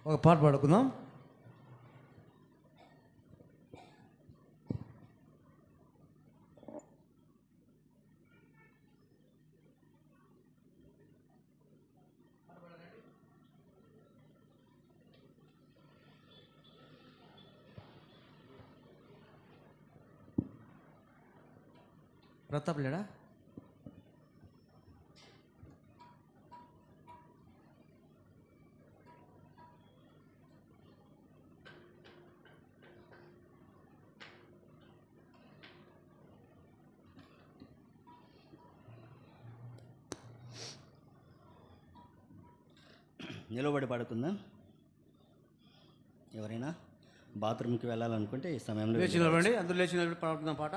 ఒక పాట పాడుకుందాం. ప్రతాప్ లేడా? నిలబడి పాడుకుందాం. ఎవరైనా బాత్రూమ్కి వెళ్ళాలనుకుంటే ఈ సమయంలో లేచి నిలబడి, అందరూ లేచి నిలబడి పాడుకుందాం పాట.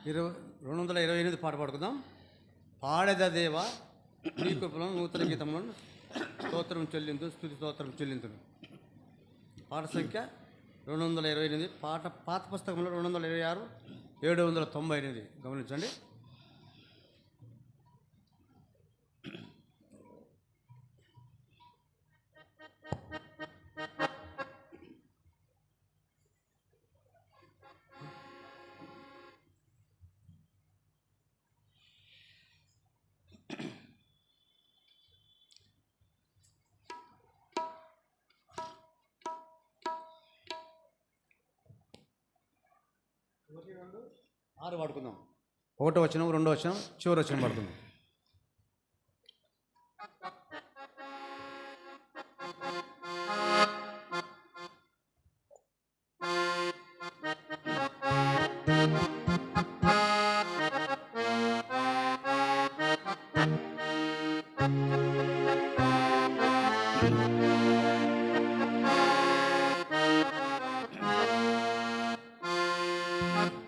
228 పాట పాడుకుందాం. పాడేద దేవ నీ కృపలో నూతన గీతములను స్తోత్రం చెల్లిందు, స్తుతి స్తోత్రం చెల్లిందును. పాట సంఖ్య 228. పాట పాత పుస్తకంలో 226, 798. గమనించండి. ఆరు పాడుకుందాం. 1వ వచనం, 2వ వచనం, చివరి వచనం పాడుకుందాం.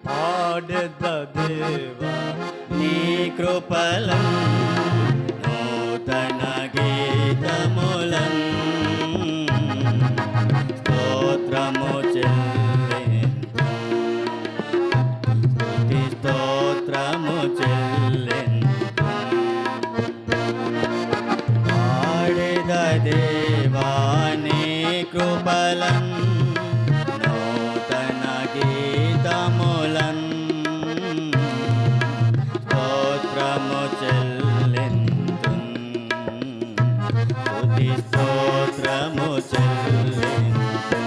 పాడెద దేవా నీ కృపలం నూతన గీతములం స్తోత్రము చెల్లింతు, స్తుతి స్తోత్రము చెల్లింతు. పాడెద దేవా నీ కృపలం నూతన గీతములం స్తోత్రము చెల్లింతు, స్తుతి స్తోత్రము చెల్లింతు.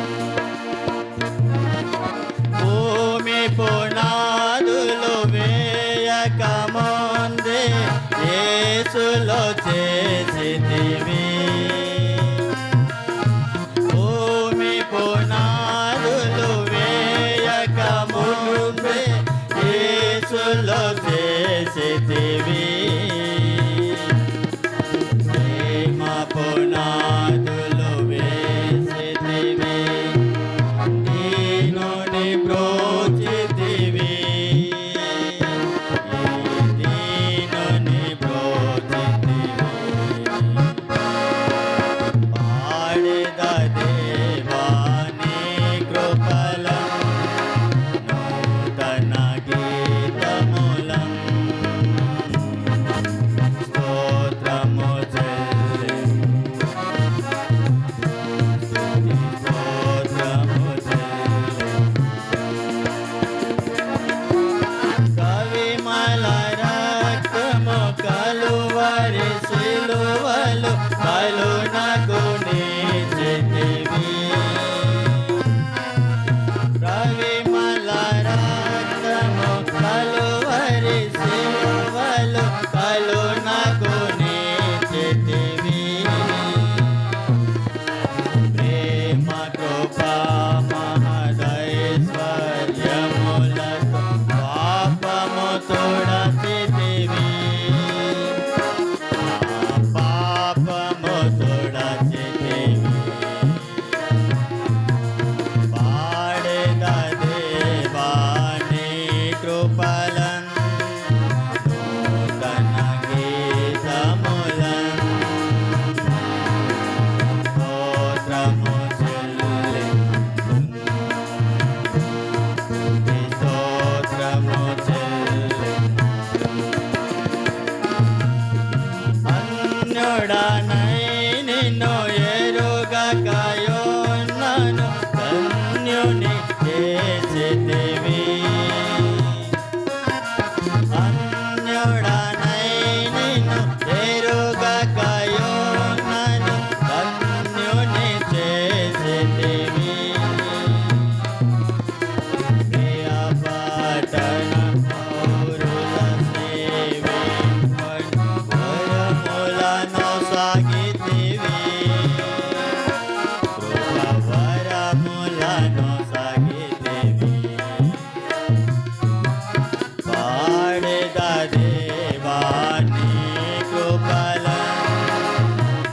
భూమి పునాదులు వేయక ముందే యేసులో చేసితివి. భూమి పునాదులు వేయక ముందే యేసులో చేసితివి. ప్రేమ పునాదులు వేసితివి, దీనుని బ్రోచితివి, దీనుని బ్రోచితివి. పాడెద దేవా నీ కృపలం నూతన గీతములం కయోన్నను ధన్యుని చేసితివి అన్యుడనై నిన్ను ఎరుగకయోన్నను ధన్యుని చేసితివి ప్రియ పట్టణ పౌరుల సేవే వరములను సాగితివి వరములను సాగితివి పాడెద దేవాని కృపలను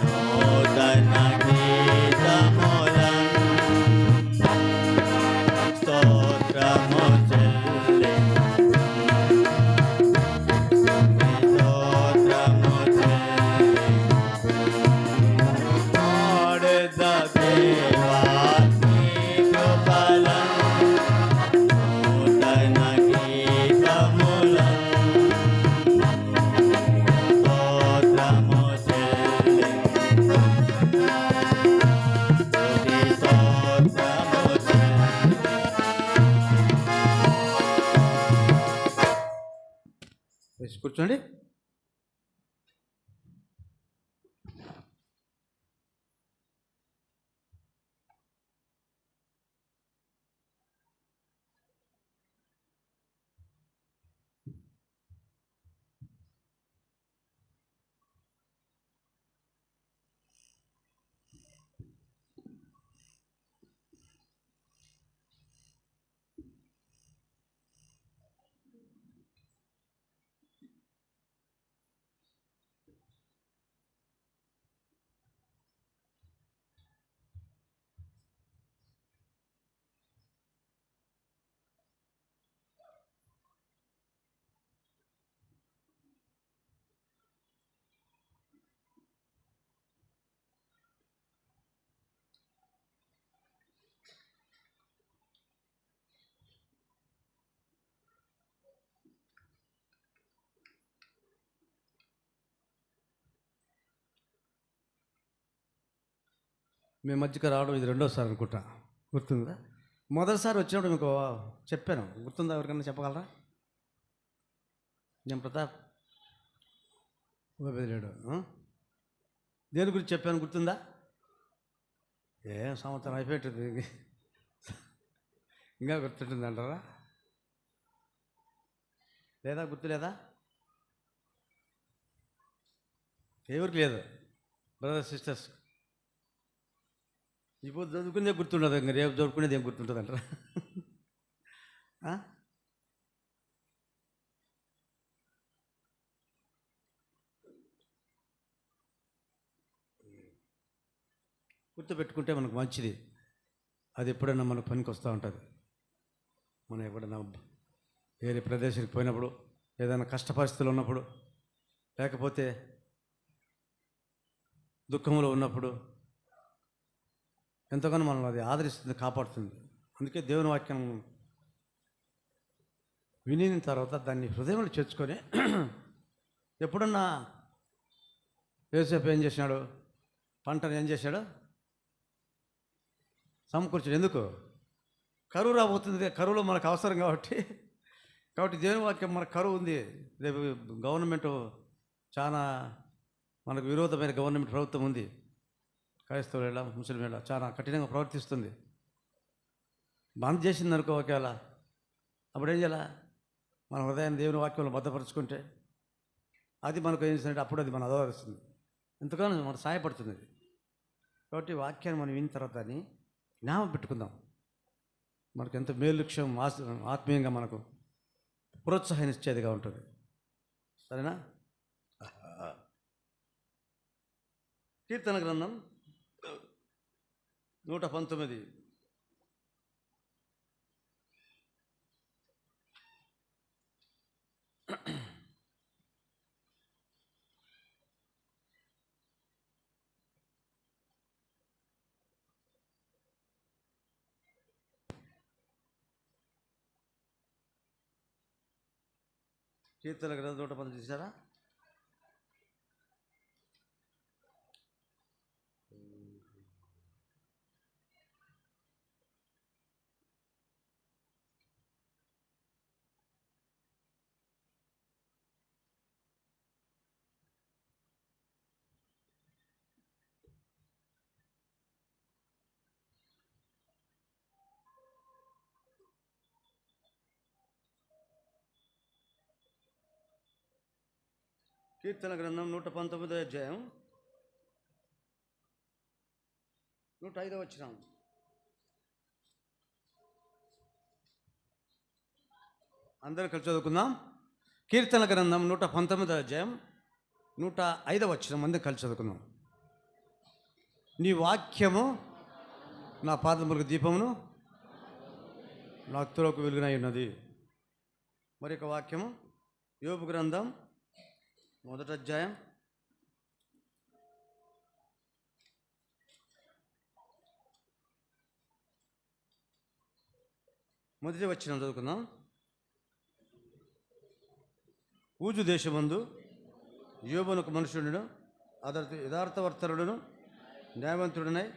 నూతన గీతములను స్తోత్రము స్తోత్రము పాడెద దేవాని కృపలను నూతన గీతములను స్తోత్రము స్తుతి స్తోత్రము వేసి కూర్చోండి. మీ మధ్యకి రావడం ఇది రెండోసారి అనుకుంటా, గుర్తుందా? మొదటిసారి వచ్చినప్పుడు మీకు చెప్పాను, గుర్తుందా? ఎవరికన్నా చెప్పగలరా? నేను ప్రతాప్ లేడు. దేని గురించి చెప్పాను గుర్తుందా? ఏం సంవత్సరం అయిపోయింటుంది, ఇంకా గుర్తుంటుంది అంటారా? లేదా గుర్తులేదా? ఎవరికి లేదు బ్రదర్స్ సిస్టర్స్? ఇప్పుడు చదువుకునేదే గుర్తుండదు, ఇంకా రేపు చదువుకునేది ఏం గుర్తుంటుంది అంటారా? గుర్తుపెట్టుకుంటే మనకు మంచిది, అది ఎప్పుడైనా మనకు పనికి వస్తూ ఉంటుంది. మనం ఎప్పుడైనా వేరే ప్రదేశానికి పోయినప్పుడు, ఏదైనా కష్ట పరిస్థితులు ఉన్నప్పుడు, లేకపోతే దుఃఖంలో ఉన్నప్పుడు ఎంతగానో మనం అది ఆదరిస్తుంది, కాపాడుతుంది. అందుకే దేవుని వాక్యం వినిన తర్వాత దాన్ని హృదయంలో చేర్చుకొని ఎప్పుడన్నా యోసేపు ఏం చేసినాడు? పంటను ఏం చేశాడు? సమకూర్చాడు. ఎందుకు? కరువు రాబోతుంది, కరువులో మనకు అవసరం కాబట్టి దేవుని వాక్యం మనకు కరువు ఉంది. రేపు గవర్నమెంట్ చాలా మనకు విరోధమైన గవర్నమెంట్ ప్రభుత్వం ఉంది. క్రైస్తవుల ముస్లింల చాలా కఠినంగా ప్రవర్తిస్తుంది. బంద్ చేసింది అనుకో ఒకవేళ, అప్పుడు ఏం చేయాలా? మన హృదయాన్ని దేవుని వాక్యంలో భద్రపరుచుకుంటే అది మనకు ఏం చేసినట్టు అప్పుడు అది మనం ఆదరిస్తుంది, ఎంతగానో మనకు సహాయపడుతుంది. కాబట్టి వాక్యాన్ని మనం విన్న తర్వాత దాన్ని జ్ఞాపకం పెట్టుకుందాం. మనకు ఎంత మేలుక్ష్యం ఆత్మీయంగా మనకు ప్రోత్సాహాన్నిచ్చేదిగా ఉంటుంది. సరేనా? కీర్తన గ్రంథం 119. కీర్తన గ్రంథం 119 చూసారా? కీర్తన గ్రంథం 119వ అధ్యాయం 105వ వచనం. అందరూ కలిసి చదువుకుందాం. కీర్తన గ్రంథం 119వ అధ్యాయం 105వ వచనం. అందరూ కలిసి చదువుకుందాం. నీ వాక్యము నా పాదములకు దీపమును, నా త్రోవకు వెలుగునై ఉన్నది. మరి ఒక వాక్యము యోబు గ్రంథం 1వ అధ్యాయం 1వ వచనం చదువుకుందాం. ఊజు దేశమందు యోబునకు మనుషుడును, అతడు యథార్థవర్తనుడును, న్యాయవంతుడునై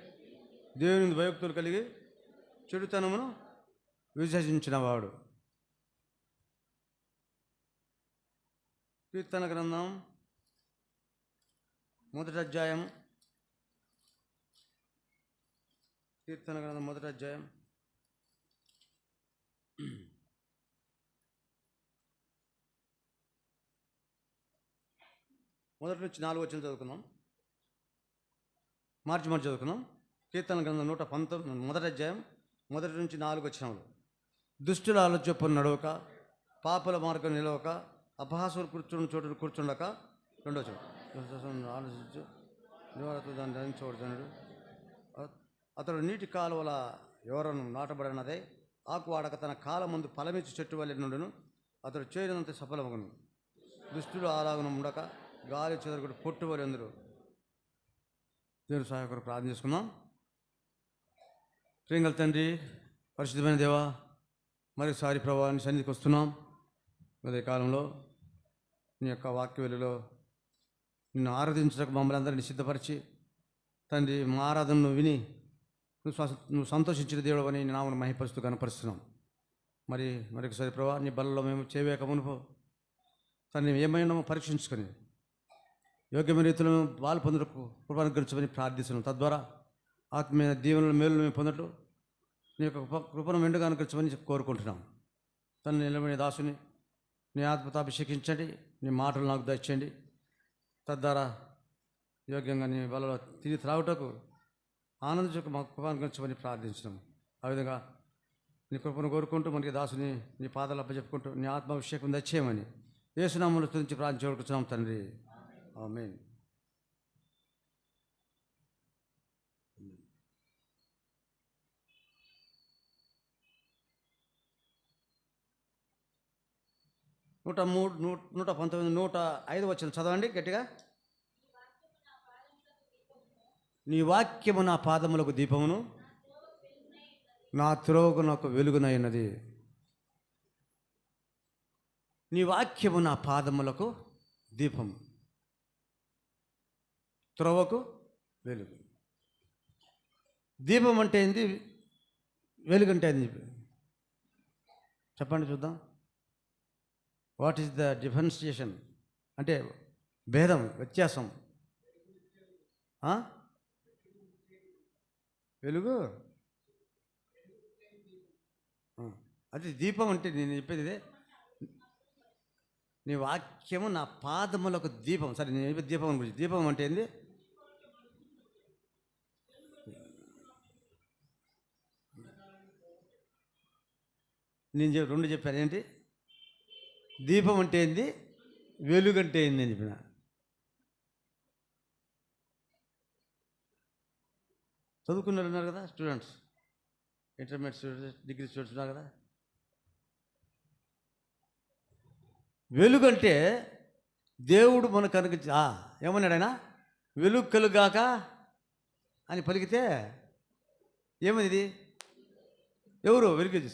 దేవుని భయభక్తులు కలిగి చెడుతనమును విసర్జించినవాడు. కీర్తన గ్రంథం 1వ అధ్యాయం, కీర్తన గ్రంథం 1వ అధ్యాయం 1 నుంచి 4 వచనం చదువుకుందాం. మార్చి చదువుకుందాం. కీర్తన గ్రంథం 119 1వ అధ్యాయం 1 నుంచి 4 వచనములు. దుష్టుల ఆలోచన నడవక, పాపుల మార్గం నిలవక, అపహాసులు కూర్చున్న చోటు కూర్చుండక. 2వ వచనం. ఆలోచించు దాన్ని ధరించబడుతున్నాడు. అతడు నీటి కాలువల ఎవరను నాటబడినదే, ఆకు వాడక తన కాలం ముందు ఫలమిచ్చి చెట్టు వల్ల నుండును. అతడు చేయనంత సఫలమగును. దుష్టులు ఆలాగున ఉండక, గాలి చెదరకుడు పొట్టువలి అందరూ. దేవుని సహాయకుడు ప్రార్థన చేసుకుందాం. ప్రియగల తండ్రి, పరిశుద్ధమైన దేవా, మరోసారి ప్రభావాన్ని సన్నిధికి వస్తున్నాం. అదే కాలంలో నీ యొక్క వాక్య వెలుగులో నిన్ను ఆరాధించడానికి మమ్మల్ని అందరినీ సిద్ధపరిచి తండ్రి, మా ఆరాధనను విని నువ్వు సంతోషించిన దేవుడు అని నీ నామను మహిపరుస్తూ కనపరుస్తున్నాం. మరొకసారి ప్రభా, నీ బలలో మేము చేయవేక మునుపు తను ఏమైనా పరీక్షించుకొని యోగ్యమైన రీతిలో వాళ్ళు పొందుటకు కృపనుగ్రహించమని ప్రార్థిస్తున్నాం. తద్వారా ఆత్మీయ దీవెనల మేలు మేము పొందట్లు నీ యొక్క కృపను మెండుగా అనుగ్రహించమని కోరుకుంటున్నాం. తను నిలబడిన దాసుని నీ ఆత్మతో అభిషేకించండి, నీ మాటలు నాకు దయచేయండి. తద్వారా యోగ్యంగా నీ బలలో తిరిగి త్రాగుటకు ఆనందించక మాకు కృపనుగ్రహించమని ప్రార్థించినాం. ఆ విధంగా నీ కృపను కోరుకుంటూ మనకి దాసుని నీ పాదాలు అప్పచెప్పుకుంటూ నీ ఆత్మాభిషేకం దయచేయమని యేసునామములో స్తుతించి ప్రార్థించుకుంటున్నాం తండ్రి. ఆమేన్. నూట 119 105 వచనం చదవండి గట్టిగా. నీ వాక్యము నా పాదములకు దీపమును, నా త్రోవకు నాకు వెలుగునైనది. నీ వాక్యము నా పాదములకు దీపము, త్రోవకు వెలుగు. దీపం అంటే ఏంది, వెలుగు అంటే ఏంది చెప్పండి చూద్దాం. వాట్ ఈస్ ద డిఫరెన్షియేషన్ అంటే భేదం, వ్యత్యాసం? వెలుగు అది దీపం అంటే నేను చెప్పేది ఇదే. నీ వాక్యము నా పాదములకు దీపం. సరే, నేను చెప్పేది దీపం గురించి. దీపం అంటే ఏంది? నేను రెండు చెప్పాను. ఏంటి దీపం అంటే ఏంది, వెలుగు అంటే ఏంది అని చెప్పిన. చదువుకున్నారు ఉన్నారు కదా students, intermediate students, degree students ఉన్నారు కదా. వెలుగు అంటే దేవుడు మనకు కనుక ఏమన్నాడు ఆయన, వెలుగు కలుగాక అని పలికితే ఏమైంది? ఇది ఎవరు వెలుగు?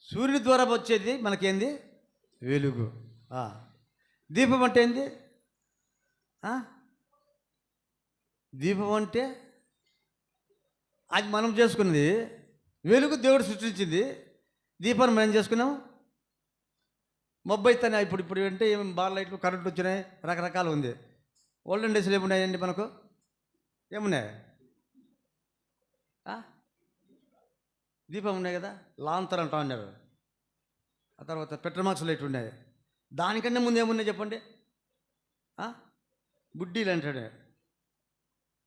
సూర్యుని ద్వారా వచ్చేది మనకేంది? వెలుగు. దీపం అంటే ఏంది? దీపం అంటే అది మనం చేసుకున్నది. వెలుగు దేవుడు సృష్టించింది. దీపాన్ని మనం చేసుకున్నాం. మొబ్బైతేనే ఇప్పుడు అంటే ఏం బాగా లైట్లు, కరెంట్లు వచ్చినాయి, రకరకాలు ఉంది. ఓల్డెన్ డేస్లో ఏమున్నాయండి మనకు? ఏమున్నాయి? దీపం ఉన్నాయి కదా, లాంతర్ అంటా ఉన్నారు. ఆ తర్వాత పెట్రోమాక్స్ లైట్ ఉన్నాయి. దానికన్నా ముందు ఏమున్నాయి చెప్పండి? బుడ్డీలు అంటాడు.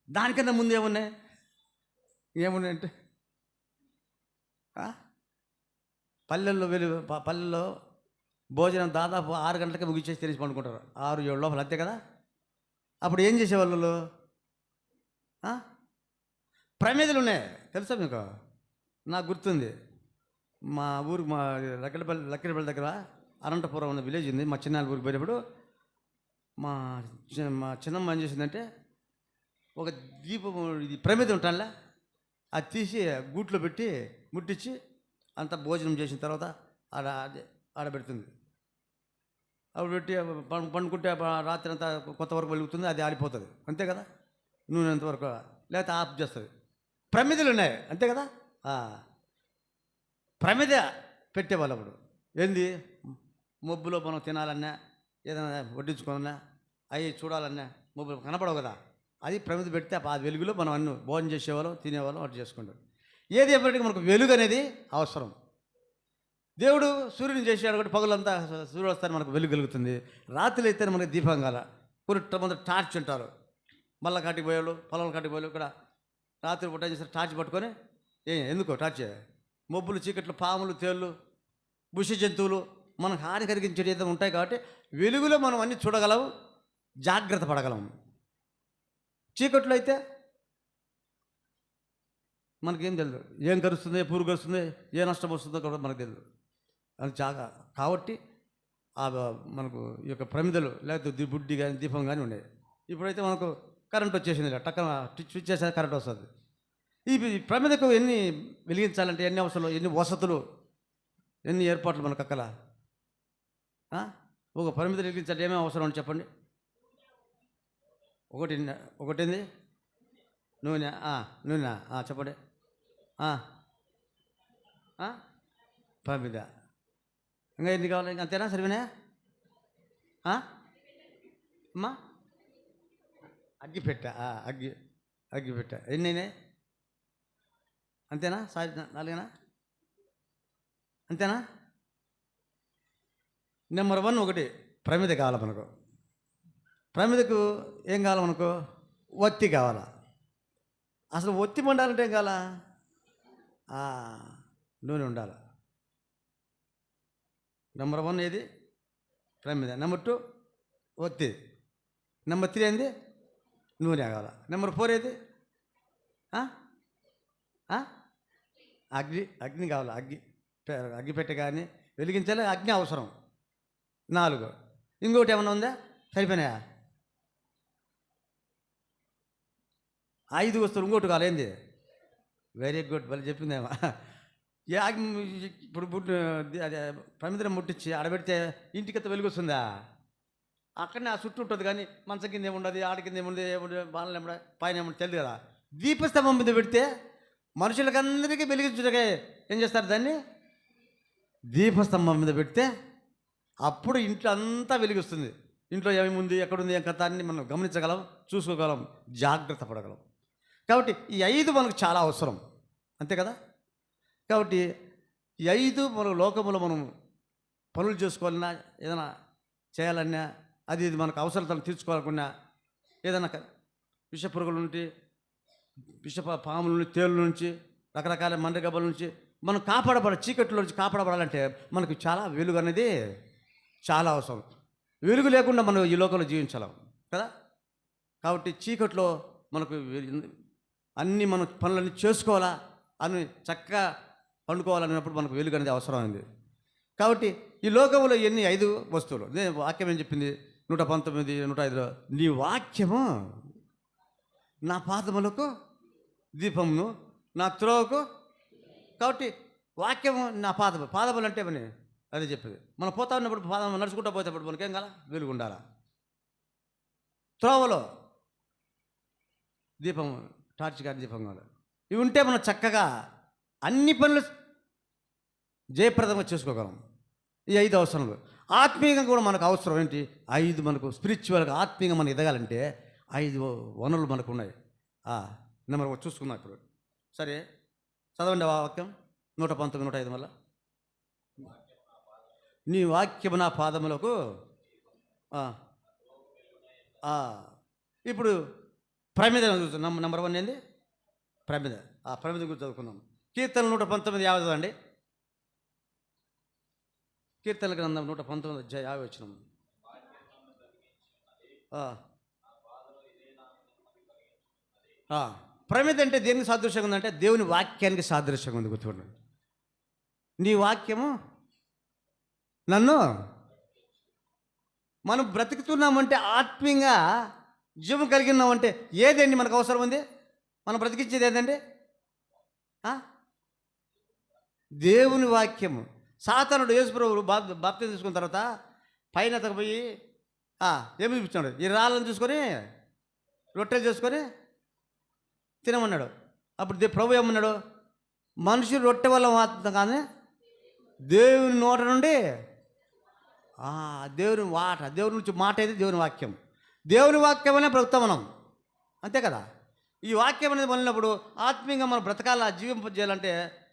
దానికన్నా ముందు ఏమున్నాయి? ఏమున్నాయంటే పల్లెల్లో భోజనం దాదాపు 6 గంటలకే ముగిచేసి తెలిసి పండుకుంటారు. 6-7 లోపల, అంతే కదా? అప్పుడు ఏం చేసేవాళ్ళు? ప్రమేదలు ఉన్నాయి, తెలుసా మీకు? నాకు గుర్తుంది, మా ఊరికి, మా లక్కిడిపల్లి దగ్గర అనంతపురం ఉన్న విలేజ్ ఉంది. మా చిన్న ఊరికి పోయినప్పుడు మా చిన్నమ్మ ఏం చేసిందంటే, ఒక దీపం, ఇది ప్రమిద ఉంటానులే, అది తీసి గూట్లో పెట్టి ముట్టించి అంతా భోజనం చేసిన తర్వాత ఆడబెడుతుంది. అప్పుడు పెట్టి పండుకుంటే రాత్రి అంతా కొత్త వరకు వెలుగుతుంది, అది ఆడిపోతుంది, అంతే కదా? నూనె అంతవరకు, లేకపోతే ఆఫ్ చేస్తుంది. ప్రమిదలు ఉన్నాయి, అంతే కదా? ప్రమిద పెట్టేవాళ్ళు అప్పుడు. ఏంది, మబ్బులో మనం తినాలన్నా, ఏదైనా వడ్డించుకోవాలన్నా, అవి చూడాలన్నా మబ్బులు కనపడవు కదా, అది ప్రమిద పెడితే ఆ వెలుగులో మనం అన్నీ భోజనం చేసేవాళ్ళం, తినేవాళ్ళం, అటు చేసుకుంటాం. ఏది ఎప్పటికీ మనకు వెలుగు అనేది అవసరం. దేవుడు సూర్యుని చేసాడు కాబట్టి పగులంతా సూర్యుడు వస్తానే మనకు వెలుగు కలుగుతుంది. రాత్రులు అయితే మనకి దీపం కాల. కొంతమంది టార్చ్ ఉంటారు, మళ్ళా కాటికి పోయేవాళ్ళు, పొలం కాటికి పోయేవాళ్ళు ఇక్కడ రాత్రి పూట ఏం చేస్తారు, టార్చ్ పట్టుకొని. ఎందుకో టార్చ్? మబ్బులు, చీకట్లు, పాములు, తేళ్ళు, బుష జంతువులు మనకు హాని కలిగించేది ఏదో ఉంటాయి కాబట్టి వెలుగులో మనం అన్నీ చూడగలం, జాగ్రత్త పడగలం. చీకట్లో అయితే మనకేం తెలియదు, ఏం కరుస్తుంది, ఏ పురుగు కరుస్తుంది, ఏ నష్టం వస్తుందో కూడా మనకు తెలియదు. అది కాబట్టి మనకు ఈ యొక్క ప్రమిదలు లేకపోతే బుడ్డి కానీ దీపం కానీ ఉండేది. ఇప్పుడైతే మనకు కరెంట్ వచ్చేసింది, టక్కన స్విచ్ చేసే కరెంట్ వస్తుంది. ఈ ప్రమిదకు ఎన్ని వెలిగించాలంటే ఎన్ని అవసరం, ఎన్ని వసతులు, ఎన్ని ఏర్పాట్లు మనకు అక్కల. ఒక ప్రమిద వెలిగించాలంటే ఏమేమి అవసరం అని చెప్పండి. ఒకటింది నూనె. నూనె చెప్పండి. ప్రమిద. ఇంకా ఎన్ని కావాలి? ఇంకా అంతేనా? సరిపోయినా? అమ్మా అగ్గిపెట్ట. అగ్గిపెట్ట ఎన్ని అయినాయి? అంతేనా? 4 అంతేనా? నెంబర్ 1 ఒకటి ప్రమిద కావాలి మనకు. ప్రమిదకు ఏం కావాలి మనకు? ఒత్తి కావాలా. అసలు ఒత్తి మండాలంటే ఏం కావాలా? నూనె ఉండాలి. నెంబర్ 1 ఏది? ప్రమిద. నెంబర్ 2 ఒత్తి. నెంబర్ 3 ఏంది? నూనె కావాలా. నెంబర్ 4 ఏది? అగ్ని కావాలి. అగ్గి పెట్టే కానీ వెలిగించాలి, అగ్ని అవసరం. 4 ఇంకోటి ఏమన్నా ఉందా? సరిపోయినాయా? 5 వస్తువులు. ఇంకోటి కావాలి, ఏంది? వెరీ గుడ్, వాళ్ళు చెప్పిందేమో. ఇప్పుడు అదే ప్రమిదను ముట్టించి ఆడబెడితే ఇంటికింత వెలుగు వస్తుందా? అక్కడనే ఆ చుట్టూ ఉంటుంది కానీ మంచం కింద ఏముండదు, ఆడ కింద ఏముండదు, బాణలు ఏముండదు, పైన ఏముండదు, తెలియదు కదా. దీపస్తంభం మీద పెడితే మనుషులకందరికీ వెలిగించుటకే ఏం చేస్తారు దాన్ని? దీపస్తంభం మీద పెడితే అప్పుడు ఇంట్లో అంతా వెలిగిస్తుంది. ఇంట్లో ఏముంది, ఎక్కడుంది, ఏం కథ అన్ని మనం గమనించగలం, చూసుకోగలం, జాగ్రత్త పడగలం. కాబట్టి ఈ 5 మనకు చాలా అవసరం, అంతే కదా? కాబట్టి ఈ 5 మన లోకములో మనం పనులు చేసుకోవాలన్నా, ఏదైనా చేయాలన్నా, అది మనకు అవసరతను తీర్చుకోవాలన్నా, ఏదైనా విష పురుగుల నుండి, విష పాముల నుంచి, తేళ్ళ నుంచి, రకరకాల మండగబ్బల నుంచి మనం చీకట్లో నుంచి కాపాడబడాలంటే మనకు చాలా వెలుగు అనేది చాలా అవసరం. వెలుగు లేకుండా మనం ఈ లోకంలో జీవించలేం కదా. కాబట్టి చీకట్లో మనకు అన్నీ మనం పనులన్నీ చేసుకోవాలా అని చక్కగా పండుకోవాలన్నప్పుడు మనకు వెలుగు అనేది అవసరమైంది. కాబట్టి ఈ లోకంలో ఎన్ని 5 వస్తువులు, నేను వాక్యం ఏం చెప్పింది? 119, 105లో నీ వాక్యము నా పాదములకు దీపమును, నా త్రోవకు. కాబట్టి వాక్యము నా పాదములు అంటే పని అదే చెప్పింది. మనం పోతా ఉన్నప్పుడు పాదం నడుచుకుంటూ పోతేప్పుడు మనకేం కాల? వెలుగు ఉండాలా. త్రోవలో దీపం, టార్చ్ గారి దీపం కావాలి. ఇవి ఉంటే మనం చక్కగా అన్ని పనులు జయప్రదంగా చేసుకోగలం. ఈ 5 అవసరాలు. ఆత్మీయంగా కూడా మనకు అవసరం ఏంటి? 5 మనకు స్పిరిచువల్గా ఆత్మీయంగా మనం ఎదగాలంటే 5 వనరులు మనకు ఉన్నాయి. నెంబర్ చూసుకున్నాం ఇప్పుడు. సరే చదవండి ఆ వాక్యం 119, 105 వల్ల. నీ వాక్యము నా పాదములకు ఆ, ఆ. ఇప్పుడు ప్రమిద చూస్తున్నాం. నెంబర్ 1 ఏంది? ప్రమిద. ఆ ప్రమిద గురించి చదువుకున్నాం. కీర్తన 119 50 అండి. కీర్తన గ్రంథం 119 50 వచ్చినాం. ప్రమిద అంటే దేనికి సాదృశ్యంగా ఉందంటే దేవుని వాక్యానికి సాదృశ్యంగా ఉంది. గుర్తుపడండి. నీ వాక్యము నన్ను, మనం బ్రతుకుతున్నామంటే ఆత్మీయంగా జీవం కలిగి ఉన్నామంటే ఏదండి మనకు అవసరం ఉంది? మనం బ్రతికించేది ఏదండి? దేవుని వాక్యము. సాతానుడు యేసుప్రభువు బాప్తిజం తీసుకున్న తర్వాత పైన పోయి ఏమి చూపించాడు? ఈ రాళ్ళను చూసుకొని రొట్టెలు చేసుకొని తినమన్నాడు. అప్పుడు ప్రభు ఏమన్నాడు? మనుషులు రొట్టె వల్ల మాత్రం కానీ దేవుని నోట నుండి దేవుని దేవుని నుంచి మాట అయితే దేవుని వాక్యం. దేవుని వాక్యం అనే బ్రతుకుతాం మనం, అంతే కదా. ఈ వాక్యం అనేది మొదలైనప్పుడు ఆత్మీయంగా మనం బ్రతకాల, జీవింపజేయాలంటే,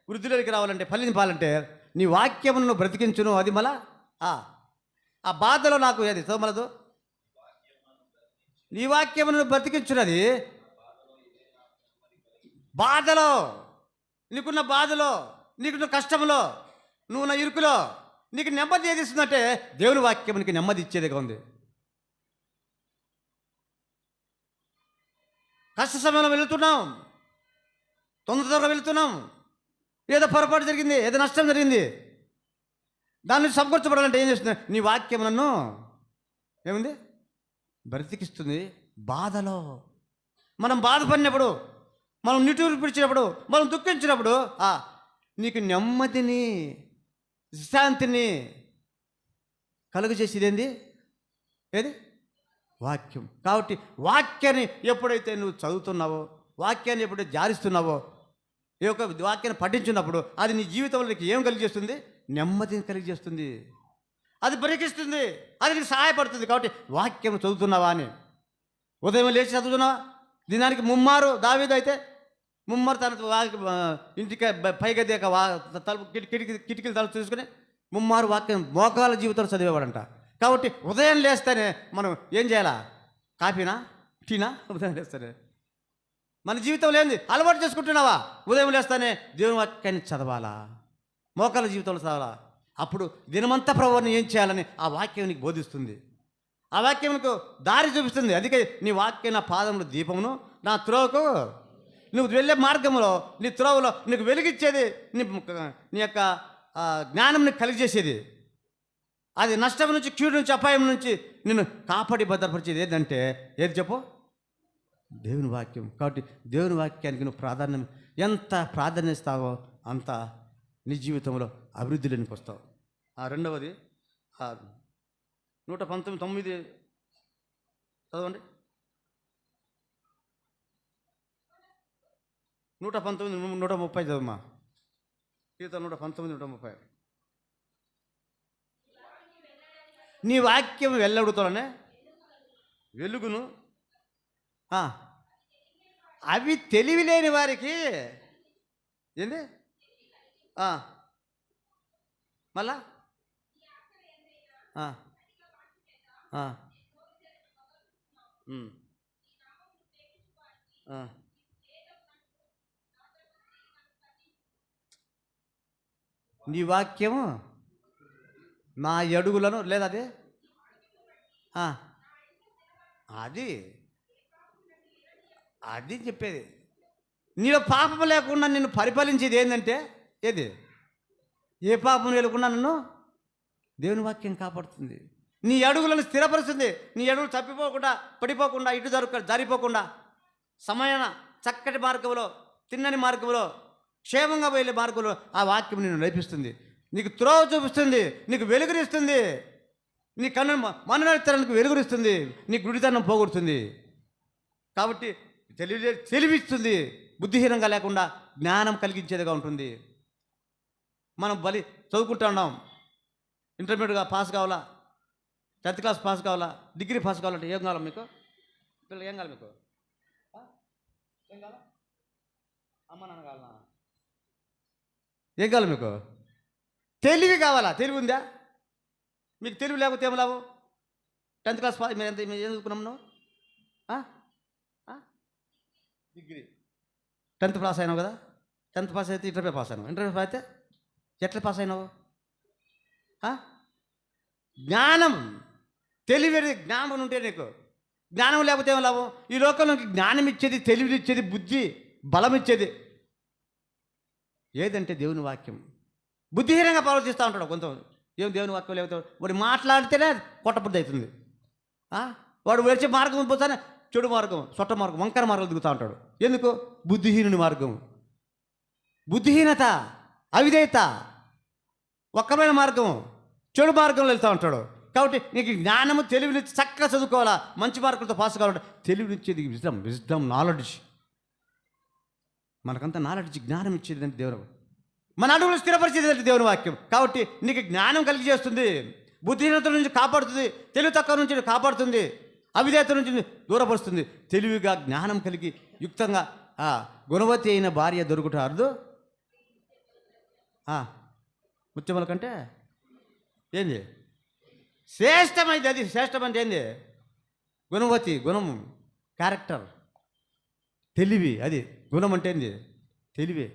వృద్ధిలోకి రావాలంటే, ఫలింపాలంటే నీ వాక్యమును బ్రతికించును. అది మళ్ళా ఆ బాధలో నాకు ఏది చదవమలదు? నీ వాక్యమును బ్రతికించున్నది. బాధలో, నీకున్న బాధలో, నీకున్న కష్టంలో, నువ్వు నా ఇరుకులో నీకు నెమ్మది ఏది ఇస్తుందంటే దేవుని వాక్యం నీకు నెమ్మది ఇచ్చేదిగా ఉంది. కష్ట సమయంలో వెళుతున్నాం, తొందరగా వెళుతున్నాం, ఏదో పొరపాటు జరిగింది, ఏదో నష్టం జరిగింది, దాన్ని సమకూర్చబడాలంటే ఏం చేస్తుంది? నీ వాక్యం నన్ను ఏముంది? బ్రతికిస్తుంది. బాధలో మనం బాధపడినప్పుడు, మనం నిట్టూరు పిడిచినప్పుడు, మనం దుఃఖించినప్పుడు నీకు నెమ్మదిని, శాంతిని కలుగజేసేది ఏంది? ఏది? వాక్యం. కాబట్టి వాక్యాన్ని ఎప్పుడైతే నువ్వు చదువుతున్నావో, వాక్యాన్ని ఎప్పుడైతే జారిస్తున్నావో, ఈ యొక్క వాక్యాన్ని పఠించున్నప్పుడు అది నీ జీవితంలో నీకు ఏం కలిగజేస్తుంది? నెమ్మదిని కలిగజేస్తుంది, అది బ్రతికిస్తుంది, అది నీకు సహాయపడుతుంది. కాబట్టి వాక్యం చదువుతున్నావా అని ఉదయం లేచి చదువుతున్నావా? దినానికి ముమ్మారు, దావీదు అయితే ముమ్మారు తన ఇంటికి పైగా దేక తలుపు కిటికీలు తలుపు తీసుకుని ముమ్మారు వాక్యం మోకాల జీవితంలో చదివేవాడంట. కాబట్టి ఉదయం లేస్తేనే మనం ఏం చేయాలా? కాఫీనా, టీనా? ఉదయం లేస్తేనే మన జీవితంలో ఏంది అలవాటు చేసుకుంటున్నావా? ఉదయం లేస్తానే దేవుని వాక్యాన్ని చదవాలా, మోకాల జీవితంలో చదవాలా. అప్పుడు దినమంతా ప్రభువుని ఏం చేయాలని ఆ వాక్యం నీకు బోధిస్తుంది, ఆ వాక్యం నీకు దారి చూపిస్తుంది. అందుకే నీ వాక్యం నా పాదంలో దీపమును, నా త్రోవకు, నువ్వు వెళ్ళే మార్గంలో, నీ త్రోవలో నీకు వెలిగించేది, నీ యొక్క జ్ఞానం నీకు కలిగజేసేది, అది నష్టం నుంచి, కీడు నుంచి, అపాయం నుంచి నిన్ను కాపాడి భద్రపరిచేది ఏదంటే ఏది చెప్పు? దేవుని వాక్యం. కాబట్టి దేవుని వాక్యానికి నువ్వు ప్రాధాన్యం ఎంత ప్రాధాన్యత ఇస్తావో అంత నీ జీవితంలో అభివృద్ధిలోనికి వస్తావు. రెండవది 119 చదవండి. 119 130 చదవమ్మా. కీర్తన 119 130. నీ వాక్యం వెళ్ళడుతోనే వెలుగును, అవి తెలివి లేని వారికి ఏంది? మళ్ళా నీ వాక్యము నా అడుగులను లేదా అది అది చెప్పేది. నీలో పాపం లేకుండా నిన్ను పరిపాలించేది ఏంటంటే ఏది? ఏ పాపం లేకుండా నన్ను దేవుని వాక్యం కాపాడుతుంది. నీ అడుగులను స్థిరపరుస్తుంది. నీ అడుగులు తప్పిపోకుండా, పడిపోకుండా, ఇటు జారిపోకుండా సమయాన చక్కటి మార్గంలో, తిన్నని మార్గంలో, క్షేమంగా వెళ్ళే మార్గంలో ఆ వాక్యం నిన్ను నడిపిస్తుంది. నీకు త్రోవ చూపిస్తుంది, నీకు వెలుగునిస్తుంది, నీ కన్ను మననెత్తడానికి వెలుగునిస్తుంది, నీ గుడితనం పోగొడుతుంది. కాబట్టి తెలివిస్తుంది, బుద్ధిహీనంగా లేకుండా జ్ఞానం కలిగించేదిగా ఉంటుంది. మనం చదువుకుంటా ఉన్నాం, ఇంటర్మీడియట్గా పాస్ కావాలా, 10th క్లాస్ పాస్ కావాలా, డిగ్రీ పాస్ కావాలంటే ఏం కావాలి మీకు? పిల్లలు ఏం కావాలి మీకు? ఏం కావాలా? అమ్మ నాన్న కావాలన్నా? ఏం కావాలి మీకు? తెలివి కావాలా? తెలివి ఉందా? మీకు తెలివి లేకపోతే ఏం లాభం? 10th క్లాస్ పాస్ మీరు ఏం చదువుకున్నాం నువ్వు? డిగ్రీ 10th పాస్ అయినావు కదా. 10th పాస్ అయితే ఇంటర్వ్యూ పాస్ అయినావు. ఇంటర్వ్యూ పాస్ అయితే ఎట్లా పాస్ అయినావు? జ్ఞానం, తెలివి, జ్ఞానం ఉంటే నీకు. జ్ఞానం లేకపోతే ఏం లాభం? ఈ లోకంలోకి జ్ఞానం ఇచ్చేది, తెలివినిచ్చేది, బుద్ధి బలం ఇచ్చేది ఏదంటే దేవుని వాక్యం. బుద్ధిహీనంగా ప్రవర్తిస్తూ ఉంటాడు కొంత. ఏం దేవుని వాక్యం లేకపోతే వాడు మాట్లాడితేనే కొట్టబుద్ధి అవుతుంది. వాడు వచ్చే మార్గం పోతానే చెడు మార్గం, సొట్ట మార్గం, వంకర మార్గం దిగుతూ ఉంటాడు. ఎందుకు? బుద్ధిహీనుని మార్గం. బుద్ధిహీనత, అవిధేయత, ఒక్కమైన మార్గం, చెడు మార్గంలో వెళ్తూ ఉంటాడు. కాబట్టి నీకు జ్ఞానము, తెలివిని చక్కగా చదువుకోవాలా, మంచి మార్కులతో పాస్ కావాలంటే తెలివినిచ్చేది విజ్డమ్ నాలెడ్జ్. మనకంతా నాలెడ్జ్, జ్ఞానం ఇచ్చేది అంటే దేవుడు. మన అడుగులు స్థిరపరిచేది అంటే దేవుని వాక్యం. కాబట్టి నీకు జ్ఞానం కలిగి చేస్తుంది, బుద్ధిహీనత నుంచి కాపాడుతుంది, తెలివి తక్కువ నుంచి కాపాడుతుంది, అవిధేయత నుంచి దూరపరుస్తుంది. తెలివిగా జ్ఞానం కలిగి యుక్తంగా గుణవతి అయిన భార్య దొరుకుట అర్థం. ముత్యముల కంటే ఏంది శ్రేష్టమైంది? అది శ్రేష్టమైంది ఏంది? గుణవతి, గుణం, క్యారెక్టర్, తెలివి. అది గుణం అంటే ఏంది? తెలివి.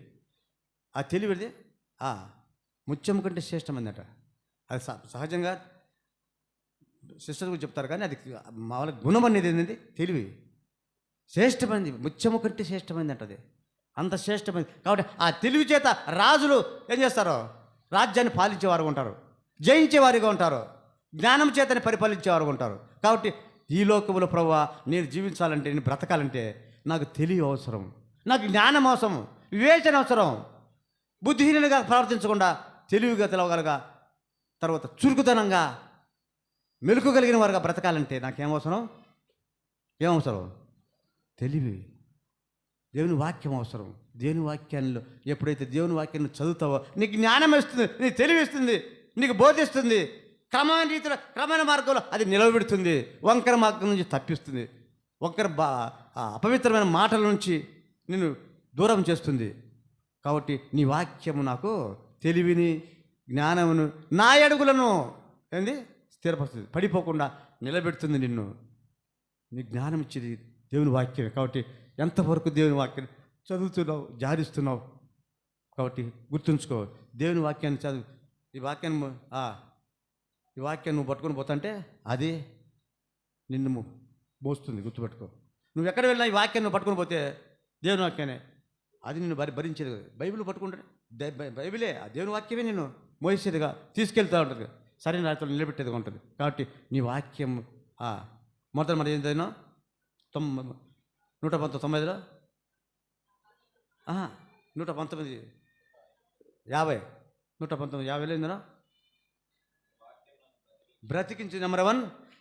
ఆ తెలివిది ముత్యం కంటే శ్రేష్టమైందట. అది సహజంగా సిస్టర్ గురించి చెప్తారు, కానీ అది మామూలు గుణం అనేది ఏంటంటే తెలివి. శ్రేష్టమైంది, ముత్యము కంటే శ్రేష్టమైంది అంటది. అంత శ్రేష్టమైంది. కాబట్టి ఆ తెలివి చేత రాజులు ఏం చేస్తారో రాజ్యాన్ని పాలించేవారు ఉంటారు, జయించేవారిగా ఉంటారు, జ్ఞానం చేతని పరిపాలించేవారు ఉంటారు. కాబట్టి ఈ లోకములో ప్రభువా నేను జీవించాలంటే, నేను బ్రతకాలంటే నాకు తెలివి అవసరం, నాకు జ్ఞానం అవసరం, వివేచన అవసరం. బుద్ధిహీనులుగా ప్రవర్తించకుండా తెలివిగా తెలవగలగా, తర్వాత చురుకుతనంగా మెలకు కలిగిన వారుగా బ్రతకాలంటే నాకేమవసరం? ఏమవసరం? తెలివి, దేవుని వాక్యం అవసరం. దేవుని వాక్యాల్లో ఎప్పుడైతే దేవుని వాక్యాన్ని చదువుతావో నీకు జ్ఞానం ఇస్తుంది, నీకు తెలివి ఇస్తుంది, నీకు బోధిస్తుంది. క్రమమైన రీతిలో, క్రమమైన మార్గంలో అది నిలబెడుతుంది, వంకర మార్గం నుంచి తప్పిస్తుంది, వంకర అపవిత్రమైన మాటల నుంచి నిన్ను దూరం చేస్తుంది. కాబట్టి నీ వాక్యము నాకు తెలివిని, జ్ఞానమును, నా అడుగులను ఏంది స్థిరపరుస్తుంది, పడిపోకుండా నిలబెడుతుంది నిన్ను. నీ జ్ఞానం ఇచ్చేది దేవుని వాక్యమే. కాబట్టి ఎంతవరకు దేవుని వాక్యాన్ని చదువుతున్నావు, జారిస్తున్నావు. కాబట్టి గుర్తుంచుకో, దేవుని వాక్యాన్ని చదువు. ఈ వాక్యాన్ని నువ్వు పట్టుకొని పోతుంటే అది నిన్ను మోస్తుంది. గుర్తుపెట్టుకో. నువ్వు ఎక్కడ వెళ్ళినా ఈ వాక్యాన్ని నువ్వు పట్టుకొని పోతే దేవుని వాక్యాన్ని అది నిన్ను భరించేది. బైబిల్ పట్టుకుంటే బైబిలే, ఆ దేవుని వాక్యమే నిన్ను మోసేదిగా తీసుకెళ్తూ ఉంటుంది, సరైన రాత్రులు నిలబెట్టేదిగా ఉంటుంది. కాబట్టి నీ వాక్యం మొదట మరి ఏం చదివినా 119లో 119 50 119 ఏందన్నా బ్రతికించి. నెంబర్ 1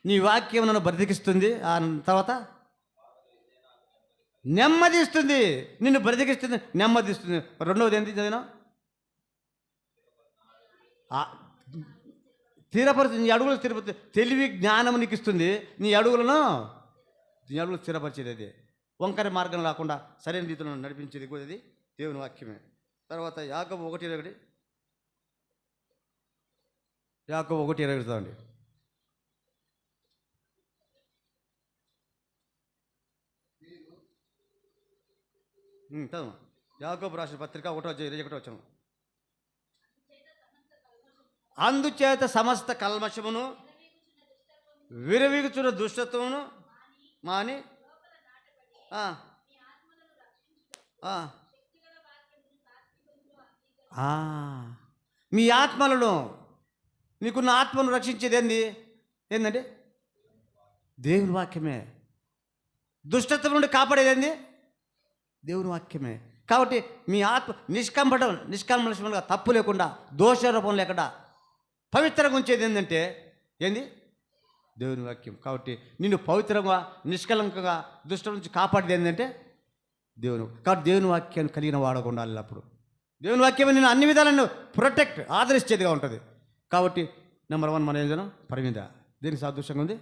నీ వాక్యం నన్ను బ్రతికిస్తుంది. ఆ తర్వాత నెమ్మదిస్తుంది, నిన్ను బ్రతికిస్తుంది, నెమ్మదిస్తుంది. రెండవది ఏంటి చదివినా? స్థిరపరుస్తుంది, నీ అడుగులు స్థిరపరుస్తుంది. తెలివి, జ్ఞానం నీకు ఇస్తుంది, నీ అడుగులు స్థిరపరిచేది. అది వంకర మార్గం లేకుండా సరైన రీతిలో నడిపించేది కూడా అది దేవుని వాక్యమే. తర్వాత యాకోబు 1:20 చదవండి. చదవ. యాకోబు రాసిన పత్రిక 1:21. అందుచేత సమస్త కల్మషమును, విరవీగుచున్న దుష్టత్వమును మాని మీ ఆత్మలను, నీకున్న ఆత్మను రక్షించేది ఏందంటే దేవుని వాక్యమే. దుష్టత్వం నుండి కాపాడేది ఏంది? దేవుని వాక్యమే. కాబట్టి మీ ఆత్మ నిష్కల్మషంగా, తప్పు లేకుండా, దోషారోపణ లేకుండా పవిత్రంగా ఉంచేది ఏంటంటే దేవుని వాక్యం. కాబట్టి నిన్ను పవిత్రంగా, నిష్కలంకంగా దుష్టం నుంచి కాపాడేది ఏంటంటే దేవుని. కాబట్టి దేవుని వాక్యాన్ని కలిగిన వాడగా ఉండాలి. అప్పుడు దేవుని వాక్యమే నేను అన్ని విధాలను ప్రొటెక్ట్, ఆదరించేదిగా ఉంటుంది. కాబట్టి నెంబర్ 1 మన ఏదైనా పరిమిత దేనికి సాదృశ్యంగా ఉంది?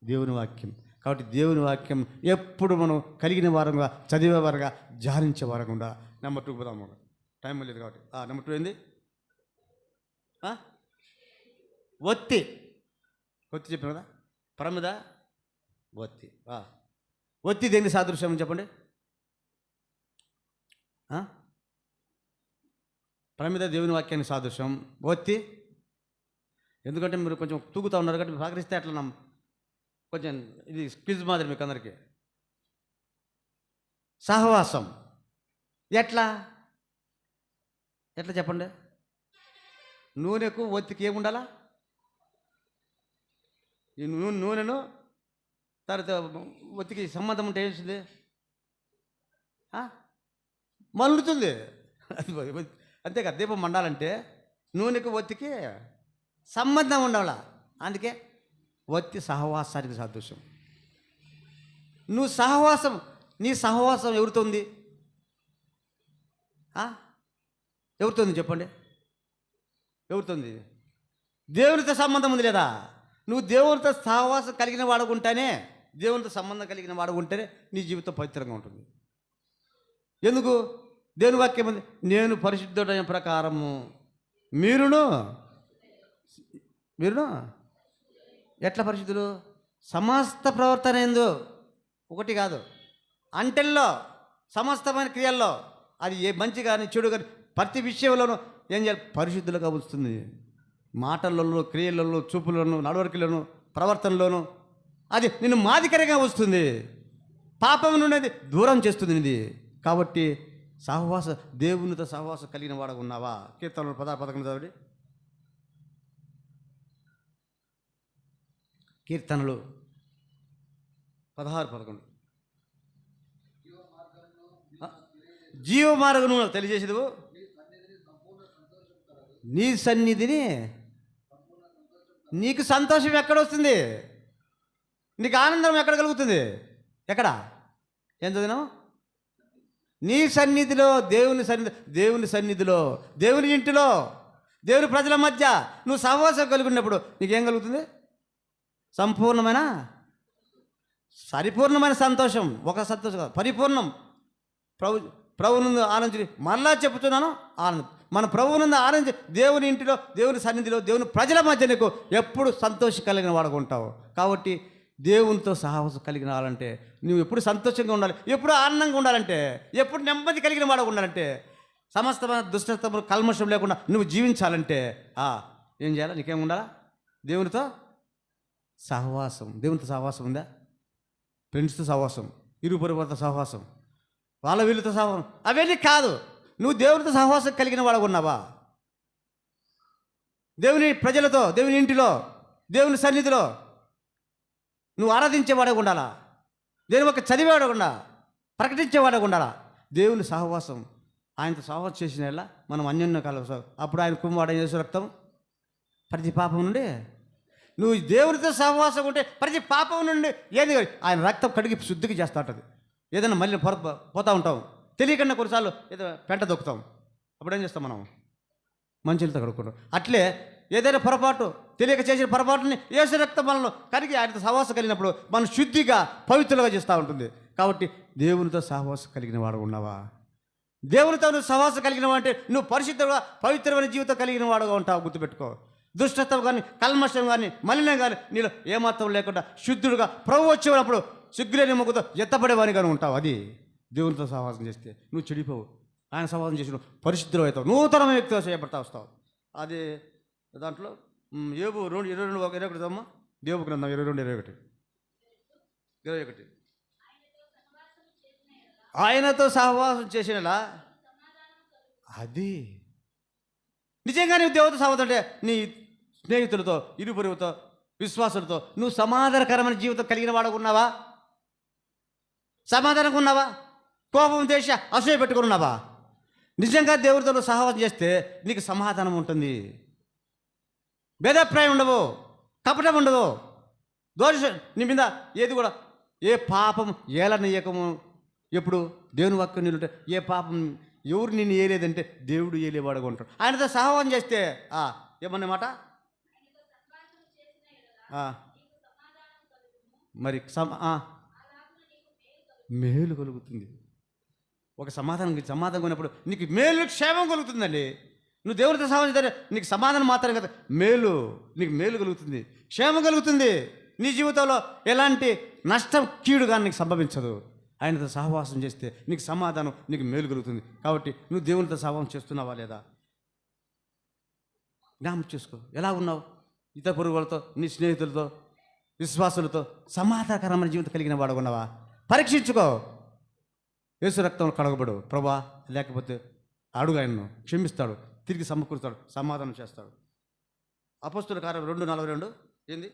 దేవుని వాక్యం. కాబట్టి దేవుని వాక్యం ఎప్పుడు మనం కలిగిన వారంగా, చదివే వారంగా, ధ్యానించే వారంగా. నెంబర్ 2 పోదాము, టైం లేదు కాబట్టి. నెంబర్ 2 ఏంది? ఒత్తి ఒత్తి చెప్పాను కదా, ప్రమిద ఒత్తి. ఒత్తి దేని సాదృశ్యం చెప్పండి? ప్రమిద దేవుని వాక్యానికి సాదృశ్యం, ఒత్తి. ఎందుకంటే మీరు కొంచెం తూగుతూ ఉన్నారు కాబట్టి సహకరిస్తే అట్లా కొంచెం ఇది క్విజ్ మాదిరి మీకు అందరికీ. సహవాసం ఎట్లా చెప్పండి? నూనెకు ఒత్తికి ఏముండాలా? ఈ నూనెను తర్వాత ఒత్తికి సంబంధం ఉంటే ఏమిస్తుంది? మల్లుతుంది. అంతేకా, దీపం మండాలంటే నూనెకు ఒత్తికి సంబంధం ఉండాలా. అందుకే ఒత్తి సహవాసానికి సాదృశ్యం. నీ సహవాసం ఎవరితో ఉంది? ఎవరితో ఉంది చెప్పండి? ఎవరితోంది? దేవునితో సంబంధం ఉంది లేదా? నువ్వు దేవునితో సహవాసం కలిగిన వాడుకుంటేనే, దేవునితో సంబంధం కలిగిన వాడుకుంటేనే నీ జీవితం పవిత్రంగా ఉంటుంది. ఎందుకు? దేవుని వాక్యం ఉంది, నేను పరిశుద్ధుడైన ప్రకారము మీరును ఎట్లా పరిశుద్ధులు? సమస్త ప్రవర్తన ఏందో ఒకటి కాదు, అంటెల్లో సమస్తమైన క్రియల్లో, అది ఏ మంచి కానీ చెడు కానీ ప్రతి విషయంలోనూ ఏం చేయాలి? పరిశుద్ధులుగా వస్తుంది. మాటలలో, క్రియలలో, చూపులను, నడవడికలను, ప్రవర్తనలోను అది నిన్ను మాదికరంగా వస్తుంది. పాపం నుండి దూరం చేస్తుంది ఇది. కాబట్టి దేవునితో సహవాసం కలిగిన వాడు ఉన్నావా? కీర్తనలు 16:11 చదవండి. కీర్తనలు 16:11. జీవ మార్గము తెలియజేసేది, నీ సన్నిధిని, నీకు సంతోషం ఎక్కడొస్తుంది? నీకు ఆనందం ఎక్కడ కలుగుతుంది? ఎక్కడ? ఏం చదివినావు? నీ సన్నిధిలో, దేవుని సన్నిధిలో, దేవుని ఇంటిలో, దేవుని ప్రజల మధ్య నువ్వు సహవాసం కలిగి ఉన్నప్పుడు నీకేం కలుగుతుంది? పరిపూర్ణమైన సంతోషం. ఒక సంతోషం కాదు, పరిపూర్ణం. ప్రభువునందు ఆనందించి, మరలా చెప్పుతున్నాను, ఆనందం. మన ప్రభువునందు ఆనందించి దేవుని ఇంటిలో, దేవుని సన్నిధిలో, దేవుని ప్రజల మధ్య నీకు ఎప్పుడు సంతోషం కలిగిన వాడుకుంటావు. కాబట్టి దేవునితో సహవాసం కలిగిన వాళ్ళంటే నువ్వు ఎప్పుడు సంతోషంగా ఉండాలి, ఎప్పుడు ఆనందంగా ఉండాలంటే, ఎప్పుడు నెమ్మది కలిగిన వాడు ఉండాలంటే, సమస్తమైన దుష్టత్వము కల్మషం లేకుండా నువ్వు జీవించాలంటే ఏం చేయాలి? నీకేం ఉండాలా? దేవునితో సహవాసం. దేవునితో సహవాసం ఉందా? ఫ్రెండ్స్తో సహవాసం, ఇరుగు పొరుగుతో సహవాసం, వాళ్ళ వీళ్ళతో సహవాసం, అవన్నీ కాదు. నువ్వు దేవునితో సహవాసం కలిగిన వాడు ఉన్నావా? దేవుని ప్రజలతో, దేవుని ఇంటిలో, దేవుని సన్నిధిలో నువ్వు ఆరాధించేవాడే ఉండాలా? దేవుని ఒక చదివేవాడు ఉండా, ప్రకటించేవాడే ఉండాలా? దేవుని సహవాసం, ఆయనతో సహవాసం చేసిన ఎలా మనం అన్యోన్య కలవసం. అప్పుడు ఆయన కుమారుడు యేసు రక్తం ప్రతి పాపం నుండి, నువ్వు దేవునితో సహవాసం ఉంటే ప్రతి పాపం నుండి ఏది ఆయన రక్తం కడిగి శుద్ధికి చేస్తూ ఉంటుంది. ఏదైనా మళ్ళీ పోతూ ఉంటాం, తెలియకుండా కొన్నిసార్లు ఏదో పెంట దొక్కుతాం, అప్పుడు ఏం చేస్తాం? మనం మంచిలతో కడుక్కుంటాం. అట్లే ఏదైనా పొరపాటు, తెలియక చేసిన పొరపాటుని యేసు రక్తం మనల్ని కడిగి ఆయనతో సహవాసం కలిగినప్పుడు మనం శుద్ధిగా, పవిత్రులుగా చేస్తూ ఉంటుంది. కాబట్టి దేవునితో సహవాసం కలిగిన వాడు ఉన్నావా? దేవునితో నువ్వు సహవాసం కలిగిన వాడు అంటే నువ్వు పరిశుద్ధంగా, పవిత్రమైన జీవితం కలిగిన వాడుగా ఉంటావు. గుర్తుపెట్టుకో. దుష్టత్వం కానీ, కల్మషం కానీ, మలినం కానీ నీలో ఏమాత్రం లేకుండా శుద్ధుడుగా ప్రభు వచ్చేటప్పుడు సిగ్గులేని ముగ్గుతో ఎత్తపడేవానిగానే ఉంటావు. అది దేవునితో సహవాసం చేస్తే నువ్వు చెడిపోవు. ఆయన సహవాసం చేసి పరిశుద్ధులు అవుతావు, నూతనమైన వ్యక్తిగా చేయబడతా వస్తావు. అది దాంట్లో యోబు 22:21 అమ్మా. యోబు గ్రంథం 22:21. ఆయనతో సహవాసం చేసినలా అది నిజంగా నువ్వు దేవుడితో సహవాసం అంటే నీ స్నేహితులతో, ఇరు పొరుగుతో, విశ్వాసులతో నువ్వు సమాధానకరమైన జీవితం కలిగిన వాడు ఉన్నావా? సమాధానంగా ఉన్నావా? కోపం, దేశ, అసూయ పెట్టుకుని ఉన్నావా? నిజంగా దేవుడితో నువ్వు సహవాసం చేస్తే నీకు సమాధానం ఉంటుంది, భేదాభిప్రాయం ఉండవు, కపటం ఉండదు, దోషం నీ మీద ఏది కూడా, ఏ పాపం ఏలనీయకము. ఎప్పుడు దేవుని వాక్యం నీళ్ళుంటే ఏ పాపం ఎవరు నిన్ను ఏలేదంటే దేవుడు ఏలేవాడుగా ఉంటాడు. ఆయనతో సహవాసం చేస్తే ఏమన్నా మాట మరి మేలు కలుగుతుంది. ఒక సమాధానం ఉన్నప్పుడు నీకు మేలు, క్షేమం కలుగుతుందండి. నువ్వు దేవునితో సహాయం చేస్తే నీకు సమాధానం మాత్రమే కదా, నీకు మేలు కలుగుతుంది, క్షేమం కలుగుతుంది. నీ జీవితంలో ఎలాంటి నష్టం కీడు కానీ నీకు సంభవించదు. ఆయనతో సహవాసం చేస్తే నీకు సమాధానం, నీకు మేలు కలుగుతుంది. కాబట్టి నువ్వు దేవునితో సహవాసం చేస్తున్నావా లేదా జ్ఞాపకం చేసుకో. ఎలా ఉన్నావు? ఇతర పొరుగులతో, నీ స్నేహితులతో, విశ్వాసులతో సమాధానకరమైన జీవితం కలిగిన వాడు ఉన్నావా? పరీక్షించుకో. యేసు రక్తంలో కడగబడు ప్రభా, లేకపోతే అడుగు, ఆయనను క్షమిస్తాడు, తిరిగి సమకూరుస్తాడు, సమాధానం చేస్తాడు. అపోస్తుల కార్యం 2:42 ఏంది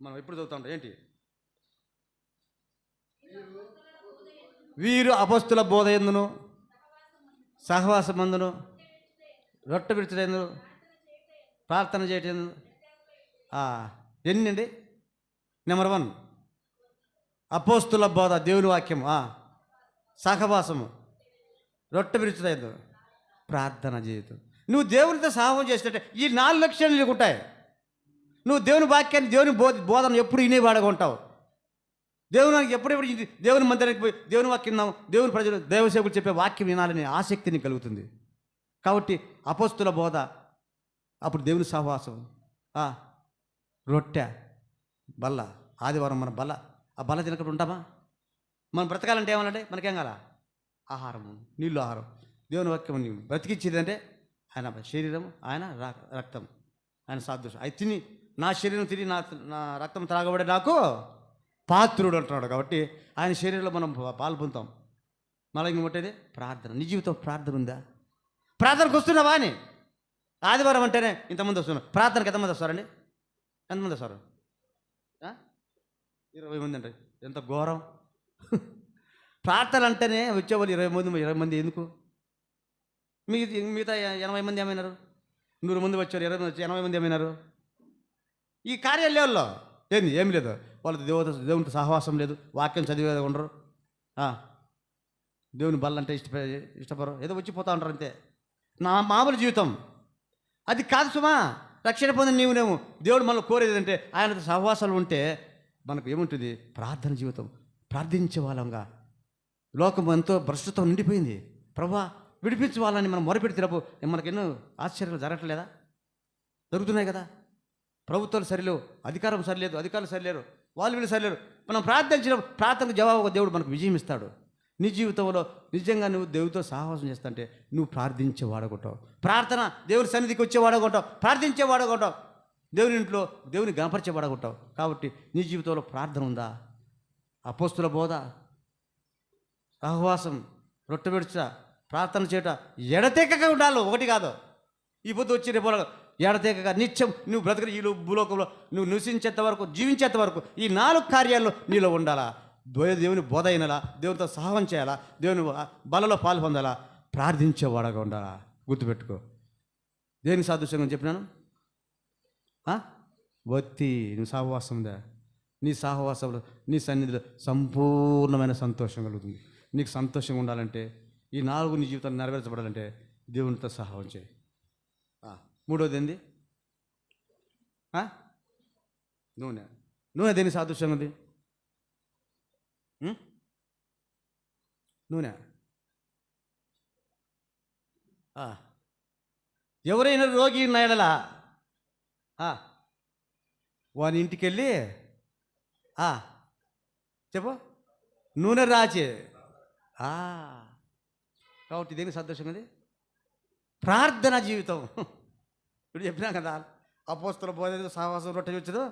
మనం ఎప్పుడు చదువుతాం ఏంటి? వీరు అపోస్తుల బోధ ఎందును, సహవాసమందును, రొట్టె విరుచుటయందును, ప్రార్థన చేయటం ఎన్ని అండి? నెంబర్ 1 అపోస్తుల బోధ, దేవుని వాక్యం, సహవాసము, రొట్టె విరుచుటయందు, ప్రార్థన జీవితం. నువ్వు దేవునితో సహవాసం చేసినట్టే ఈ 4 లక్షణాలు నీకు ఉంటాయి. నువ్వు దేవుని వాక్యాన్ని, దేవుని బోధన ఎప్పుడు వినేవాడుగా ఉంటావు. దేవునికి ఎప్పుడెప్పుడు దేవుని మందిరానికి పోయి దేవుని వాక్యం విన్నావు, దేవుని ప్రజలు దేవసేవకులు చెప్పే వాక్యం వినాలనే ఆసక్తి నీకు కలుగుతుంది. కాబట్టి అపోస్తుల బోధ, అప్పుడు దేవుని సహవాసం, రొట్టె, బల్ల, ఆదివారం మన బల్ల, ఆ బల్ల తినకుండా ఉంటామా? మనం బ్రతకాలంటే ఏమన్నాంటే మనకేం కాల? ఆహారము, నీళ్ళు, ఆహారం. దేవుని వాక్యం బ్రతికిచ్చేది అంటే ఆయన శరీరం, ఆయన రక్తం, ఆయన సాదృశ్యం. అది తిని నా శరీరం తిని నా రక్తం త్రాగబడే నాకు పాత్రుడు అంటున్నాడు. కాబట్టి ఆయన శరీరంలో మనం పాలు పొందుతాం. మళ్ళీ ఇంకొకటి ప్రార్థన. నీ జీవితం ప్రార్థన ఉందా? ప్రార్థనకు వస్తున్నావా అని? ఆదివారం అంటేనే ఇంతమంది వస్తున్నారు. ప్రార్థనకి ఎంతమంది వస్తారండి? ఎంతమంది వస్తారు? 20 మంది అంటారు. ఎంత ఘోరం! ప్రార్థన అంటేనే వచ్చేవాళ్ళు 20 మంది ఎందుకు? మిగతా 80 మంది ఏమైనారు? 100 మంది వచ్చారు, 20 మంది వచ్చి 80 మంది ఏమైనారు? ఈ కార్యాలయాల్లో ఏంది? ఏమి లేదు. వాళ్ళతో దేవునితో సహవాసం లేదు, వాక్యం చదివేది ఉండరు, దేవుని బల్లంటే ఇష్టపడరు, ఏదో వచ్చిపోతూ ఉంటారు అంతే. నా మామూలు జీవితం అది కాదు సుమా. రక్షణ పొందిన నీవునేమో దేవుడు మనల్ని కోరేది అంటే ఆయనతో సహవాసాలు ఉంటే మనకు ఏముంటుంది? ప్రార్థన జీవితం. ప్రార్థించే వాళ్ళంగా. లోకం ఎంతో భ్రష్టతో నిండిపోయింది. ప్రభా విడిపించే వాళ్ళని మనం మొరపెడితేపు మనకెన్నో ఆశ్చర్యాలు జరగట్లేదా? జరుగుతున్నాయి కదా. ప్రభుత్వాలు సరిలేవు, అధికారం సరిలేదు, అధికారులు సరిలేరు, వీళ్ళు సరిలేరు. మనం ప్రార్థనకు జవాబుగా దేవుడు మనకు విజయం ఇస్తాడు. నీ జీవితంలో నిజంగా నువ్వు దేవుడితో సహవాసం చేస్తుంటే నువ్వు ప్రార్థించే వాడగొట్టావు. ప్రార్థన దేవుని సన్నిధికి వచ్చే వాడగొట్టావు, ప్రార్థించే వాడగొట్టావు, దేవుని ఇంట్లో దేవుని గణపరిచే వాడగొట్టావు. కాబట్టి నీ జీవితంలో ప్రార్థన ఉందా? అపోస్తుల బోధ, సహవాసం, రొట్టె విడుచ, ప్రార్థన చేయట ఎడతెక్కగా ఉండాలి. ఒకటి కాదు. ఈ పొద్దు వచ్చి రేపు ఎడతెక్కగా నిత్యం నువ్వు బ్రతకని ఈ భూలోకంలో నువ్వు నివసించేంత వరకు, జీవించేంత వరకు ఈ 4 కార్యాల్లో నీలో ఉండాలా. దేవుని బోధ అయినలా, దేవునితో సహాయం చేయాలా, దేవుని బలలో పాలు పొందాలా, ప్రార్థించేవాడగా ఉండాలా. గుర్తుపెట్టుకో. దేనికి సాదృశ్యంగా చెప్పినాను? నువ్వు సహవాసం ఉందా? నీ సహవాసంలో, నీ సన్నిధిలో సంపూర్ణమైన సంతోషం కలుగుతుంది. నీకు సంతోషంగా ఉండాలంటే, ఈ 4 నీ జీవితాన్ని నెరవేర్చబడాలంటే దేవునితో సహాయం చేయి. 3వది ఏంది? నూనె దేనికి సాదృశ్యంగా ఉంది? నూనె. ఎవరైనా రోగి ఉన్నాయడలా వాని ఇంటికి వెళ్ళి చెప్పు నూనె రాచే. కాబట్టి దేనికి సంతోషం అది? ప్రార్థన జీవితం. ఇప్పుడు చెప్పినా కదా, అపోస్తుల బోధ, సహవాసం, రొట్టె వచ్చదు,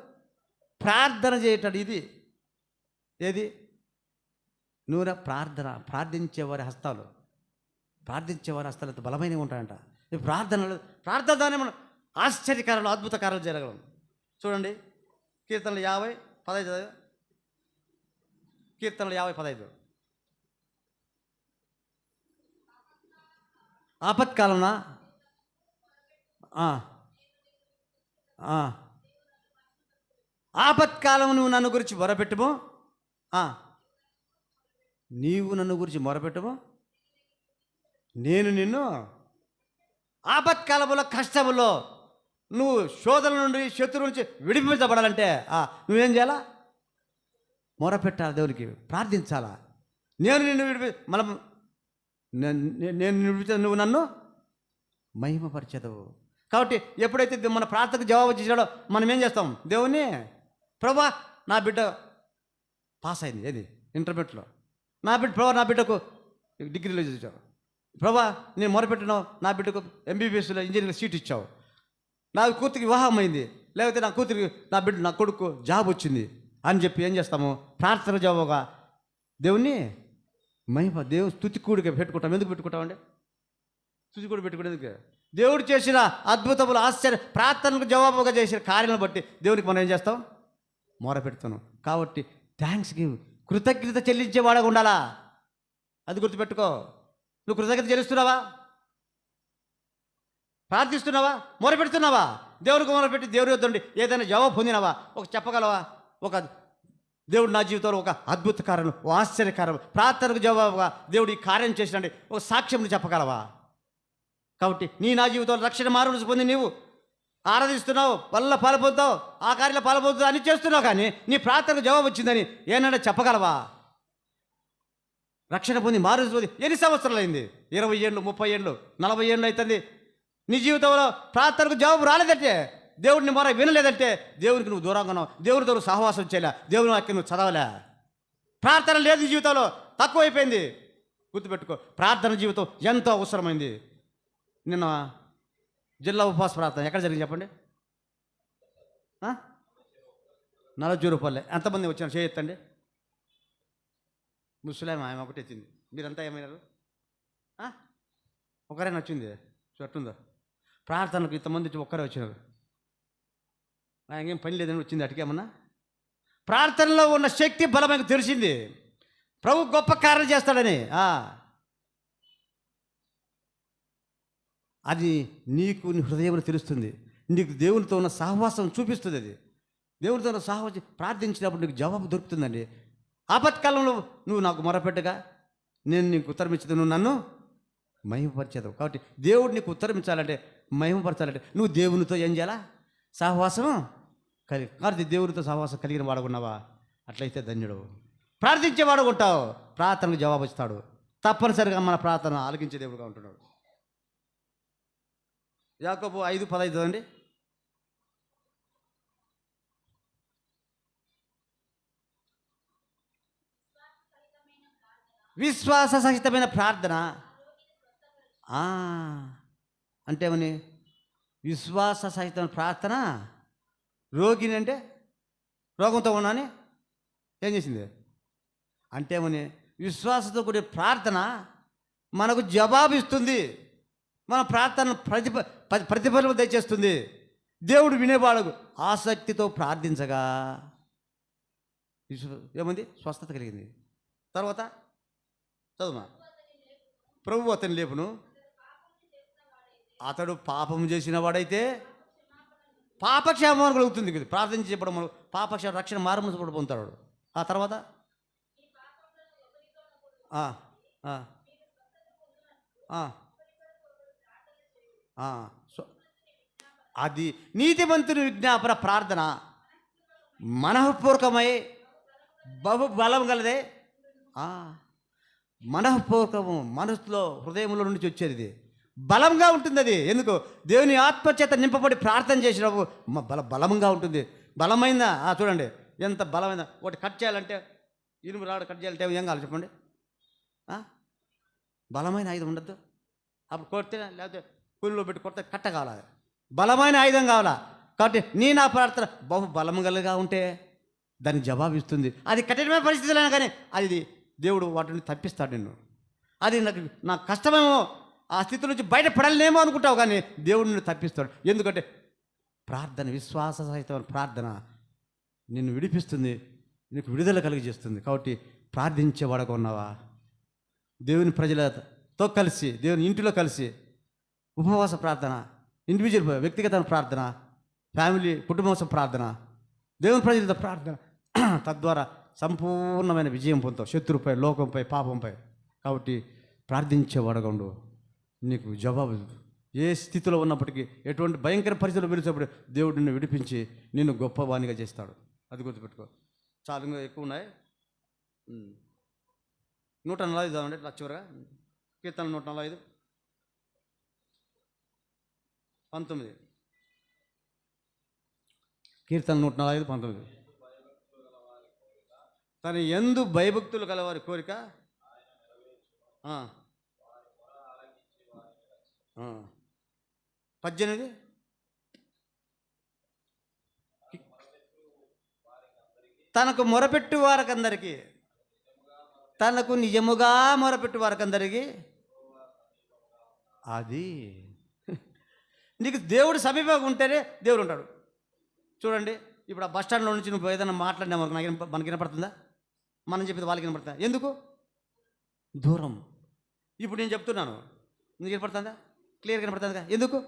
ప్రార్థన చేయటాడు. ఇది ఏది? నూనె. ప్రార్థన. ప్రార్థించేవారి హస్తాలు ఎంత బలమైనవి ఉంటాయంట. ఈ ప్రార్థనలోనే మనం ఆశ్చర్యకారాలు, అద్భుత కార్యాలు జరగలం. చూడండి, కీర్తనలు 50:15. కీర్తనలు 50:15. ఆపత్కాలంలో ఆపత్కాలం నువ్వు నన్ను గురించి మొరపెట్టుము, నీవు నన్ను గురించి మొరపెట్టుము, నేను నిన్ను ఆపత్కాలంలో, కష్టములో, నువ్వు శోధన నుండి, శత్రువు నుంచి విడిపించబడాలంటే నువ్వేం చేయాలా? మొరపెట్టాలి, దేవునికి ప్రార్థించాలా. నేను నిన్ను మనం నేను విడిపించదు, నువ్వు నన్ను మహిమపరచదు. కాబట్టి ఎప్పుడైతే మన ప్రార్థనకు జవాబు చేసాడో మనం ఏం చేస్తాం? దేవుని ప్రభా నా బిడ్డ పాస్ అయింది, ఏది ఇంటర్మీడియట్లో, నా బిడ్డకు డిగ్రీలో చదివావు, ప్రభా నేను మొరపెట్టినావు, నా బిడ్డకు ఎంబీబీఎస్లో ఇంజనీరింగ్ సీట్ ఇచ్చావు, నా కూతురికి వివాహం అయింది, లేకపోతే నా కూతురికి నా కొడుకు జాబ్ వచ్చింది అని చెప్పి ఏం చేస్తాము? ప్రార్థన జవాబుగా దేవుణ్ణి దేవుని స్తుతి కూడిగా పెట్టుకుంటాం. ఎందుకు పెట్టుకుంటామండి? స్తుతి కూడా పెట్టుకునేందుకు. దేవుడు చేసిన అద్భుతములు, ఆశ్చర్య, ప్రార్థనకు జవాబుగా చేసిన కార్యాలను బట్టి దేవునికి మనం ఏం చేస్తాం? మొర పెడుతున్నాం. కాబట్టి థ్యాంక్స్ గివ్, కృతజ్ఞత చెల్లించేవాడగా ఉండాలా. అది గుర్తుపెట్టుకో. నువ్వు కృతజ్ఞత చెల్లిస్తున్నావా? ప్రార్థిస్తున్నావా? మొరపెడుతున్నావా? దేవునికి మొరపెట్టి దేవుడి వద్దండి ఏదైనా జవాబు పొందినావా? ఒక చెప్పగలవా? ఒక దేవుడు నా జీవితంలో ఒక అద్భుత కార్యం, ఓ ఆశ్చర్యకార్యం, ప్రార్థనకు జవాబుగా దేవుడు ఈ కార్యం చేసినండి ఒక సాక్ష్యం చెప్పగలవా? కాబట్టి నా జీవితంలో రక్షణ మారు పొంది నీవు ఆరాధిస్తున్నావు, వల్ల పాల్పొందుతావు, ఆ కార్యంలో పాల్పొందుతావు అని చేస్తున్నావు, కానీ నీ ప్రార్థనకు జవాబు వచ్చిందని ఏనాడే చెప్పగలవా? రక్షణ పొంది మారు పొంది ఎన్ని సంవత్సరాలు అయింది? 20 ఏళ్ళు, 30 ఏళ్ళు, 40 ఏళ్ళు అవుతుంది. నీ జీవితంలో ప్రార్థనకు జవాబు రాలేదంటే, దేవుడిని మొర వినలేదంటే దేవునికి నువ్వు దూరంగా ఉన్నావు, దేవుడితో నువ్వు సహవాసం చేయలే, దేవుని వాక్యం నువ్వు చదవలే. ప్రార్థన లేదు నీ జీవితంలో, తక్కువైపోయింది. గుర్తుపెట్టుకో, ప్రార్థన జీవితం ఎంతో అవసరమైంది. నిన్న జిల్లా ఉపవాస ప్రార్థన ఎక్కడ జరిగింది చెప్పండి? 40 రూపాయలే. ఎంతమంది వచ్చారు చేయొత్తండి? ముస్లాం ఆమె ఒకటి వచ్చింది. మీరంతా ఏమైనారు? ఒకరైనా వచ్చింది చెట్టుందో? ప్రార్థనకు ఇంతమంది వచ్చి ఒక్కరే వచ్చినారు. నాకేం పని లేదని వచ్చింది అటుకేమన్నా? ప్రార్థనలో ఉన్న శక్తి బలమైనకు తెలిసింది, ప్రభు గొప్ప కార్యం చేస్తాడని. అది నీకు నీ హృదయంలో తెలుస్తుంది, నీకు దేవునితో ఉన్న సహవాసం చూపిస్తుంది. అది దేవునితో ఉన్న సహవాసం ప్రార్థించినప్పుడు నీకు జవాబు దొరుకుతుందండి. ఆపత్కాలంలో నువ్వు నాకు మొరపెట్టగా నేను నీకు ఉత్తరం ఇచ్చేది, నువ్వు నన్ను మహిమపరచదు. కాబట్టి దేవుడు నీకు ఉత్తరం ఇచ్చాలంటే, మహిమపరచాలంటే నువ్వు దేవునితో ఏం చేయాలా? సహవాసం కలిగి. కాబట్టి దేవునితో సహవాసం కలిగిన వాడుకున్నావా? అట్లయితే ధన్యుడు. ప్రార్థించే వాడుకుంటావు, ప్రార్థనకు జవాబు ఇస్తాడు. తప్పనిసరిగా మన ప్రార్థన ఆలకించే దేవుడుగా ఉంటున్నాడు. యాకోబు 5:15 చదవండి. విశ్వాస సహితమైన ప్రార్థన అంటే ఏమని? విశ్వాస సహితమైన ప్రార్థన రోగిని అంటే రోగంతో ఉన్నాని ఏం చేసింది అంటే ఏమని? విశ్వాసంతో కూడిన ప్రార్థన మనకు జవాబు ఇస్తుంది, మన ప్రార్థన ప్రతిఫలం దయచేస్తుంది. దేవుడు వినేవాడు ఆసక్తితో ప్రార్థించగా ఏముంది? స్వస్థత కలిగింది. తర్వాత చదువుమా. ప్రభు అతని లేపును, అతడు పాపం చేసిన వాడైతే పాపక్షేమం కలుగుతుంది. ప్రార్థన చెప్పడం పాపక్షేమ రక్షణ మారుమనసు కూడా పొందుతాడు. ఆ తర్వాత అది నీతిమంతుని విజ్ఞాపన ప్రార్థన మనఃపూర్వకమై బహు బలం గలదే. మనఃపూర్వకము, మనసులో హృదయంలో నుంచి వచ్చేది, ఇది బలంగా ఉంటుంది. అది ఎందుకు? దేవుని ఆత్మచేత నింపబడి ప్రార్థన చేసినప్పుడు బలంగా ఉంటుంది. బలమైందా? చూడండి ఎంత బలమైందా. ఒకటి కట్ చేయాలంటే, ఇనుము రాడు కట్ చేయాలంటే ఏం కావాలి చెప్పండి? బలమైన ఆయుధం ఉండద్దు. అప్పుడు కొడితే, లేకపోతే కూలిలో పెట్టి కొడితే కట్ట కావాలి, బలమైన ఆయుధం కావాలా. కాబట్టి నా ప్రార్థన బహు బలంగా ఉంటే దానికి జవాబు ఇస్తుంది. అది కఠినమైన పరిస్థితులైనా కానీ అది దేవుడు వాటిని తప్పిస్తాడు నిన్ను. అది నాకు కష్టమేమో, ఆ స్థితి నుంచి బయటపడలేమో అనుకుంటావు, కానీ దేవుడు నిన్ను తప్పిస్తాడు. ఎందుకంటే ప్రార్థన, విశ్వాస సహితమైన ప్రార్థన నిన్ను విడిపిస్తుంది, నీకు విడుదల కలిగజేస్తుంది. కాబట్టి ప్రార్థించేవాడుగా ఉన్నావా? దేవుని ప్రజలతో కలిసి, దేవుని ఇంటిలో కలిసి ఉపవాస ప్రార్థన, ఇండివిజువల్ వ్యక్తిగత ప్రార్థన, ఫ్యామిలీ కుటుంబ ప్రార్థన, దేవుని ప్రజలతో ప్రార్థన, తద్వారా సంపూర్ణమైన విజయం పొందుతావు శత్రుపై, లోకంపై, పాపంపై. కాబట్టి ప్రార్థించేవాడుగా ఉండు, నీకు జవాబు ఏ స్థితిలో ఉన్నప్పటికీ, ఎటువంటి భయంకర పరిస్థితులు పిలిచినప్పుడు దేవుడు నిన్ను విడిపించి నిన్ను గొప్పవాణిగా చేస్తాడు. అది గుర్తుపెట్టుకో. చాలా ఎక్కువ ఉన్నాయి. 140 చదవండి చివరగా. కీర్తన 145, 19. కీర్తన 145, 19. తన యందు భయభక్తులు కలవారి కోరిక 18. తనకు మొరపెట్టు వారికందరికీ, తనకు నిజముగా మొరపెట్టు వారికందరికీ. అది నీకు దేవుడు సమీపంగా ఉంటేనే దేవుడు ఉంటాడు. చూడండి, ఇప్పుడు ఆ బస్ స్టాండ్లో నుంచి నువ్వు ఏదైనా మాట్లాడినా మనకి వినపడుతుందా? మనం చెప్పింది వాళ్ళకి వినపడుతుందా? ఎందుకు? దూరం. ఇప్పుడు నేను చెప్తున్నాను, నీకు వినపడుతుందా? క్లియర్గా వినపడుతుందిగా. ఎందుకు?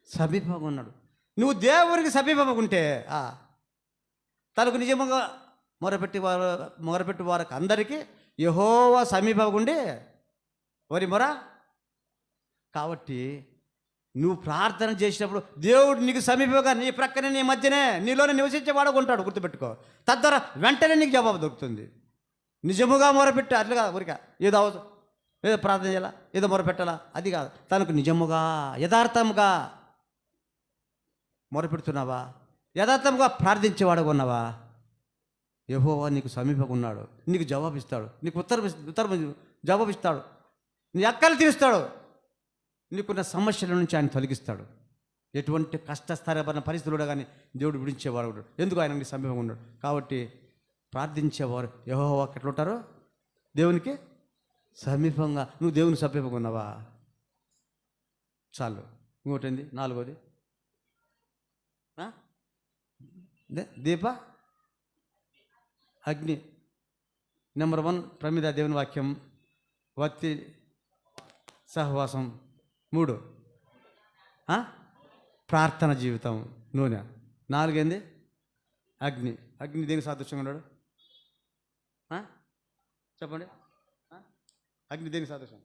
సమీపంగా ఉన్నాడు. నువ్వు దేవునికి సమీపంగా ఉంటే తనకు నిజముగా మొరపెట్టి వారికి అందరికీ యెహోవా సమీపంగా ఉండి వరి మొర. కాబట్టి నువ్వు ప్రార్థన చేసినప్పుడు దేవుడు నీకు సమీపంగా, నీ ప్రక్కనే, నీ మధ్యనే, నీలోనే నివసించేవాడు ఉంటాడు. గుర్తుపెట్టుకో. తద్వారా వెంటనే నీకు జవాబు దొరుకుతుంది. నిజముగా మొరపెట్టు. అట్లా కాదు ఊరిక ఏదో అవసరం, ఏదో ప్రార్థన చేయాలా, ఏదో మొరపెట్టాలా, అది కాదు. తనకు నిజముగా యథార్థంగా మొరపెడుతున్నావా? యథార్థంగా ప్రార్థించేవాడుగా ఉన్నావా? యెహోవా నీకు సమీపంగా ఉన్నాడు. నీకు జవాబిస్తాడు. నీకు ఉత్తరం జవాబిస్తాడు. నీ అక్కలు తీరుస్తాడు. నీకున్న సమస్యల నుంచి ఆయన తొలగిస్తాడు. ఎటువంటి కష్టస్థరమైన పరిస్థితులు కానీ దేవుడు విడిచేవాడు. ఎందుకు? ఆయన నీ సమీపంగా ఉన్నాడు. కాబట్టి ప్రార్థించేవారు యెహోవా ఎట్లుంటారు? దేవునికి సమీపంగా. నువ్వు దేవుని సమీపంగా ఉన్నావా? చాలు. ఇంకోటి 4వది దీప అగ్ని. నెంబర్ 1 ప్రమిద దేవుని వాక్యం, వత్తి సహవాసం. 3 ప్రార్థన జీవితం, నూనె. 4 అగ్ని. అగ్ని దేనికి సాదృశ్యంగా ఉన్నాడు? చెప్పండి. అగ్ని దేనికి సాదృశ్యం?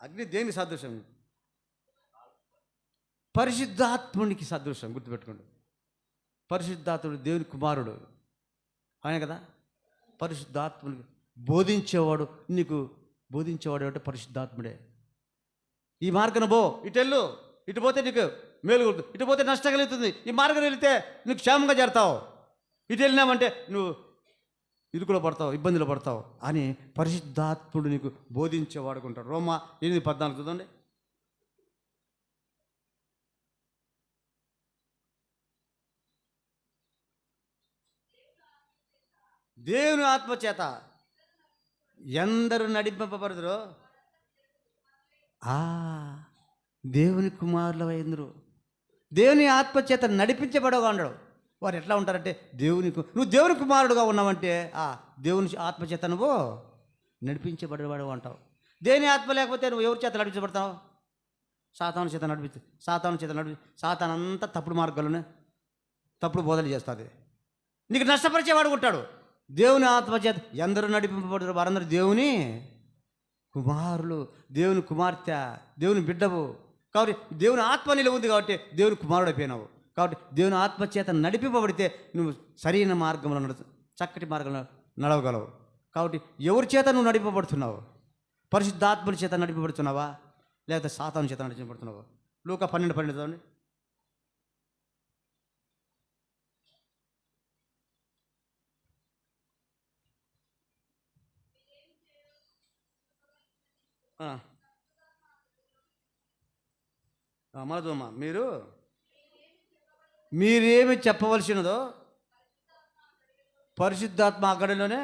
అగ్ని దేనికి సాదృశ్యం? పరిశుద్ధాత్మునికి సదృశ్యం. గుర్తుపెట్టుకోండి. పరిశుద్ధాత్ముడు దేవుని కుమారుడు ఆయన కదా. పరిశుద్ధాత్మునికి బోధించేవాడు, నీకు బోధించేవాడు అంటే పరిశుద్ధాత్ముడే. ఈ మార్గం పో, ఇటెళ్ళు, ఇటు పోతే నీకు మేలు, ఇటు పోతే నష్టం కలుగుతుంది, ఈ మార్గం వెళితే నీకు క్షేమంగా చేరతావు, ఇటు వెళ్ళినామంటే నువ్వు ఇరుకులో పడతావు, ఇబ్బందులు పడతావు అని పరిశుద్ధాత్ముడు నీకు బోధించేవాడుకుంటాడు. రోమా 8:14 చూడండి. దేవుని ఆత్మచేత ఎందరు నడిపింపబడుదురో దేవుని కుమారులు ఎందురు. దేవుని ఆత్మచేత నడిపించబడగా ఉండడు. వారు ఎట్లా ఉంటారంటే నువ్వు దేవుని కుమారుడుగా ఉన్నావంటే దేవుని ఆత్మచేత నువ్వు నడిపించబడేవాడు అంటావు. దేవుని ఆత్మ లేకపోతే నువ్వు ఎవరి చేత నడిపించబడతావు? సాతాను చేత నడిపి సాతాను అంతా తప్పుడు మార్గాల్లోనే తప్పుడు బోధలు చేస్తుంది. నీకు నష్టపరిచేవాడు ఉంటాడు. దేవుని ఆత్మచేత ఎందరూ నడిపింపబడుతారు వారందరూ దేవుని కుమారులు, దేవుని కుమార్తె, దేవుని బిడ్డవు. కాబట్టి దేవుని ఆత్మ నీలో ఉంది కాబట్టి దేవుని కుమారుడు అయిపోయినావు. కాబట్టి దేవుని ఆత్మచేత నడిపింపబడితే నువ్వు సరైన మార్గంలో చక్కటి మార్గంలో నడవగలవు. కాబట్టి ఎవరి చేత నువ్వు నడిపబడుతున్నావు? పరిశుద్ధాత్మల చేత నడిపబడుతున్నావా లేకపోతే సాతాను చేత నడిపబడుతున్నావా? లూకా 12:12 చదవండి. మరదమ్మా, మీరేమి చెప్పవలసినదో పరిశుద్ధాత్మ అక్కడిలోనే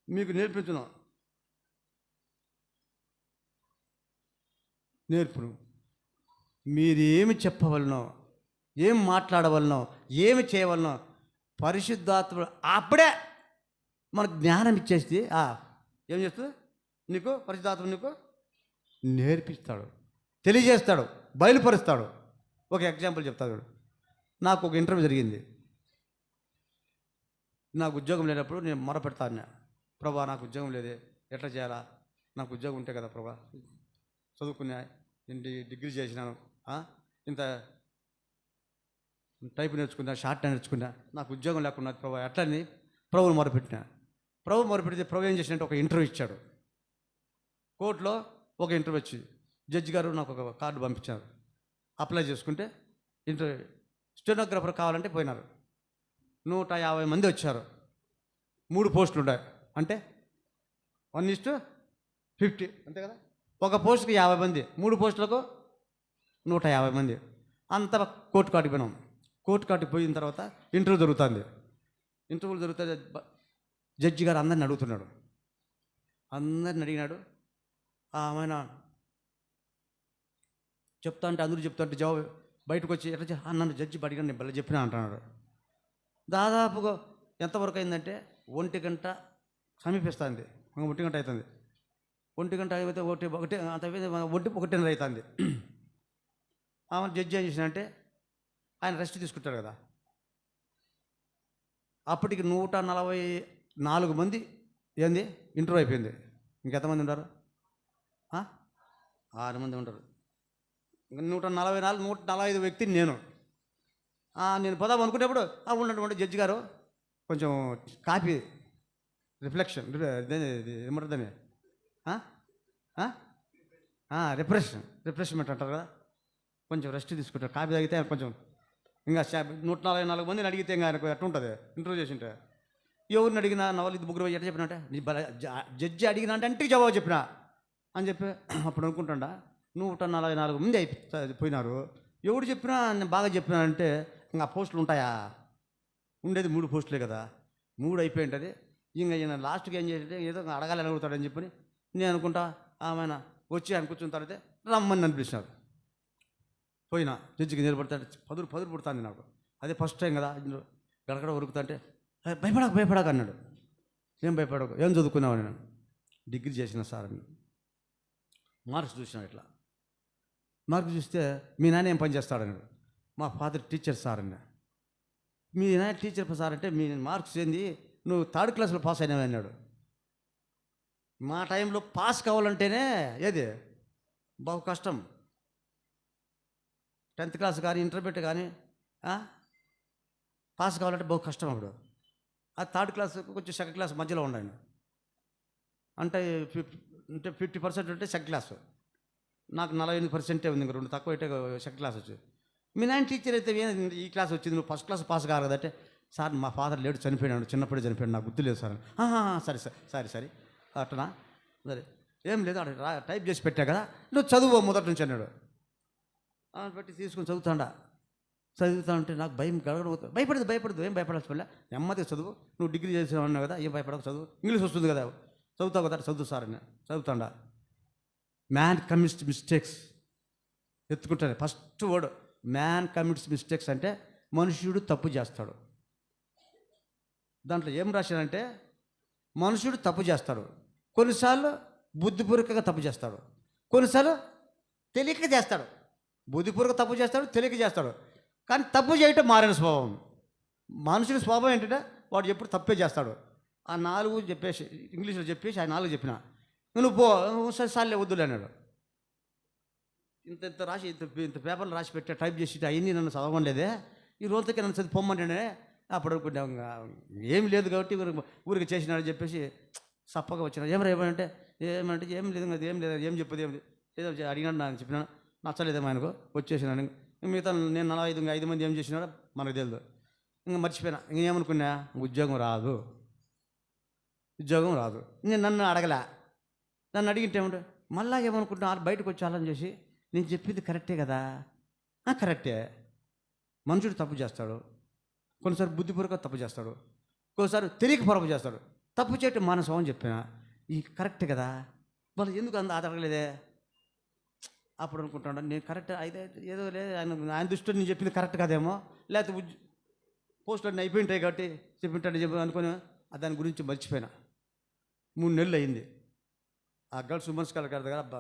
మీకు నేర్పును. మీరేమి చెప్పవలనో, ఏం మాట్లాడవలనో, ఏమి చేయవలనో పరిశుద్ధాత్మ అప్పుడే మనకు జ్ఞానం ఇచ్చేసి ఏం చేస్తుంది? నీకు పరిశుద్ధాత్మ నీకు నేర్పిస్తాడు, తెలియజేస్తాడు, బయలుపరుస్తాడు. ఒక ఎగ్జాంపుల్ చెప్తాడు. నాకు ఒక ఇంటర్వ్యూ జరిగింది. నాకు ఉద్యోగం లేనప్పుడు నేను మొరపెడతాను, ప్రభా నాకు ఉద్యోగం లేదే, ఎట్లా చేయాలా? నాకు ఉద్యోగం ఉంటే కదా ప్రభా, చదువుకున్నా, డిగ్రీ చేసినాను, ఇంత టైప్ నేర్చుకున్నా, షార్ట్ నేర్చుకున్నా, నాకు ఉద్యోగం లేకున్నా ప్రభా ఎట్లని ప్రభువుని మొరపెట్టినా. ప్రభు మొరపెడితే ప్రభు ఏం చేసినట్టు ఒక ఇంటర్వ్యూ ఇచ్చాడు. కోర్టులో ఒక ఇంటర్వ్యూ వచ్చి జడ్జి గారు నాకు ఒక కార్డు పంపించారు. అప్లై చేసుకుంటే ఇంటర్వ్యూ స్టెనోగ్రాఫర్ కావాలంటే పోయినారు. 150 మంది వచ్చారు. 3 పోస్టులు ఉన్నాయి. అంటే 1:50 అంతే కదా. ఒక పోస్టుకి 50 మంది, 3 పోస్టులకు 150 మంది. అంతా కోర్టు కాటికి పోయినాం. కోర్టు కాటికి పోయిన తర్వాత ఇంటర్వ్యూ జరుగుతుంది. ఇంటర్వ్యూలు జరుగుతుంది. జడ్జి గారు అందరిని అడుగుతున్నాడు. అందరిని అడిగినాడు. ఆయన చెప్తా అంటే అందరూ చెప్తా అంటే జవాబు బయటకు వచ్చి ఎట్లా నన్ను జడ్జి అడిగాను, నేను భలే చెప్పినా అంటున్నాడు. దాదాపుగా ఎంతవరకు అయిందంటే 1 గంట సమీపిస్తుంది. 1 గంట అవుతుంది. 1 గంట అయిపోతే ఒకటి అంత 1:30 అవుతుంది. ఆమె జడ్జి ఏం చేసినంటే ఆయన రెస్ట్ తీసుకుంటాడు కదా. అప్పటికి 144 మంది ఏంది ఇంటర్వ్యూ అయిపోయింది. ఇంకెంతమంది ఉంటారు? 6 మంది ఉంటారు. 144 145 వ్యక్తిని నేను పదాం అనుకునేప్పుడు ఉన్నటువంటి జడ్జి గారు కొంచెం కాపీ రిఫ్లెక్షన్ ఏమంటుందని రిఫ్రెష్మెంట్ అంటారు కదా, కొంచెం రెస్ట్ తీసుకుంటారు. కాపీ తాగితే కొంచెం ఇంకా 144 మందిని అడిగితే ఇంకా ఆయనకు ఎట్లుంటుంది ఇంటర్వ్యూ చేసింటే. ఎవరిని అడిగినా నవలు ఇది 3 ఎట్లా చెప్పినట్టే జడ్జి అడిగినా అంటే జవాబు చెప్పినా అని చెప్పి అప్పుడు అనుకుంటాడా 144 మంది పోయినారు. ఎవడు చెప్పినా నేను బాగా చెప్పినానంటే ఇంకా పోస్టులు ఉంటాయా? ఉండేది 3 పోస్టులే కదా. 3 అయిపోయి ఉంటుంది. ఇంకా ఈయన లాస్ట్కి ఏం చేసి ఏదో అడగాలని అడుగుతాడని చెప్పి నేను అనుకుంటా. ఆమె వచ్చి ఆయన కూర్చున్న తర్వాత రమ్మని అనిపిస్తున్నారు. పోయినా జడ్జికి నిలబడతాడు. పదురు పుడుతుంది నాకు. అదే ఫస్ట్ టైం కదా. గడగడ ఉరుకుతుంటే భయపడక అన్నాడు. ఏం భయపడకు, ఏం చదువుకున్నావు? నేను డిగ్రీ చేసిన సార్ అని. మార్క్స్ చూసినాడు. ఇట్లా మార్క్స్ చూస్తే మీ నాన్న ఏం పని చేస్తాడన్నాడు. మా ఫాదర్ టీచర్ సార్ అన్న. మీ నాన్న టీచర్ సార్ అంటే మీ మార్క్స్ ఏంది, నువ్వు 3rd క్లాస్లో పాస్ అయినావు అన్నాడు. మా టైంలో పాస్ కావాలంటేనే ఏది బాగా కష్టం. 10th క్లాస్ కానీ ఇంటర్మీడియట్ కానీ పాస్ కావాలంటే బహు కష్టం. అప్పుడు ఆ 3rd క్లాస్ కొంచెం 2nd క్లాస్ మధ్యలో ఉండండి. అంటే 50% ఉంటే 2nd క్లాస్. నాకు 48% ఉంది. 2 తక్కువ అయితే 2nd క్లాస్ వచ్చి. మీ నాయన టీచర్ అయితే ఈ క్లాస్ వచ్చింది, నువ్వు 1st క్లాస్ పాస్ కాదు కదంటే, సార్ మా ఫాదర్ లేడు, చనిపోయినాడు, చిన్నప్పుడే చనిపోయాడు, నాకు గుర్తు లేదు సార్. సరే అట్టనా, సరే ఏం లేదు అక్కడ టైప్ చేసి పెట్టా కదా, నువ్వు చదువు మొదటి నుంచి అన్నాడు. పెట్టి తీసుకుని చదువుతా ఉంటే నాకు భయం గడగడ. భయపడదు ఏం భయపడాల్సి పడలే, నెమ్మదిగా చదువు, నువ్వు డిగ్రీ చేసిన అన్నావు కదా, ఏం భయపడకు, చదువు, ఇంగ్లీష్ వస్తుంది కదా, చదువుతావు కదా, చదువు సార్ అని చదువుతాడా. మ్యాన్ కమిట్స్ మిస్టేక్స్ ఎత్తుకుంటాను. First word man commits mistakes అంటే మనుష్యుడు తప్పు చేస్తాడు. దాంట్లో ఏం రాశాడంటే మనుషుడు తప్పు చేస్తాడు. కొన్నిసార్లు బుద్ధిపూర్వకంగా తప్పు చేస్తాడు, కొన్నిసార్లు తెలియక చేస్తాడు. బుద్ధిపూర్వక తప్పు చేస్తాడు, తెలియక చేస్తాడు. కానీ తప్పు చేయటం మారిన స్వభావం. మనుషుడి స్వభావం ఏంటంటే వాడు ఎప్పుడు తప్పే చేస్తాడు. ఆ 4 చెప్పేసి ఇంగ్లీష్లో చెప్పేసి ఆ 4 చెప్పిన, నువ్వు పో సార్లే వద్దులే అన్నాడు. ఇంత రాసి ఇంత పేపర్లు రాసి పెట్టే టైప్ చేసి అవన్నీ నన్ను చదవలేదే, ఈ రోజుకి నన్ను చదివి పొమ్మంటే అప్పుడు అనుకుంటాం ఏమి లేదు కాబట్టి ఊరికి చేసినాడు చెప్పేసి సప్పగా వచ్చినాడు. ఏమంటే ఏం లేదు అది ఏం లేదు, ఏం చెప్పదు ఏదో అడిగినాడు, నాకు చెప్పినాను, నచ్చలేదేమో ఆయనకు, వచ్చేసినాను. మిగతా నేను 45 మంది ఏం చేసినాడో మనకు తెలియదు. ఇంకా మర్చిపోయినా. ఇంకేమనుకున్నా, ఉద్యోగం రాదు. నేను నన్ను అడగలే. నన్ను అడిగింటే ఏమంటే మళ్ళా ఏమనుకుంటున్నా, బయటకు వచ్చి ఆలోచన చేసి నేను చెప్పింది కరెక్టే కదా, కరెక్టే. మనుషుడు తప్పు చేస్తాడు, కొన్నిసార్లు బుద్ధిపూర్వక తప్పు చేస్తాడు, కొన్నిసార్లు తెలియక పొరపు చేస్తాడు. తప్పు చేయటం మానసం అని చెప్పిన, ఈ కరెక్టే కదా, వాళ్ళు ఎందుకు అడగలేదే. అప్పుడు అనుకుంటాడు నేను కరెక్ట్ అయితే ఏదో లేదు, ఆయన దృష్టిలో నేను చెప్పింది కరెక్ట్ కాదేమో, లేకపోతే పోస్టులు అన్నీ అయిపోయింటాయి కాబట్టి చెప్పి అనుకుని దాని గురించి మర్చిపోయినా. 3 నెలలు అయింది. ఆ గర్ల్స్ ఉమెన్స్ కాలేజ్ కదా,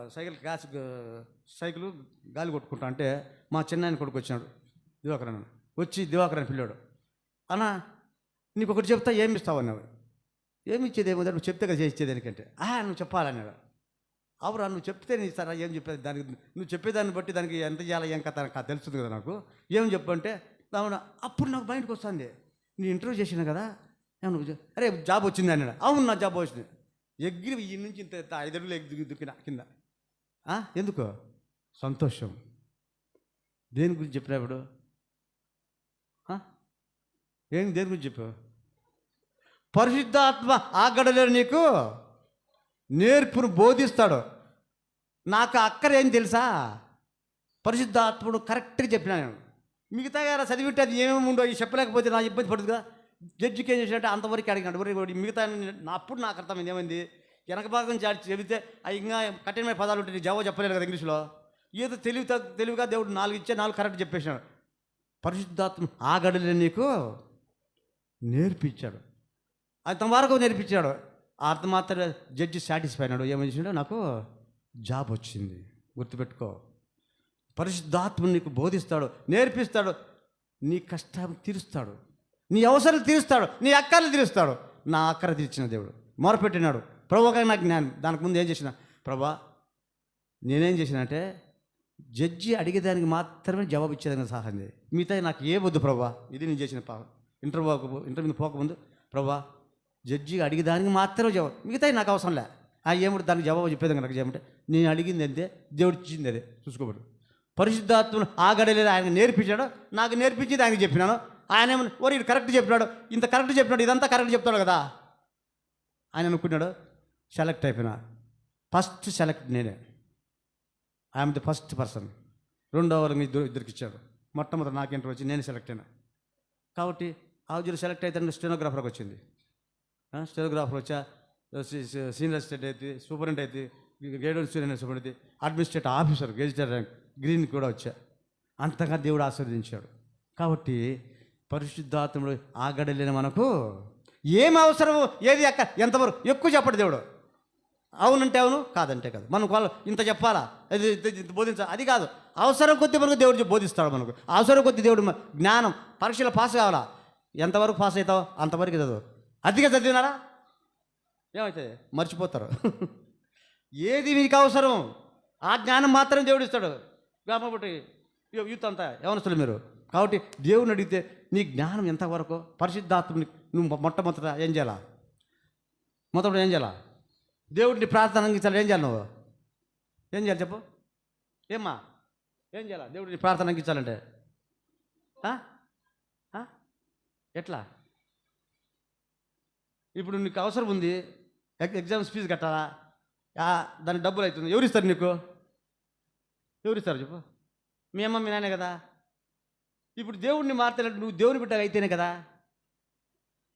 సైకిల్ గాలి కొట్టుకుంటా అంటే మా చిన్నాయన కొడుకు వచ్చినాడు, దివాకరన్. వచ్చి దివాకరన్ పిల్లాడు, అన్న నీకు ఒకటి చెప్తా, ఏమి ఇస్తావు అన్నాడు. ఏమి ఇచ్చేది ఏమో, నువ్వు చెప్తే కదా ఇచ్చేది ఎందుకంటే, నువ్వు చెప్పాలన్నాడు. అవురా, నువ్వు చెప్తే నీ ఇస్తారా, ఏం చెప్పేది, దానికి నువ్వు చెప్పేదాన్ని బట్టి దానికి ఎంత చేయాలి ఏం కథ తెలుస్తుంది కదా నాకు, ఏం చెప్పంటే అవునా. అప్పుడు నాకు బయటకు వస్తుంది, నేను ఇంటర్వ్యూ చేసిన కదా, నువ్వు అరే జాబ్ వచ్చింది అన్నాడు. అవును, నా జాబ్ వచ్చింది. ఎగిరి ఈ నుంచి ఇంత 5 అడుగులు దుక్కిన కింద. ఎందుకు? సంతోషం. దేని గురించి చెప్పినప్పుడు దేని గురించి చెప్పావు? పరిశుద్ధాత్మ ఆగడలేరు నీకు నేర్పును బోధిస్తాడు. నాకు అక్కర ఏం తెలుసా? పరిశుద్ధాత్ముడు కరెక్ట్గా చెప్పినా నేను. మిగతా చదివితే అది ఏమేమి ఉండో ఈ చెప్పలేకపోతే నా ఇబ్బంది పడుతుంది కదా. జడ్జికి ఏం చేసినట్టే అంతవరకు అడిగినాడు. మిగతా అప్పుడు నాకు అర్థమైంది ఏమైంది, వెనక భాగం చెబితే అవి ఇంకా కఠినమైన పదాలు ఉంటాయి, జవాబు చెప్పలేరు కదా ఇంగ్లీష్లో. ఏదో తెలివిగా దేవుడు 4 ఇచ్చే 4 కరెక్ట్ చెప్పేసినాడు. పరిశుద్ధాత్మ ఆగడలే నీకు నేర్పించాడు. అది తమ వరకు నేర్పించాడు. అర్థం మాత్రం జడ్జి సాటిస్ఫై అయినాడు. ఏమని చేసినాడు? నాకు జాబ్ వచ్చింది. గుర్తుపెట్టుకో, పరిశుద్ధాత్మ నీకు బోధిస్తాడు, నేర్పిస్తాడు, నీ కష్టం తీరుస్తాడు, నీ అవసరాలు తీరుస్తాడు, నీ అక్కర్లు తీరుస్తాడు. నా అక్కర తీర్చిన దేవుడు మొరపెట్టినాడు. ప్రభు నాకు జ్ఞానం. దానికి ముందు ఏం చేసిన? ప్రభా నేనేం చేసినంటే జడ్జి అడిగేదానికి మాత్రమే జవాబు ఇచ్చేదానికి సహాయం చేయి, మిగతా నాకు ఏ వద్దు ప్రభా. ఇది నేను చేసిన ఇంటర్వ్యూ పోకముందు ప్రభా జడ్జి అడిగేదానికి మాత్రమే జవాబు, మిగతా నాకు అవసరం లే. ఏమిటి దానికి జవాబు చెప్పేదానికి నాకు చేయమంటే నేను అడిగింది అంతే, దేవుడు ఇచ్చింది అదే. చూసుకోబడు. పరిశుద్ధాత్మను ఆగడలేదు ఆయన నేర్పించాడు, నాకు నేర్పించింది ఆయనకి చెప్పినాను. ఆయన ఏమన్నా ఇది కరెక్ట్ చెప్పినాడు, ఇంత కరెక్ట్ చెప్పినాడు, ఇదంతా కరెక్ట్ చెప్తాడు కదా. ఆయన అనుకున్నాడు. సెలెక్ట్ అయిపోయినా. ఫస్ట్ సెలెక్ట్ నేనే. I'm the first person. రెండో వాళ్ళకి ఇద్దరికి ఇచ్చాడు. మొట్టమొదటి నాకు ఇంటర్ వచ్చి నేను సెలెక్ట్ అయినా. కాబట్టి ఆవుజులు సెలెక్ట్ అయితే స్టెనోగ్రాఫర్కి వచ్చింది. స్టెనోగ్రాఫర్ వచ్చా, సీనియర్ అసిస్టెంట్ అయితే, సూపరింటెండెంట్ అయితే, గైడెన్స్ సూపరింటెండెంట్ అయితే, administrative officer gazetted rank green కూడా వచ్చా. అంతగా దేవుడు ఆశీర్వదించాడు. కాబట్టి పరిశుద్ధాత్ముడు ఆగడలేని మనకు ఏం అవసరమో ఏది ఎంతవరకు ఎక్కువ చెప్పడు దేవుడు. అవునంటే అవును, కాదంటే కాదు. మనకు వాళ్ళు ఇంత చెప్పాలా, అది బోధించాలి, అది కాదు. అవసరం కొద్ది మనకు దేవుడు బోధిస్తాడు. మనకు అవసరం కొద్ది దేవుడు జ్ఞానం. పరీక్షలో పాస్ కావాలా, ఎంతవరకు పాస్ అవుతావు అంతవరకు చదువు. అతిగా చదివినారా ఏమవుతుంది? మర్చిపోతారు. ఏది మీకు అవసరం ఆ జ్ఞానం మాత్రం దేవుడు ఇస్తాడు. కాబట్టి యూత్ అంతా యవనస్తులు మీరు. కాబట్టి దేవుని అడిగితే నీ జ్ఞానం ఎంతవరకు? పరిశుద్ధాత్మని నువ్వు మొట్టమొదట ఏం చేయాలా? మొదట ఏం చేయాలా? దేవుడిని ప్రార్థన అందించాలి. ఏం చేయాలి? నువ్వు ఏం చేయాలి చెప్పు? ఏమ్మా ఏం చేయాలా? దేవుడిని ప్రార్థన అందించాలంటే ఎట్లా? ఇప్పుడు నీకు అవసరం ఉంది, ఎగ్జామ్స్ ఫీజు కట్టాలా, దానికి డబ్బులు అవుతుంది. ఎవరిస్తారు నీకు? ఎవరిస్తారు చెప్పు? మీ అమ్మ మీ నాయనే కదా. ఇప్పుడు దేవుడిని మార్చాలంటే నువ్వు దేవుని బిడ్డ అయితేనే కదా.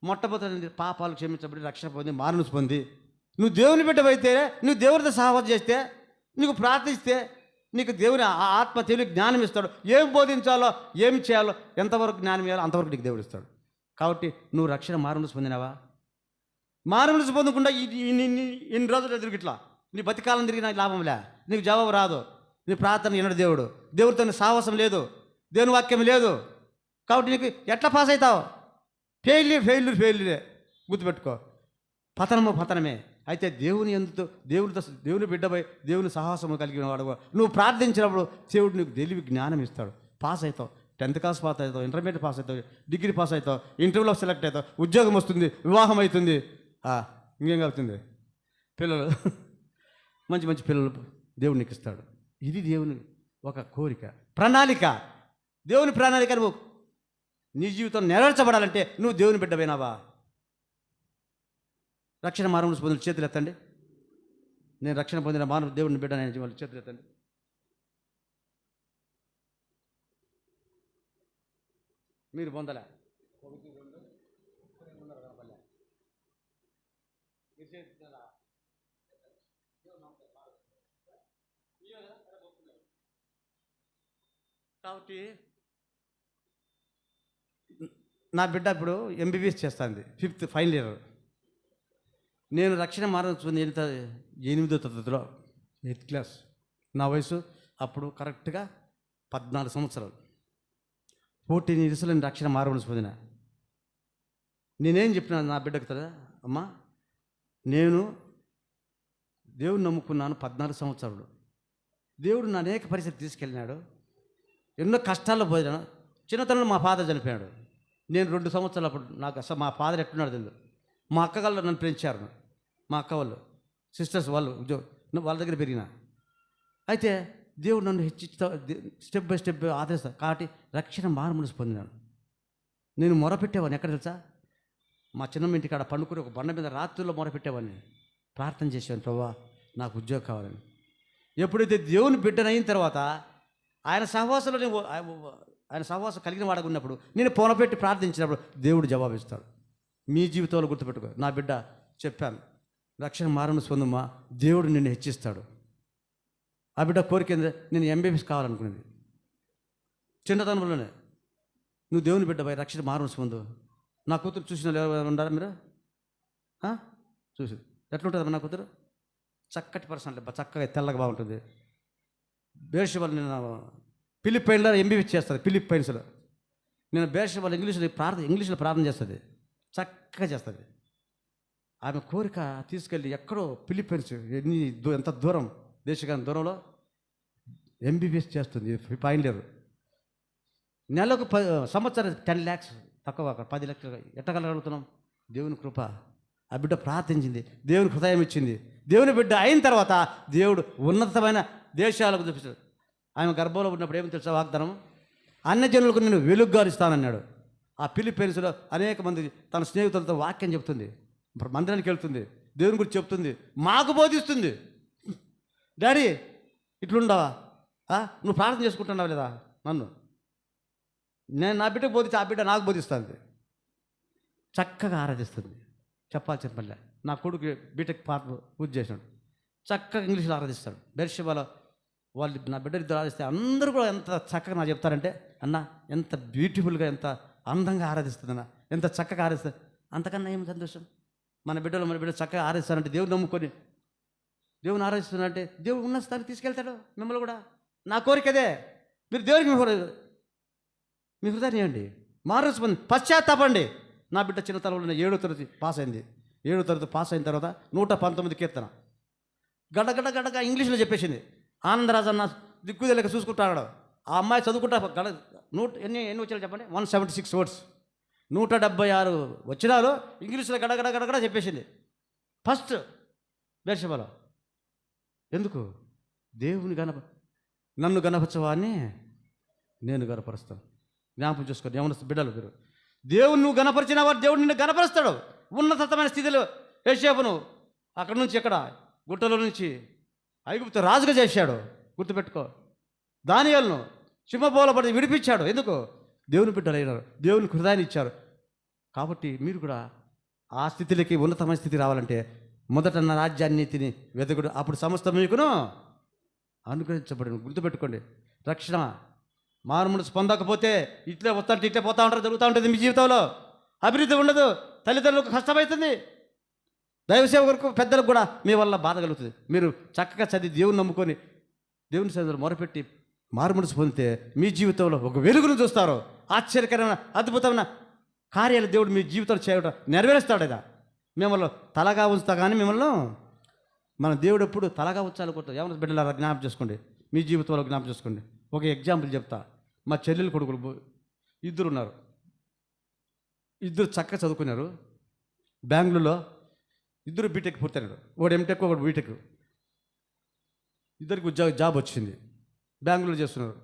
మొట్టమొదటి పాపాలు క్షమించబడి రక్షణ పొంది మారును పొంది నువ్వు దేవుని బిడ్డ అయితే, నువ్వు దేవుడితో సహవాసం చేస్తే, నీకు ప్రార్థిస్తే నీకు దేవుని ఆత్మ తెలివి జ్ఞానం ఇస్తాడు. ఏం బోధించాలో, ఏం చేయాలో, ఎంతవరకు జ్ఞానం ఇవ్వాలో అంతవరకు నీకు దేవుడు ఇస్తాడు. కాబట్టి నువ్వు రక్షణ మారును పొందినావా? మారును పొందకుండా ఇన్ని రోజులు ఎదురు ఇట్లా నీ బతికాలం తిరిగి నాకు లాభంలే, నీకు జవాబు రాదు. నీ ప్రార్థన వినడు దేవుడు. దేవుడితో సాహసం లేదు, దేవుని వాక్యం లేదు. కాబట్టి నీకు ఎట్లా పాస్ అవుతావు? ఫెయిల్యూరే. గుర్తుపెట్టుకో, పతనమే. అయితే దేవుని బిడ్డపై దేవుని సాహసము కలిగిన వాడు నువ్వు ప్రార్థించినప్పుడు దేవుడు నీకు తెలివి జ్ఞానం ఇస్తాడు. పాస్ అవుతావు. 10th క్లాస్ పాస్ అవుతావు, ఇంటర్మీడియట్ పాస్ అవుతావు, డిగ్రీ పాస్ అవుతావు, ఇంటర్వ్యూలో సెలెక్ట్ అవుతావు, ఉద్యోగం వస్తుంది, వివాహం అవుతుంది, ఇంకేం అవుతుంది, పిల్లలు మంచి మంచి పిల్లలు దేవుడు నీకు ఇస్తాడు. ఇది దేవుని ఒక కోరిక, ప్రణాళిక. దేవుని ప్రణాళిక నువ్వు నీ జీవితం నెరవేర్చబడాలంటే నువ్వు దేవుని బిడ్డపోయినావా? రక్షణ మానవుని పొందిన చేతులు ఎత్తండి. నేను రక్షణ పొందిన మానవ దేవుని బిడ్డ నేను వాళ్ళు చేతులు ఎత్తండి. మీరు పొందలే కాబట్టి నా బిడ్డ ఇప్పుడు MBBS చేస్తుంది, 5th ఫైనల్ ఇయర్. నేను రక్షణ మార్గం 8వ తరగతిలో 8th క్లాస్. నా వయసు అప్పుడు కరెక్ట్గా 14 సంవత్సరాలు. 14 years నేను రక్షణ మార్గం పొందిన. నేనేం చెప్పినా నా బిడ్డకు కదా, అమ్మా నేను దేవుని నమ్ముకున్నాను 14 సంవత్సరాలు. దేవుడు నా అనేక పరిస్థితి తీసుకెళ్ళినాడు, ఎన్నో కష్టాల్లో పోయినాను. చిన్నతనంలో మా ఫాదర్ చనిపోయాడు. నేను 2 సంవత్సరాలు అప్పుడు నాకు అసలు మా ఫాదర్ ఎట్టున్నాడు తెలియదు. మా అక్క వాళ్ళు నన్ను పెంచారు, మా అక్క వాళ్ళు. సిస్టర్స్ వాళ్ళు వాళ్ళ దగ్గర పెరిగిన. అయితే దేవుడు నన్ను హెచ్చిస్తా, స్టెప్ బై స్టెప్ ఆదరిస్తా. కాబట్టి రక్షణ మారుమనసు పొందినాను. నేను మొరపెట్టేవాడిని ఎక్కడ తెలుసా, మా చిన్నమ్మ ఇంటికాడ పండుకుని ఒక బండ మీద రాత్రుల్లో మొరపెట్టేవాడిని, ప్రార్థన చేసేవాడిని, ప్రభా నాకు ఉద్యోగం కావాలని. ఎప్పుడైతే దేవుని బిడ్డనయిన తర్వాత ఆయన సహవాసంలో ఆయన సహవాసం కలిగిన వాడిగా ఉన్నప్పుడు నేను పొనపెట్టి ప్రార్థించినప్పుడు దేవుడు జవాబిస్తాడు. మీ జీవితంలో గుర్తుపెట్టుకో, నా బిడ్డ చెప్పాను, రక్షణ మారుమనసు పొందమ్మా, దేవుడు నిన్ను హెచ్చిస్తాడు. ఆ బిడ్డ కోరిక నేను ఎంబీబీఎస్ కావాలనుకునేది చిన్నతనంలోనే. నువ్వు దేవుని బిడ్డ పోయి రక్షణ మారుమనసు పొందు. నా కూతురు చూసిన వాళ్ళు ఉండారా మీరు? చూసి ఎట్లుంటుందమ్మా నా కూతురు? చక్కటి పర్సనల్, చక్కగా తెల్లగా బాగుంటుంది. బేర్షెబాలో నేను ఫిలిప్పైన్లో ఎంబీబీఎస్ చేస్తుంది. ఫిలిప్పైన్స్లో నేను బేర్షెబాలో ఇంగ్లీష్లో ప్రార్థన చేస్తుంది, చక్కగా చేస్తుంది. ఆమె కోరిక తీసుకెళ్ళి ఎక్కడో ఫిలిప్పైన్స్, ఎంత దూరం, దేశకాని దూరంలో ఎంబీబీఎస్ చేస్తుంది. Final year. నెలకు సంవత్సరం 10 lakhs తక్కువ, అక్కడ 10 లక్షలు ఎట్టగలగలుగుతున్నాం? దేవుని కృప. ఆ బిడ్డ ప్రార్థించింది, దేవుని హృదయం ఇచ్చింది. దేవుని బిడ్డ అయిన తర్వాత దేవుడు ఉన్నతమైన దేశాలకు చూపిస్తాడు. ఆమె గర్భంలో ఉన్నప్పుడు ఏమి తెలుసా వాగ్దానం? అన్యజనులకు నేను వెలుగుగా ఇస్తానన్నాడు. ఆ ఫిలిప్పైన్స్లో అనేక మంది తన స్నేహితులతో వాక్యం చెప్తుంది, మందిరానికి వెళ్తుంది, దేవుని గురించి చెప్తుంది, మాకు బోధిస్తుంది. డాడీ ఇట్లుండవా, నువ్వు ప్రార్థన చేసుకుంటున్నావు లేదా? నన్ను నేను నా బిడ్డకు బోధించి ఆ బిడ్డ నాకు బోధిస్తుంది, చక్కగా ఆరాధిస్తుంది. చెప్పాల్సిన పనిలే. నా కొడుకు బీటెక్ పూర్తి చేసినాడు, చక్కగా ఇంగ్లీష్లో ఆరాధిస్తాడు. బెర్షెబాలో వాళ్ళు నా బిడ్డ ఇద్దరు ఆరాధిస్తే అందరూ కూడా ఎంత చక్కగా నాకు చెప్తారంటే, అన్న ఎంత బ్యూటిఫుల్గా, ఎంత అందంగా ఆరాధిస్తుందన్న, ఎంత చక్కగా ఆరాధిస్తుంది. అంతకన్నా ఏం సంతోషం? మన బిడ్డ చక్కగా ఆరాధిస్తానంటే, దేవుడు నమ్ముకొని దేవుని ఆరాధిస్తున్నారంటే దేవుడు ఉన్న స్థానికి తీసుకెళ్తాడు మిమ్మల్ని కూడా. నా కోరిక అదే. మీరు దేవుడికి మీ హృదయాన్ని ఇవ్వండి, మారుమనసు పొంది పశ్చాత్తాపండి. నా బిడ్డ చిన్నతనంలో 7వ తరగతి పాస్ అయింది. 7వ తరగతి పాస్ అయిన తర్వాత 119 కీర్తన గడగడగా ఇంగ్లీష్లో చెప్పేసింది. ఆనందరాజు అన్న దిక్కుదలేక చూసుకుంటాడు. ఆ అమ్మాయి చదువుకుంటా ఎన్ని వచ్చారో చెప్పండి, 176 words, 176 వచనాలు ఇంగ్లీష్లో గడగడ చెప్పేసింది. ఫస్ట్ బెర్షెబాలో. ఎందుకు? దేవుని నన్ను గణపరచవాన్ని నేను గణపరుస్తాను. జ్ఞాపకం చేసుకోండి ఏమన్నా బిడ్డలు మీరు. దేవుని నువ్వు గణపరిచిన వాడు దేవుడు నిన్ను గణపరుస్తాడు. ఉన్నతమైన స్థితిలో యోసేపును అక్కడి నుంచి ఎక్కడ గుట్టలో నుంచి ఐగుప్తు రాజుగా చేశాడు. గుర్తుపెట్టుకో. దానియేలును సింహబోల పడి విడిపించాడు. ఎందుకు? దేవుని బిడ్డలు అయినారు, దేవుని హృదయాన్ని ఇచ్చారు. కాబట్టి మీరు కూడా ఆ స్థితిలోకి, ఉన్నతమైన స్థితి రావాలంటే మొదట నా రాజ్యాన్నితిని వెతకుడు, అప్పుడు సమస్త మీకును అనుగ్రహించబడి. గుర్తుపెట్టుకోండి, రక్షణ మారుమనసు పొందకపోతే ఇట్లే వస్తుంటే ఇట్లే పోతూ ఉంటారు, జరుగుతూ ఉంటుంది. మీ జీవితంలో అభివృద్ధి ఉండదు, తల్లిదండ్రులకు కష్టమవుతుంది, దైవ సేవకులకు పెద్దలకు కూడా మీ వల్ల బాధ కలుగుతుంది. మీరు చక్కగా చదివి దేవుని నమ్ముకొని దేవుని సన్నిధిలో మొరపెట్టి మారుమనసు పొందితే మీ జీవితంలో ఒక వెలుగును చూస్తారు. ఆశ్చర్యకరమైన అద్భుతమైన కార్యాలు దేవుడు మీ జీవితంలో చేయడం నెరవేరుస్తాడు. కదా మిమ్మల్ని తలగా ఉంచుతా, కానీ మిమ్మల్ని మన దేవుడు ఎప్పుడు తలగా ఉంచాలనుకుంటారు. ఏమన్నా బిడ్డలారా జ్ఞాపకం చేసుకోండి, మీ జీవితంలో జ్ఞాపకం చేసుకోండి. ఒక ఎగ్జాంపుల్ చెప్తా. మా చెల్లెలు కొడుకులు 2 ఉన్నారు. 2 చక్కగా చదువుకున్నారు. బెంగళూరులో 2 బీటెక్ పూర్తయినాడు. ఒకడు ఎంటెక్, ఒకడు బీటెక్. 2కి జాబ్ వచ్చింది, బెంగళూరు చేస్తున్నారు.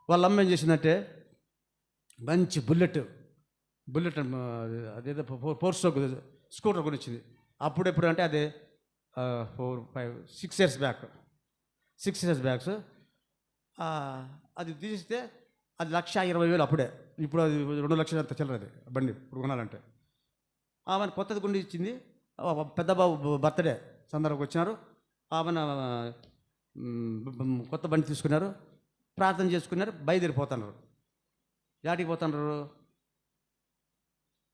వాళ్ళ అమ్మ ఏం చేసిందంటే మంచి బుల్లెట్ అదేదో 4 stroke స్కూటర్ కొనిచ్చింది. అప్పుడెప్పుడు అంటే అదే 4, 5, 6 years బ్యాక్, 6 years బ్యాక్స్. అది తీస్తే అది 1,20,000 అప్పుడే. ఇప్పుడు అది 2 లక్షలు అంత చిల్లరది బండి ఇప్పుడు కొనాలంటే. ఆమెను కొత్తది గుండి ఇచ్చింది. పెద్ద బాబు బర్త్డే సందర్భంగా వచ్చినారు. ఆమెను కొత్త బండి తీసుకున్నారు, ప్రార్థన చేసుకున్నారు, బయలుదేరిపోతున్నారు. యాటికి పోతున్నారు?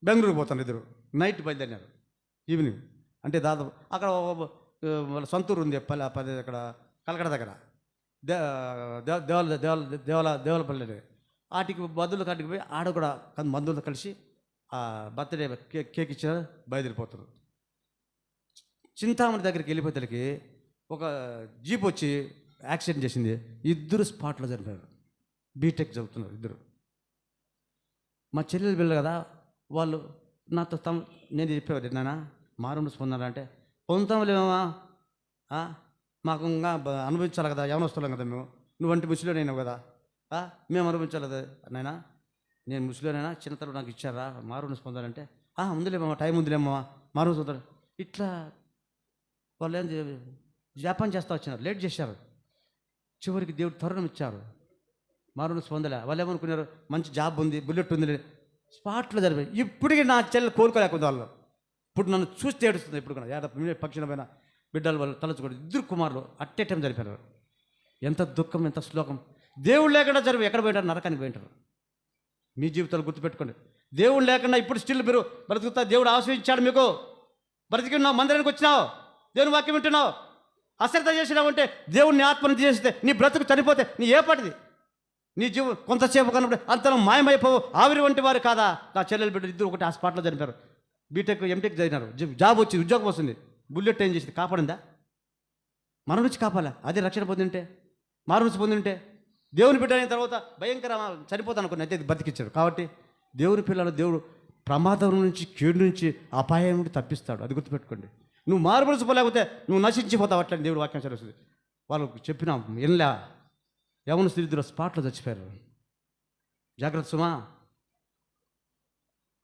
బెంగళూరు పోతున్నారు. 2 నైట్ బయలుదేరినారు, ఈవినింగ్. అంటే దాదాపు అక్కడ వాళ్ళ సొంతూరు ఉంది, అక్కడ కలకడ దగ్గర దేవలపల్లి. వాటికి బంధువుల కాటికి పోయి ఆడ కూడా బంధువులతో కలిసి ఆ బర్త్డే కేక్ ఇచ్చినారు, బయలుదేరిపోతారు. చింతామణి దగ్గరికి వెళ్ళిపోతేకి ఒక జీప్ వచ్చి యాక్సిడెంట్ చేసింది. 2 స్పాట్లో చనిపోయారు. బీటెక్ చదువుతున్నారు 2. మా చెల్లెలు పిల్లలు కదా, వాళ్ళు నాతో నేను చెప్పేవారు, నాన్న మారుమనసు పొందాలంటే పొందుతాంలేమా, మాకు ఇంకా అనుభవించాలి కదా, యవనస్తులం కదా మేము, నువ్వంటే ముసలినైనావు కదా, మేము అనుభవించాలి కదా నాయనా, నేను ముసలినైనా చిన్నతనం నాకు ఇచ్చారా మారుమనసు పొందాలంటే, ఉందిలేమమ్మా, టైం ఉందిలేమమ్మా, మారుమనసు పొందాలి. ఇట్లా వాళ్ళు ఏం జాపాన్ చేస్తూ వచ్చినారు, లేట్ చేశారు. చివరికి దేవుడు తరుణం ఇచ్చారు, మారుమనసు పొందలే. వాళ్ళు ఏమనుకున్నారు, మంచి జాబ్ ఉంది, బుల్లెట్ ఉంది, స్పాట్లో జరిపాయి. ఇప్పటికీ నా చెల్లెలు కోలుకోలేకపోతే వాళ్ళు. ఇప్పుడు నన్ను చూస్తే ఏడుస్తుంది. ఇప్పుడు కూడా పక్షులమైన బిడ్డల వాళ్ళు తలచుకోండి, ఇద్దరు కుమారులు అట్టే టైం జరిపారు. ఎంత దుఃఖం, ఎంత శ్లోకం. దేవుడు లేకుండా జరిపి ఎక్కడ పోయింటారు, నరకానికి పోయింటారు. మీ జీవితాలు గుర్తుపెట్టుకోండి. దేవుడు లేకుండా ఇప్పుడు స్టిల్ మీరు బ్రతుకుతా, దేవుడు ఆశ్రయించాడు మీకు, బ్రతికిన్నావు, మందిరానికి వచ్చినావు, దేవుని వాక్యం వింటున్నావు, అశ్రద్ధ చేసినావు అంటే, దేవుడిని ఆత్మను చేస్తే నీ బ్రతుకు చనిపోతే నీ ఏ పాటిది, నీ జీవం కొంతసేపు కన్నప్పుడు అంతరం మాయమైపోవు. ఆవిరి వంటి వారు కాదా. నా చెల్లెలు బిడ్డ ఇద్దరు ఒకటి ఆ స్పాట్లో చనిపారు. బీటెక్ ఎంటెక్ చదివినారు, జాబ్ వచ్చింది, ఉద్యోగం వస్తుంది. బుల్లెట్ ఏం చేసింది, కాపాడిందా? మన నుంచి కాపాలా. అదే రక్షణ పొందింటే, మారుమనసు పొందింటే, దేవుని బిడ్డ అయిన తర్వాత భయంకర చనిపోతాను అనుకుని అయితే బతికిచ్చాడు. కాబట్టి దేవుని పిల్లలు దేవుడు ప్రమాదం నుంచి, కీడు నుంచి, అపాయం నుండి తప్పిస్తాడు. అది గుర్తుపెట్టుకోండి. నువ్వు మారుమనసు పోలేకపోతే నువ్వు నశించిపోతావు. అట్లా దేవుడు వాక్యం చదువుతుంది. వాళ్ళకు చెప్పినాం, ఎన్లా యవన స్త్రీదుల స్పాట్లో చచ్చిపోయారు. జాగ్రత్త సుమా.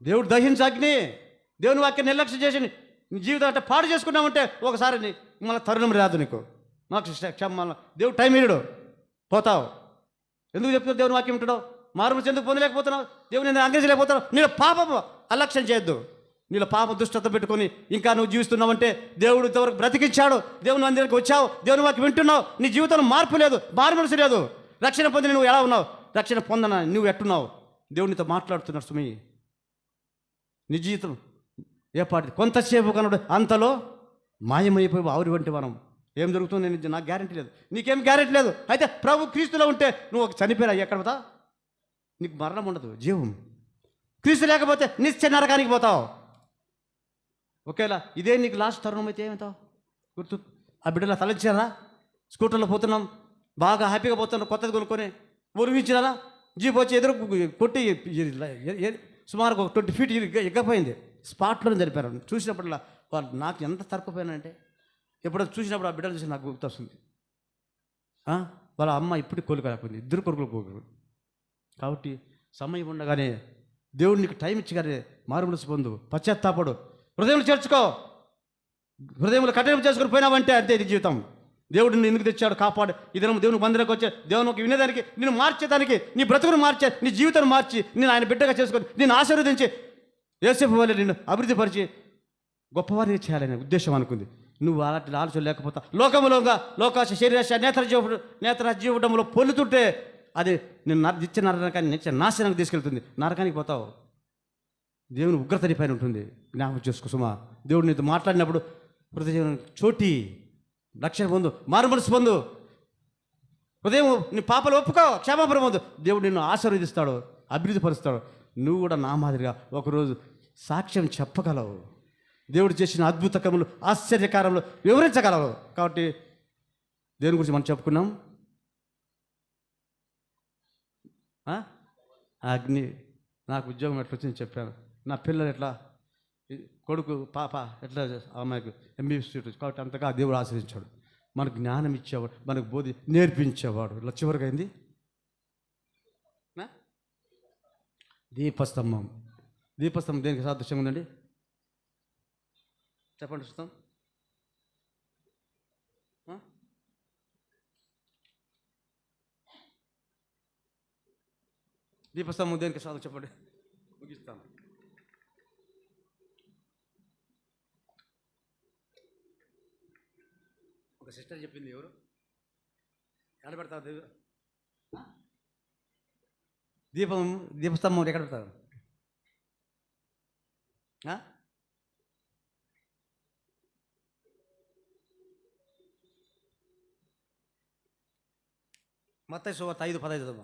దేవుడు దహించు అగ్ని. దేవుని వాక్యం నిర్లక్ష్యం చేసి నీ జీవితం అంటే పాడు చేసుకున్నామంటే ఒకసారి మళ్ళీ తరుణం రాదు నీకు. నాకు దేవుడు టైం ఇయ్యడు, పోతావు. ఎందుకు చెప్తున్నావు దేవుని వాక్యం వింటున్నావు? మారుమనసు ఎందుకు పొందలేకపోతున్నావు? దేవుని నేను అంగీకరించలేకపోతున్నావు. నీళ్ళ పాపము అలక్ష్యం చేయొద్దు. నీళ్ళ పాప దుష్టత పెట్టుకొని ఇంకా నువ్వు జీవిస్తున్నావంటే, దేవుడు ఇంతవరకు బ్రతికించాడు, దేవుని అందరికి వచ్చావు, దేవుని వాక్యం వింటున్నావు, నీ జీవితంలో మార్పు లేదు, మారుమనసు లేదు. రక్షణ పొందిన నువ్వు ఎలా ఉన్నావు? రక్షణ పొందన నువ్వు ఎట్టున్నావు? దేవునితో మాట్లాడుతున్నాడు సుమి. నీ జీవితం ఏ పాటి కొంతసేపు కనుడు అంతలో మాయమైపోయి ఆవిరి వంటి మనం. ఏం జరుగుతుందో నేను నాకు గ్యారెంటీ లేదు, నీకేం గ్యారెంటీ లేదు. అయితే ప్రభు క్రీస్తులో ఉంటే నువ్వు ఒక చనిపోయినా ఎక్కడ పోతావు? నీకు మరణం ఉండదు, జీవం. క్రీస్తు లేకపోతే నిశ్చయ నరకానికి పోతావు. ఒకేలా ఇదే నీకు లాస్ట్ తరుణం అయితే ఏమవుతావు? గుర్తు. ఆ బిడ్డలా తలచారా? స్కూటర్లో పోతున్నాం, బాగా హ్యాపీగా పోతున్నాం, కొత్తది కొనుక్కొని ఉరిగించినారా, జీప్ వచ్చి ఎదురు కొట్టి సుమారు ఒక 20 feet ఎగ్గపోయింది. స్పాట్లోనే జరిపారు. చూసినప్పుడల్లా వాళ్ళు నాకు ఎంత తరకపోయినంటే, ఎప్పుడో చూసినప్పుడు ఆ బిడ్డలు చూసి నాకు గుర్తు వస్తుంది. వాళ్ళ అమ్మ ఇప్పుడు కోలుకోలేకపోయింది, ఇద్దరు కొడుకులు కోలుకోరు. కాబట్టి సమయం ఉండగానే దేవుడు నీకు టైం ఇచ్చిగానే మారుమనసు పొందు, పశ్చాత్తాపడు, హృదయంలో చేర్చుకో. హృదయంలో కఠినం చేసుకుని పోయినావంటే అంతే ఇది జీవితం. దేవుడు నిన్ను ఎందుకు తెచ్చాడు, కాపాడు. ఈ దినం దేవుని మందిరకు వచ్చే దేవునికి వినేదానికి, నిన్ను మార్చేదానికి, నీ బ్రతుకును మార్చే, నీ జీవితాన్ని మార్చి నేను ఆయన బిడ్డగా చేసుకొని నిన్ను ఆశీర్వదించి యేసేపు వల్లే నిన్ను అభివృద్ధిపరిచి గొప్పవారిని చేయాలనే ఉద్దేశం అనుకుంది. నువ్వు అలాంటి ఆలోచన లేకపోతా లోకములోగా లోకాశ శరీరాశ నేత్ర జీవడంలో పొల్లుతుంటే అది నేను నిత్య నరకాన్ని నిత్య నాశనానికి తీసుకెళ్తుంది. నరకానికి పోతావు. దేవుని ఉగ్రత నీ పైన ఉంటుంది. జ్ఞాపకం చేసుకో సుమా. దేవుడు నీతో మాట్లాడినప్పుడు హృదయం చోటి రక్షణ పొందు, మారుమనసు పొందు, హృదయం నీ పాపలు ఒప్పుకో, క్షమాపణ పొందు. దేవుడు నిన్ను ఆశీర్వదిస్తాడు, అభివృద్ధి పరుస్తాడు. నువ్వు కూడా నా మాదిరిగా ఒకరోజు సాక్ష్యం చెప్పగలవు. దేవుడు చేసిన అద్భుత కర్మలు, ఆశ్చర్యకారంలో వివరించగలవు. కాబట్టి దేని గురించి మనం చెప్పుకున్నాం? అగ్ని. నాకు ఉద్యోగం ఎట్లా వచ్చింది చెప్పాను. నా పిల్లలు ఎట్లా, కొడుకు పాప ఎట్లా, అమ్మాయికి ఎంబీబీఎస్ సీట్. కాబట్టి అంతగా దేవుడు ఆశ్రయించాడు. మనకు జ్ఞానం ఇచ్చేవాడు, మనకు బోధి నేర్పించేవాడు. ఇలా చివరికి అయింది దీపస్తంభం. దీపస్తంభం దేనికి సాదృశ్యంగా ఉందండి? చెప్పండి చూస్తాం. దీపస్తంభం దేనికి సాధు చెప్పండి, ముగిస్తాను. ఒక సిస్టర్ చెప్పింది, ఎవరు ఎక్కడ పెడతారు దీపస్తంభం ఎక్కడ పెడతారు? మత్తయి సువార్త 5:15 చదువు.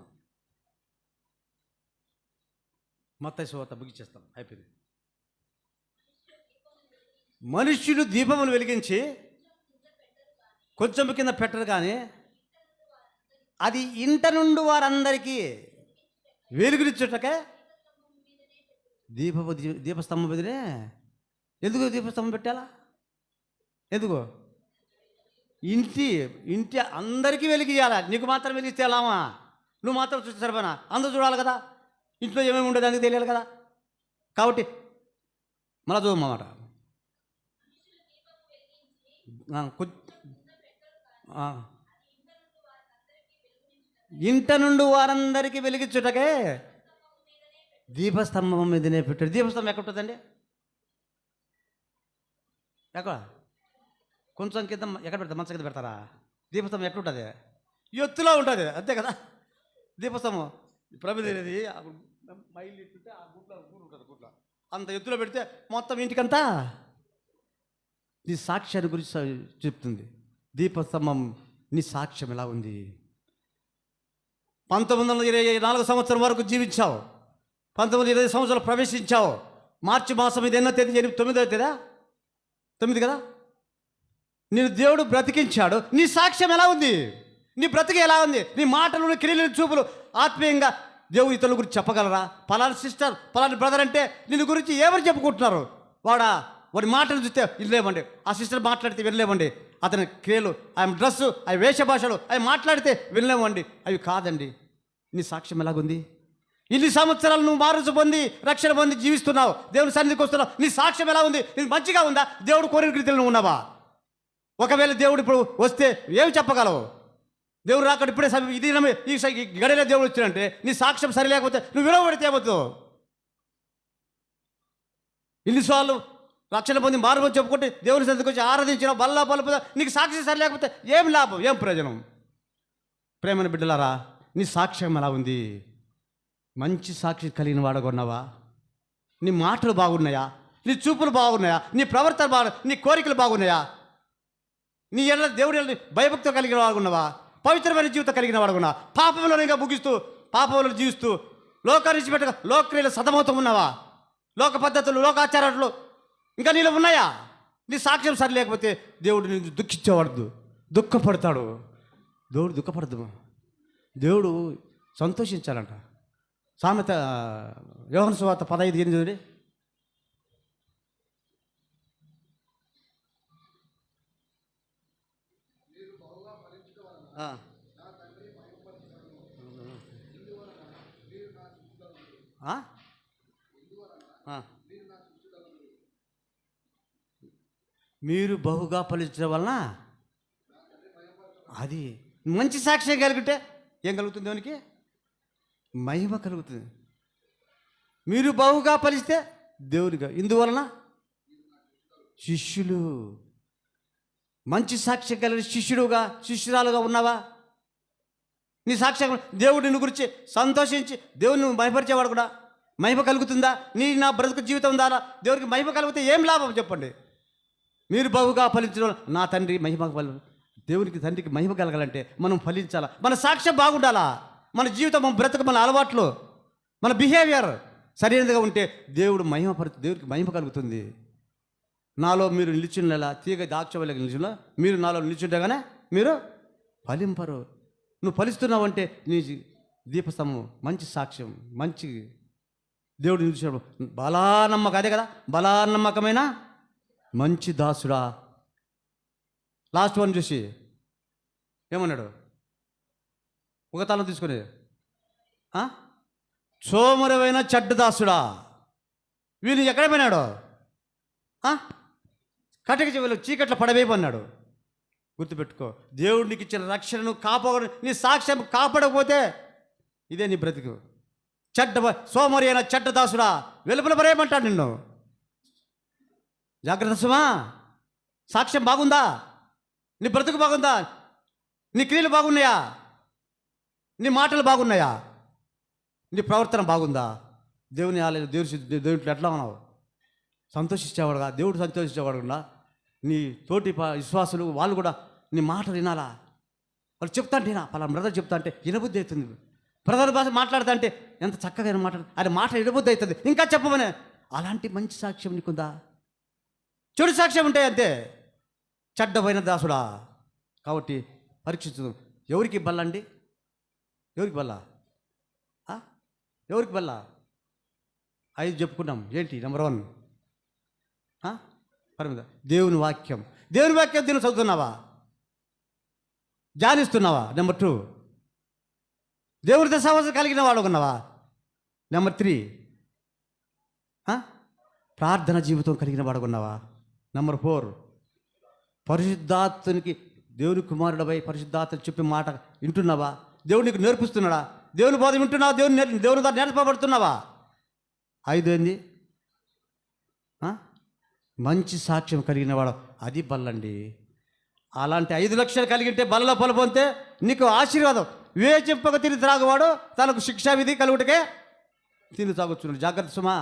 మత్తయి సువార్త ముగిచ్చేస్తాం, అయిపోయింది. మనుష్యుడు దీపమును వెలిగించి కొంచెం కింద పెట్టరు కానీ అది ఇంట నుండి వారందరికీ వెలుగునిచ్చుటకే దీపస్తంభం మీదనే. ఎందుకు దీపస్తంభం పెట్టాలా? ఎందుకు? ఇంటి ఇంటి అందరికీ వెలిగియాలి. నీకు మాత్రం వెలిగిస్తే ఎలామా? నువ్వు మాత్రం చూస్తే సరిపోనా? అందరూ చూడాలి కదా, ఇంట్లో ఏమేమి ఉండేది అందుకు తెలియాలి కదా. కాబట్టి మళ్ళా చూడమాట ఇంట నుండి వారందరికీ వెలిగించుటకే దీపస్తంభం మీదనే పెట్టాడు. దీపస్తంభం ఎక్కడ ఉంటుందండి? ఎక్కడ? కొంచెం కింద ఎక్కడ పెడతారు? మంచం కింద పెడతారా? దీపస్తంభం ఎక్కడ ఉంటుంది? ఎత్తులో ఉంటుంది, అంతే కదా. దీపస్తంభం ప్రమిది మైలు ఇట్టుంటే ఆ గుట్లో గూడు ఉంటుంది, గుట్లో అంత ఎత్తులో పెడితే మొత్తం ఇంటికంతా నీ సాక్ష్యాన్ని గురించి చెప్తుంది. దీపస్తంభం నీ సాక్ష్యం ఎలా ఉంది? 1924 సంవత్సరం వరకు జీవించావు, 1920 సంవత్సరాలు ప్రవేశించావు. మార్చి మాసం ఇది ఎన్నో తేదీ? 9వ తేదా? 9 కదా. నేను దేవుడు బ్రతికించాడు. నీ సాక్ష్యం ఎలా ఉంది? నీ బ్రతికి ఎలా ఉంది? నీ మాటలు, నీ క్రియలు, చూపులు ఆత్మీయంగా దేవుడు ఇతరుల గురించి చెప్పగలరా? పలానా సిస్టర్, పలానా బ్రదర్ అంటే నిన్ను గురించి ఎవరు చెప్పుకుంటున్నారు? వాడి మాటలు చూస్తే వినలేమండి. ఆ సిస్టర్ మాట్లాడితే వినలేమండి. అతని క్రియలు, ఆయన డ్రెస్సు, ఆయన వేష భాషలు, అవి మాట్లాడితే వినలేమండి. అవి కాదండి. నీ సాక్ష్యం ఎలాగుంది? ఇన్ని సంవత్సరాలు నువ్వు మారుసు పొంది రక్షణ పొంది జీవిస్తున్నావు, దేవుని సన్నిధికి వస్తున్నావు. నీ సాక్ష్యం ఎలా ఉంది? నీకు మంచిగా ఉందా? దేవుడు కోరిన రీతిలో ఉన్నావా? ఒకవేళ దేవుడు ఇప్పుడు వస్తే ఏమి చెప్పగలవు? దేవుడు రాకుండా ఇప్పుడే ఇది ఈ గడిలో దేవుడు వచ్చినంటే నీ సాక్ష్యం సరి లేకపోతే నువ్వు విలువబడితే ఏమవుతావు? ఇన్నిసార్లు రక్షణ పొంది మారు చెప్పుకుంటే దేవుని సన్నిధికి వచ్చి ఆరాధించిన బల్లా పలుపుదా, నీకు సాక్ష్యం సరి లేకపోతే ఏం లాభం, ఏం ప్రయోజనం? ప్రేమను బిడ్డలారా, నీ సాక్ష్యం ఎలా ఉంది? మంచి సాక్షి కలిగిన వాడుకున్నావా? నీ మాటలు బాగున్నాయా? నీ చూపులు బాగున్నాయా? నీ ప్రవర్తన నీ కోరికలు బాగున్నాయా? నీ ఎల్ల దేవుడి భయభక్తి కలిగిన వాడుకున్నావా? పవిత్రమైన జీవితం కలిగిన వాడుకున్నా? పాపంలో ఇంకా ముగిస్తూ పాపంలో జీవిస్తూ లోకాన్ని పెట్టక లోక్రియలు సతమవుతూ ఉన్నావా? లోక పద్ధతులు, లోకాచారాలు ఇంకా నీలో ఉన్నాయా? నీ సాక్ష్యం సరి లేకపోతే దేవుడు నిన్ను దుఃఖించేవాడు, దుఃఖపడతాడు. దేవుడు దుఃఖపడదు, దేవుడు సంతోషించాలంట. సామెత యోహాను సువార్త 15:8. మీరు బహుగా ఫలించడం వలన అది మంచి సాక్ష్యం కలిగితే ఏం కలుగుతుంది? దేవునికి మహిమ కలుగుతుంది. మీరు బహుగా ఫలిస్తే దేవునిగా. ఇందువలన శిష్యులు, మంచి సాక్ష్యం కలిగిన శిష్యురాలుగా ఉన్నావా? నీ సాక్ష్యం దేవుడు నిన్ను గురించి సంతోషించి దేవుని మహిమపరిచేవాడు కూడా మహిమ కలుగుతుందా? నా బ్రతుకు జీవితం ద్వారా దేవునికి మహిమ కలిగితే ఏం లాభం చెప్పండి? మీరు బహుగా ఫలించడం, నా తండ్రి మహిమ దేవునికి తండ్రికి మహిమ కలగాలంటే మనం ఫలించాలా? మన సాక్ష్యం బాగుండాలా? మన జీవితం, మన బ్రతుకు, మన అలవాట్లు, మన బిహేవియర్ సరైనదిగా ఉంటే దేవుడికి మహిమ కలుగుతుంది. నాలో మీరు నిలిచిండేలా తీగ దాక్షవల్లి నిలిచిన మీరు నాలో నిలిచిండగానే మీరు ఫలింపరు. నువ్వు ఫలిస్తున్నావు అంటే నీ దీపస్తంభం మంచి సాక్ష్యం, మంచి దేవుడు నిలిచిన బలానమ్మకం. అదే కదా, బలానమ్మకమైన మంచి దాసుడా. లాస్ట్ వన్ చూసి ఏమన్నాడు? ఒక తాళం తీసుకుని, సోమరమైన చెడ్డ దాసుడా, వీళ్ళు ఎక్కడ పోయినాడు? కటిక చెవులు చీకట్లో పడవేయమన్నాడు. గుర్తుపెట్టుకో, దేవుడు నీకు ఇచ్చిన రక్షణను కాపాడు. నీ సాక్ష్యం కాపాడకపోతే ఇదే నీ బ్రతుకు. సోమరి అయిన చెడ్డ దాసుడా, వెలుపల పడేయమంటాడు నిన్ను. జాగ్రత్త సుమా. సాక్ష్యం బాగుందా? నీ బ్రతుకు బాగుందా? నీ క్రియలు బాగున్నాయా? నీ మాటలు బాగున్నాయా? నీ ప్రవర్తన బాగుందా? దేవుని ఆలయం దేవుడిలో ఎట్లా ఉన్నావు? సంతోషించేవాడుగా, దేవుడు సంతోషించేవాడు కూడా. నీ తోటి విశ్వాసులు వాళ్ళు కూడా నీ మాటలు వినాలా? వాళ్ళు చెప్తా అంటే పలా బ్రదర్ చెప్తా అంటే వినబుద్ధి అవుతుంది. బ్రదర్ భాష మాట్లాడుతా అంటే ఎంత చక్కగా మాట్లాడు, అది మాట వినబుద్ధి అవుతుంది. ఇంకా చెప్పమనే అలాంటి మంచి సాక్ష్యం నీకుందా? చెడు సాక్ష్యం ఉంటాయి అంతే. చెడ్డమైన దాసుడా. కాబట్టి పరీక్షించు. ఎవరికి బల్లండి? ఎవరికి బల్ల? ఎవరికి బల్ల? 5 చెప్పుకున్నాం. ఏంటి? నెంబర్ 1 పరమిద దేవుని వాక్యం. దేవుని వాక్యం దీన్ని చదువుతున్నావా? ధ్యానిస్తున్నావా? నెంబర్ 2, దేవునితో సహవాసం కలిగిన వాడు ఉన్నావా? నెంబర్ 3, ప్రార్థన జీవితం కలిగిన వాడు ఉన్నావా? నెంబర్ 4, పరిశుద్ధాత్మనికి దేవుని కుమారుడపై పరిశుద్ధాత్మ చెప్పే మాట వింటున్నావా? దేవుడు నీకు నేర్పిస్తున్నాడా? దేవుని బోధ వింటున్నావా? దేవుని ద్వారా నేర్పబడుతున్నావా? 5 ఏంది? మంచి సాక్ష్యం కలిగిన వాడు, అది బల్లండి. అలాంటి 5 లక్షలు కలిగింటే బల్లలో పొలపొంతే నీకు ఆశీర్వాదం. వివేచింపక తిని త్రాగువాడు తనకు శిక్షావిధి కలుగుటకే తిని తాగొచ్చున్నాడు. జాగ్రత్త సుమా,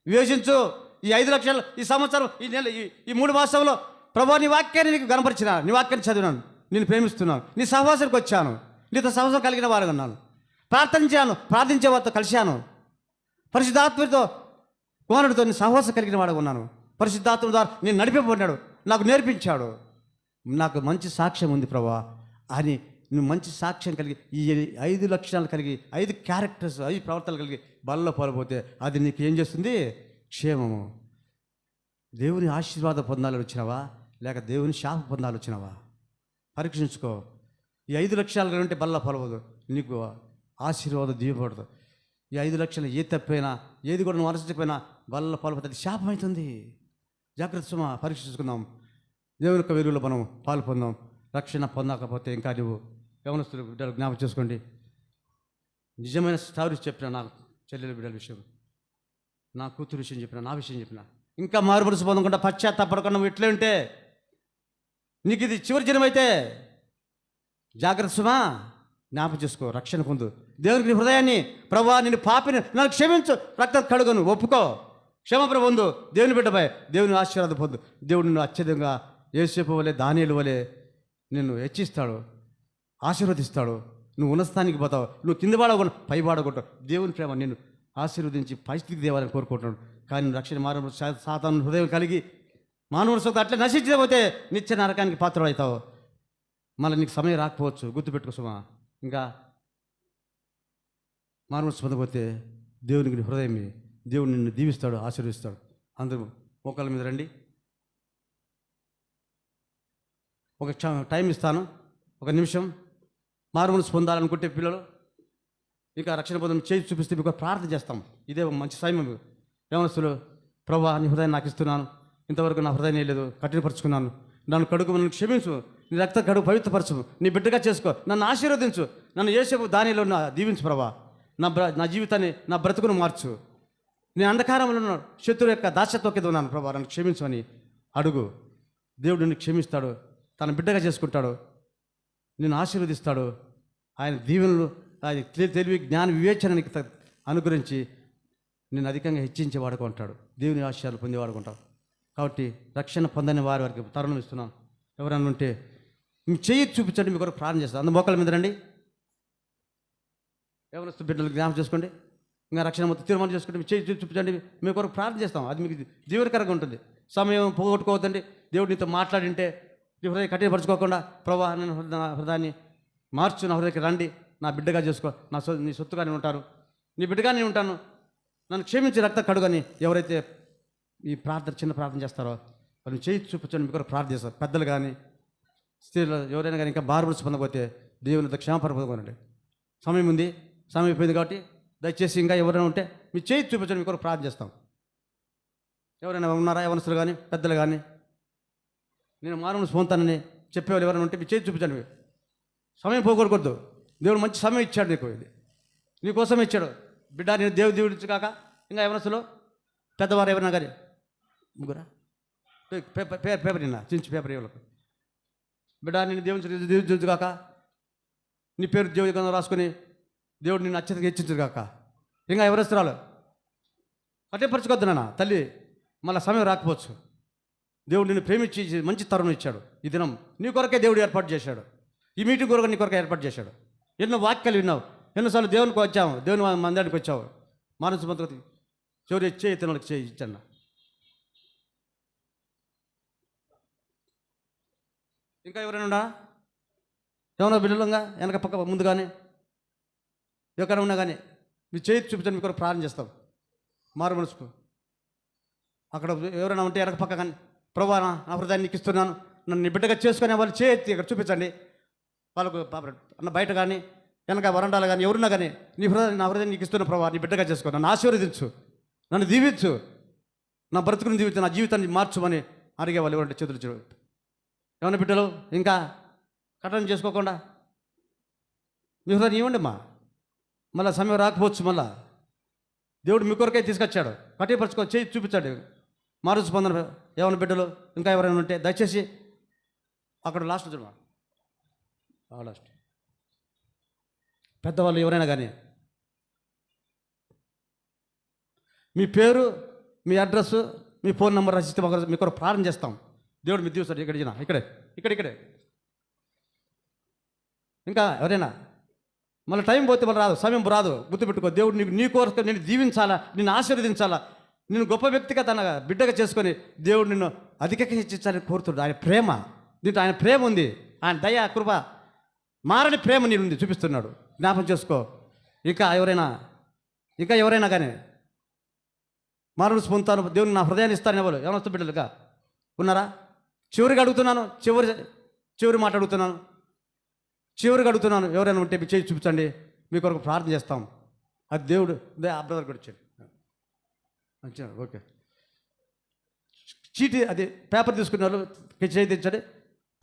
వివేచించు. ఈ 5 లక్షలు ఈ సంవత్సరం, ఈ నెల, ఈ 3 మాసంలో ప్రభు నీ వాక్యాన్ని నీకు కనపరిచిన, నీ వాక్యాన్ని చదివినాను, నేను ప్రేమిస్తున్నాను, నీ సహవాసానికి వచ్చాను, నీతో సహవాసం కలిగిన వాడుగా ఉన్నాను, ప్రార్థించే వారితో కలిశాను, పరిశుద్ధాత్మతో కుమారుడితో నీ సహవాసం కలిగిన వాడుగా ఉన్నాను, పరిశుద్ధాత్మ ద్వారా నేను నడిపింపబడినాడు, నాకు నేర్పించాడు, నాకు మంచి సాక్ష్యం ఉంది ప్రభా అని నువ్వు మంచి సాక్ష్యం కలిగి ఈ 5 లక్షణాలు కలిగి 5 క్యారెక్టర్స్ 5 ప్రవర్తనలు కలిగి బలలో పోలపోతే అది నీకు ఏం చేస్తుంది? క్షేమము. దేవుని ఆశీర్వాదం పొందాలని వచ్చినావా, లేక దేవుని శాపం పొందాలని వచ్చినావా? పరీక్షించుకో. ఈ 5 లక్షలు ఉంటే బల్ల పొలవదు, నీకు ఆశీర్వాదం దీవపడదు. ఈ 5 లక్షలు ఏ తప్పైనా ఏది కూడా నువ్వు అనుసరించకపోయినా బల్ల పొలపోతే అది శాపం అవుతుంది. జాగ్రత్త సుమా, పరీక్షించుకుందాం. దేవుని యొక్క వెలుగులో మనం పాలు పొందాం. రక్షణ పొందకపోతే ఇంకా నువ్వు యవనస్తులు బిడ్డలు జ్ఞాపకం చేసుకోండి. నిజమైన స్టోరీస్ చెప్పిన నా చెల్లెల బిడ్డల విషయం, నా కూతురు విషయం చెప్పిన, నా విషయం చెప్పిన, ఇంకా మారుమనసు పొందకుండా పశ్చాత్తాపడకుండా నువ్వు ఇట్లే ఉంటే నీకు ఇది చివరి జనమైతే జాగ్రత్త సుమా, జ్ఞాపకం చేసుకో. రక్షణ పొందు. దేవునికి నీ హృదయాన్ని, ప్రభువా నేను పాపిని, నన్ను క్షమించు, రక్తం కడుగను ఒప్పుకో, క్షమాపణ పొందు. దేవుని బిడ్డపై దేవుని ఆశీర్వాదం పొందు. దేవుడు నిన్ను అత్యధికంగా యేసేపు వలె, దానియేలు వలె నిన్ను హెచ్చిస్తాడు, ఆశీర్వదిస్తాడు. నువ్వు ఉన్నతానికి పోతావు, నువ్వు కింద పాడకుండా పై పాడగొట్టావు. దేవుని ప్రేమ నిన్ను ఆశీర్వదించి పైస్థితికి దేవాలని కోరుకుంటున్నాడు. కానీ నువ్వు రక్షణ మానవ సాతాను హృదయం కలిగి మానవుని సొంత అట్లా నశించకపోతే నిత్య నరకానికి పాత్రలు అవుతావు. మళ్ళీ నీకు సమయం రాకపోవచ్చు. గుర్తుపెట్టుకో సుమా. ఇంకా మానవుని పొందకపోతే దేవునికి నీ హృదయం, దేవుడు నిన్ను దీవిస్తాడు, ఆశీర్వదిస్తాడు. అందరూ మోకాళ్ళ మీద రండి. ఒక టైం ఇస్తాను, 1 నిమిషం. మారుమనసు పొందాలనుకుంటే పిల్లలు ఇంకా రక్షణ పొందడం చేసి చూపిస్తే మీకు ప్రార్థన చేస్తాం. ఇదే ఒక మంచి సమయం. యవనస్తులు, ప్రభువా నీ హృదయం నాకు ఇస్తున్నాను, ఇంతవరకు నా హృదయం లేదు, కఠినపరుచుకున్నాను, నన్ను కడుగు, నన్ను క్షమించు, నీ రక్త కడుగు పవిత్రపరచు, నీ బిడ్డగా చేసుకో, నన్ను ఆశీర్వదించు, నన్ను యేసేపు దానిలో దీవించు ప్రభా, నా జీవితాన్ని, నా బ్రతుకును మార్చు. నేను అంధకారంలో ఉన్నాను, శత్రువు యొక్క దాస్యత్వం కింద ఉన్నాను ప్రభా, నన్ను క్షమించు అని అడుగు. దేవుడు నిన్ను క్షమిస్తాడు, తన బిడ్డగా చేసుకుంటాడు, నిన్ను ఆశీర్వదిస్తాడు. ఆయన దీవెనలు, ఆయన తెలివి, జ్ఞాన వివేచనకి అనుగ్రహించి నేను అధికంగా హెచ్చించి వాడుకుంటాడు. దేవుని ఆశయాలు పొంది వాడుకుంటావు. కాబట్టి రక్షణ పొందని వారికి తరుణం ఇస్తున్నాను. ఎవరన్నా ఉంటే మీ చెయ్యి చూపించండి, మీ కొరకు ప్రార్థన చేస్తాను. అందు మోకాళ్ళ మీద రండి. ఎవరు బిడ్డలు జ్ఞాపకం చేసుకోండి. ఇంకా రక్షణ మొత్తం తీర్మానం చేసుకుంటే మీ చెయ్యి చూపించండి, మీ కొరకు ప్రార్థన చేస్తాం. అది మీకు దీవెనకరంగా ఉంటుంది. సమయం పోగొట్టుకోవద్దండి. దేవుడు నీతో మాట్లాడింటే నీ హృదయం కఠినపరచుకోకుండా, ప్రభా నేను హృదయాన్ని మార్చు, నా హృదయకి రండి, నా బిడ్డగా చేసుకో, నీ సొత్తుగా నేను ఉంటాను, నీ బిడ్డగా నేను ఉంటాను, నన్ను క్షమించి రక్త కడుగని ఎవరైతే ఈ ప్రార్థన, చిన్న ప్రార్థన చేస్తారో వాళ్ళని చేయి చూపించండి, మీకు ప్రార్థన చేస్తారు. పెద్దలు కానీ స్త్రీలు ఎవరైనా కానీ ఇంకా బారుబులుసు పొందకపోతే దేవునితో క్షమాపణ పొందుకోనండి. సమయం ఉంది, సమయం అయిపోయింది కాబట్టి దయచేసి ఇంకా ఎవరైనా ఉంటే మీ చేయి చూపించండి, మీకు ప్రార్థన చేస్తాం. ఎవరైనా ఉన్నారా? యవనస్తులు కానీ పెద్దలు కానీ నేను మానవుని పొందుతానని చెప్పేవాళ్ళు ఎవరైనా ఉంటే మీ చేయి చూపించండి. సమయం పోగొడకూడదు. దేవుడు మంచి సమయం ఇచ్చాడు నీకు, ఇది నీకోసం ఇచ్చాడు. బిడ్డ నేను దేవుడు దీవించు కాక ఇంకా యవనస్తులు పెద్దవారు ఎవరైనా కానీ ముగ్గురా పేపర్ నిన్న చించి పేపర్ ఇవ్వలకు. బిడ్డ నేను దేవుని దీవించు కాక, నీ పేరు దేవుడి రాసుకొని దేవుడు నిన్ను అత్యధికంగా హెచ్చించదు కాక. ఇంకా ఎవరస్తురాలు అట్టే పరచుకోవద్దు నాన్న తల్లి, మళ్ళీ సమయం రాకపోవచ్చు. దేవుడు నిన్ను ప్రేమించి మంచి తరుణం ఇచ్చాడు. ఈ దినం నీ కొరకే దేవుడు ఏర్పాటు చేశాడు. ఈ మీటింగ్ కొరకు నీ కొరకే ఏర్పాటు చేశాడు. ఎన్నో వాక్యాలు విన్నావు, ఎన్నోసార్లు దేవునికి వచ్చావు, దేవుని మందిరానికి వచ్చావు. మానసు మంత్రి చివరి చేయి తినడానికి చేయి ఇచ్చన్న. ఇంకా ఎవరైనా ఉన్నా? ఏమన్నా బిడ్డలుగా వెనక పక్క ముందు కానీ ఎక్కడ ఉన్నా కానీ మీ చేతి చూపించండి, మీ కొరకు ప్రార్థన చేస్తాం. మారు మనసుకు అక్కడ ఎవరైనా ఉంటే వెనక పక్క కానీ, ప్రభువా నా హృదయాన్ని నీకు ఇస్తున్నాను, నన్ను బిడ్డగా చేసుకునే వాళ్ళు చేతి ఇక్కడ చూపించండి. వాళ్ళకు అన్న బయట కానీ వెనక వరండాలు కానీ ఎవరున్నా కానీ నీ హృదయం నా హృదయం నీకు ఇస్తున్న ప్రభావ నీ బిడ్డగా చేసుకో, నన్ను ఆశీర్వదించు, నన్ను దీవించు, నా బ్రతుకుని దీవించు, నా జీవితాన్ని మార్చుమని అడిగేవాళ్ళు ఎవరంటే చేతులు చూడు. ఏమన్నా బిడ్డలు ఇంకా కట్టడం చేసుకోకుండా మీ హృదయం ఇవ్వండి అమ్మా. మళ్ళీ సమయం రాకపోవచ్చు, మళ్ళా దేవుడు మీ కొరకే తీసుకొచ్చాడు, కట్టిపరచుకో, చేయి చూపించాడు. మారు స్పందన ఏమైనా బిడ్డలు ఇంకా ఎవరైనా ఉంటే దయచేసి అక్కడ లాస్ట్ చూడమా, లాస్ట్ పెద్దవాళ్ళు ఎవరైనా కానీ మీ పేరు, మీ అడ్రస్, మీ ఫోన్ నెంబర్ రాసిస్తే మీ కొరకు ప్రార్థన చేస్తాం. దేవుడు మీ దీవిస్తాడు. ఇక్కడే ఇంకా ఎవరైనా మళ్ళీ టైం పోతే మళ్ళీ రాదు, సమయం రాదు. గుర్తుపెట్టుకో, దేవుడు నీ కోరిక నిన్ను దీవించాలా, నిన్ను ఆశీర్వదించాలా, నిన్ను గొప్ప వ్యక్తిగా తన బిడ్డగా చేసుకొని దేవుడు నిన్ను అధికంగా హెచ్చించాలని కోరుతున్నాడు. ఆయన ప్రేమ, దీంట్లో ఆయన ప్రేమ ఉంది, ఆయన దయ కృప మారని ప్రేమ నీ ఉంది చూపిస్తున్నాడు. జ్ఞాపకం చేసుకో. ఇంకా ఎవరైనా కానీ మారును పొందుతాను, దేవుని నా హృదయాన్ని ఇస్తారని ఎవరు ఏమొస్తా బిడ్డలుగా ఉన్నారా? చివరిగా అడుగుతున్నాను, చివరి మాట అడుగుతున్నాను, ఎవరైనా ఉంటే మీ చేయి చూపించండి, మీ కొరకు ప్రార్థన చేస్తాం. అది దేవుడు ఆ బ్రదర్ కూడా ఇచ్చాడు. ఓకే, చీటీ అది పేపర్ తీసుకున్న వాళ్ళు మీ చేయి తెచ్చండి,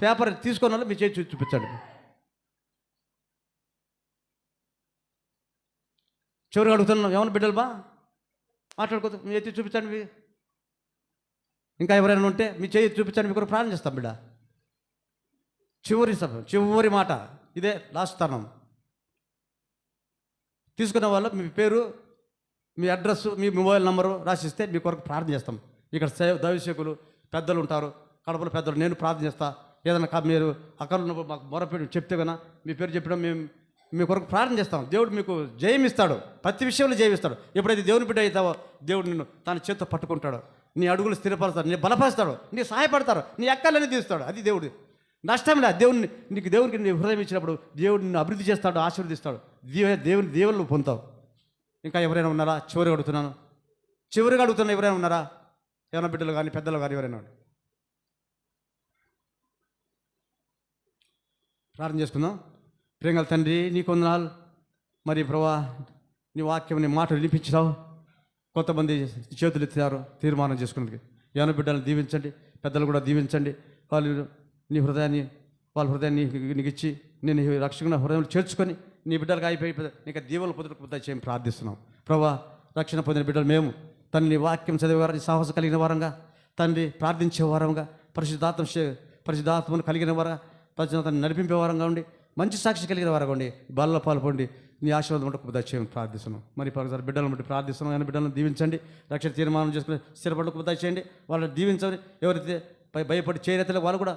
పేపర్ తీసుకున్న వాళ్ళు మీ చేయి చూపించండి. చివరిగా అడుగుతున్నాను, ఏమన్నా బిడ్డలు బా మాట్లాడుకో, మీ ఎత్తి చూపించండి. ఇంకా ఎవరైనా ఉంటే మీ చేయి చూపించండి, మీ కొరకు ప్రార్థన చేస్తాం బిడ్డ. చివరి మాట ఇదే, లాస్ట్ తరుణం. తీసుకున్న వాళ్ళు మీ పేరు, మీ అడ్రస్, మీ మొబైల్ నెంబరు రాసిస్తే మీ కొరకు ప్రార్థన చేస్తాం. ఇక్కడ దైవసేవకులు పెద్దలు ఉంటారు, కడపల పెద్దలు, నేను ప్రార్థన చేస్తా. ఏదైనా మీరు అక్కడ మాకు మొరపెట్టి చెప్తే కన్నా మీ పేరు చెప్పడం మేము మీ కొరకు ప్రార్థన చేస్తాం. దేవుడు మీకు జయమిస్తాడు, ప్రతి విషయంలో జయమిస్తాడు. ఎప్పుడైతే దేవుని బిడ్డ అవుతావో దేవుడు నిన్ను తన చేతితో పట్టుకుంటాడు, నీ అడుగులు స్థిరపరుస్తాడు, నీ బలపరుస్తాడు, నీ సహాయపడతాడు, నీ ఎక్కలన్నీ తీస్తాడు. అది దేవుడు నష్టం లేదు. దేవునికి నీ హృదయం ఇచ్చినప్పుడు దేవుడు నిన్ను అభివృద్ధి చేస్తాడు, ఆశీర్వదిస్తాడు. దేవుని దేవుళ్ళు పొందుతావు. ఇంకా ఎవరైనా ఉన్నారా? చివరిగా అడుగుతున్నాను, ఎవరైనా ఉన్నారా? ఏమైనా బిడ్డలు కానీ పెద్దలు కానీ ఎవరైనా ప్రార్థన చేసుకుందాం. ప్రేంగల తండ్రి, నీకు వందనాలు. మరి ప్రభా, నీ వాక్యం, నీ మాటలు వినిపించావు. కొంతమంది చేతులు ఎత్తారు తీర్మానం చేసుకునేందుకు. ఏమైనా బిడ్డలను దీవించండి, పెద్దలు కూడా దీవించండి. వాళ్ళు నీ హృదయాన్ని, వాళ్ళ హృదయాన్ని నీకు ఇచ్చి నేను రక్షణ హృదయంలో చేర్చుకొని నీ బిడ్డలకు అయిపోయి నీకు దీవులు పొందుకు చేయని ప్రార్థిస్తున్నాం. ప్రభా, రక్షణ పొందిన బిడ్డలు మేము తండ్రి నీ వాక్యం చదివేవారిని సాహసం కలిగిన వారంగా, తండ్రి ప్రార్థించే వారంగా, పరిశుద్ధాత్మను కలిగిన వారంగా, పరిశుద్ధాత్మను నడిపింపే వారంగా ఉండి మంచి సాక్షి కలిగిన వారంగా ఉండి బలలో పాల్పొండి నీ ఆశీర్వాదం ఉంటే చేయమని ప్రార్థిస్తున్నాం. మరి పలుసారి బిడ్డలను బట్టి ప్రార్థిస్తున్నాం. కానీ బిడ్డలను దీవించండి, రక్షణ తీర్మానం చేసుకుని స్థిరపడకు చేయండి. వాళ్ళని దీవించండి. ఎవరైతే భయపడి చేయరైతే వాళ్ళు కూడా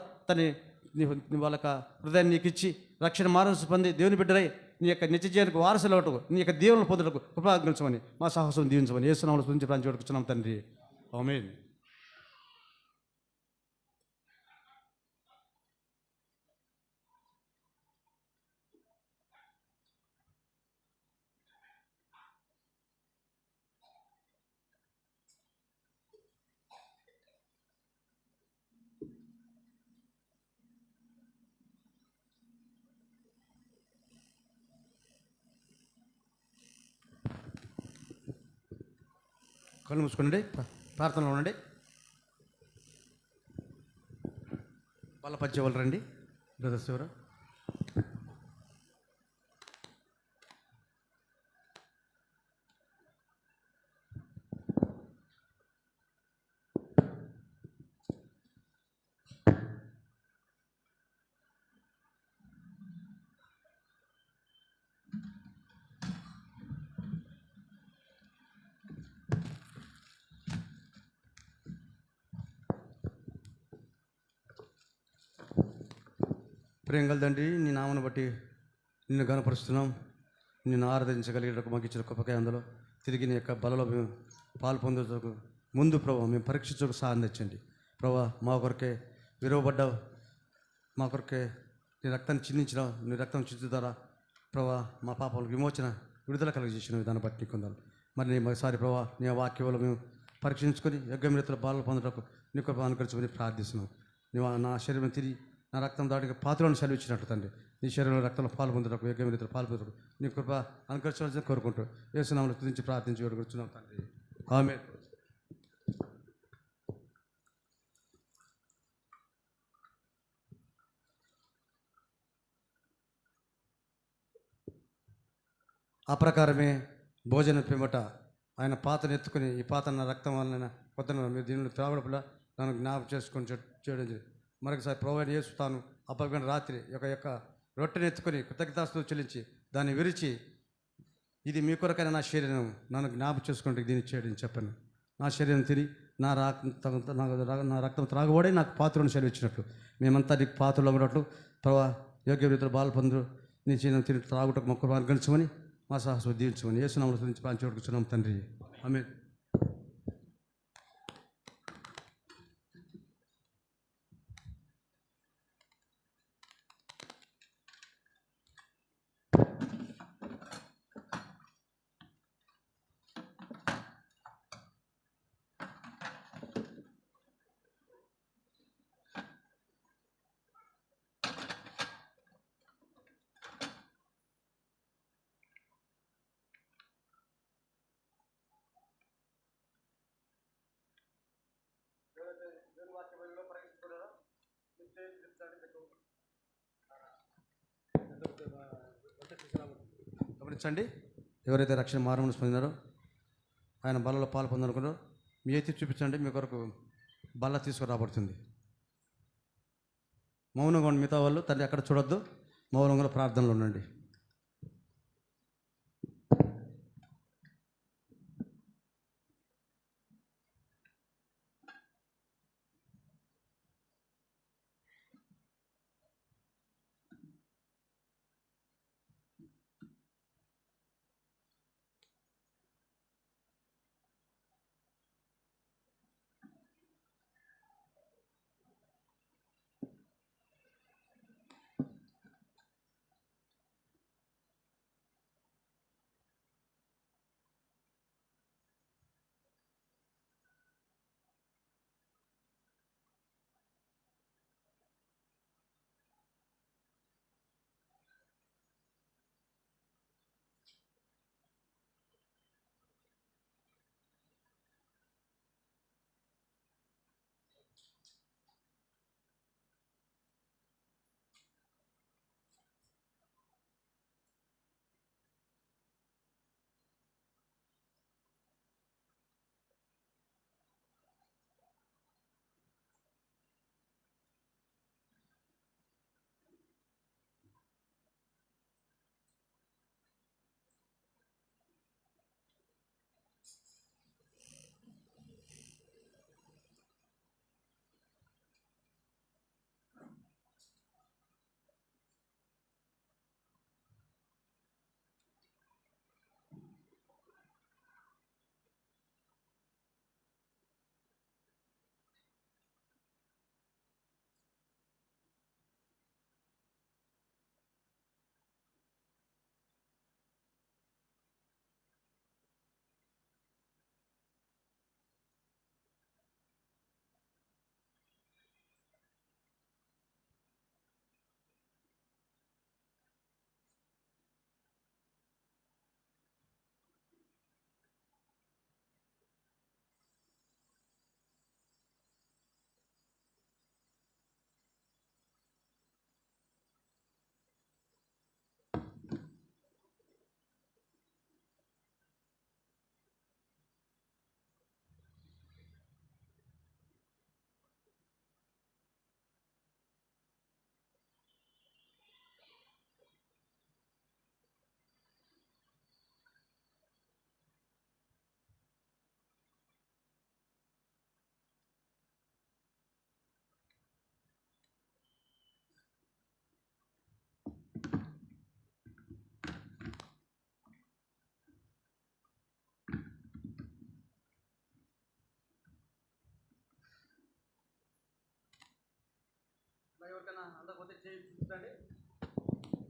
వాళ్ళ హృదయాన్ని నీకు ఇచ్చి రక్షణ మానసు పొంది దేవుని బిడ్డలై నీ యొక్క నిత్య జీవనకు వారసులు అవటకు, నీ యొక్క దీవెనలు పొందుటకు కృపాగ్రించమని, మా సాహసం దీవించమని యేసునామములో స్తుతించి ప్రార్థన చేసుకుంటున్నాం తండ్రి. ఆమేన్. కళ్ళు మూసుకోండి, ప్రార్థనలో ఉండండి. బలపరిచే వాళ్ళు రండి. బ్రదర్స్ ఎవరు? ప్రేంగల తండ్రి, నీ నామను బట్టి నిన్ను గణపరుస్తున్నాం. నిన్ను ఆరాధించగలిగేటకు మాకు ఇచ్చిన గొప్పకాయ అందులో తిరిగి నీ యొక్క బలలో మేము పాలు పొందుటకు ముందు ప్రభావ మేము పరీక్షించకు సహాయం తెచ్చండి. ప్రభా, మా కొరకే విరవబడ్డావు, మా కొరకే నీ రక్తాన్ని చిందించినావు. నీ రక్తం చిందు ద్వారా ప్రభా మా పాపాలకు విమోచన విడుదల కలిగజేసినవి. దాన్ని బట్టి కొందాం. మరి నీ మరోసారి ప్రభా నీ వాక్యంలో మేము పరీక్షించుకొని యజ్ఞమిత్రుల బాధలు పొందటకు నీ కృప అనుకరించమని ప్రార్థిస్తున్నాం. నువ్వు నా శరీరం తిరిగి నా రక్తం దాటికి పాత్రలను సెలవిచ్చినట్టు తండ్రి నీ శరీరంలో రక్తంలో పాలు పొందుటకు యోగ్యమైన రీతిలో పాలు పొందుటకు నీ కృప అనుకరించాలని కోరుకుంటూ యేసునామములో స్తుతించి ప్రార్థించి వేడుకొచ్చున్నాం తండ్రి ఆమేన్. ఆ ప్రకారమే భోజనం పిమ్మట ఆయన పాతను ఎత్తుకుని ఈ పాత నా రక్తం వలన పొద్దున మీరు దీనిలో త్రాగడపులా నన్ను జ్ఞాపకం చేసుకొని చేయడం జరిగింది. మరొకసారి ప్రభువైన యేసు తాను అప్పగిన రాత్రి యొక్క రొట్టెని ఎత్తుకొని కృతజ్ఞతాస్తుతులు చెల్లించి దాన్ని విరిచి ఇది మీ కొరకైన నా శరీరం నన్ను జ్ఞాపకం చేసుకుంటే దీన్ని చేయడం చెప్పాను. నా శరీరం తిని నా రక్తం త్రాగబడి నాకు పాత్రను సెలవిచ్చినట్లు మేమంతా నీకు పాత్రలో ఉన్నట్లు ప్రభా యోగ్య రీతిలో బాలు పొందు నీ చిన్న తిని త్రాగుటకు మొక్కలు అనుగ్రహించమని మా సాహసం దీవించమని యేసునామములో స్తుతించి ప్రార్థించి వేడుకొచ్చున్నాం తండ్రి ఆమేన్. గమనించండి, ఎవరైతే రక్షణ మార్గం పొందినారో ఆయన బల్లలో పాలు పొందనుకున్నారో మీ ఎత్తి చూపించండి, మీ కొరకు బల్ల తీసుకురాబడుతుంది. మౌనంగా ఉండి మిగతా వాళ్ళు తండ్రి అక్కడ చూడొద్దు, మౌనంగా ప్రార్థనలో ఉండండి.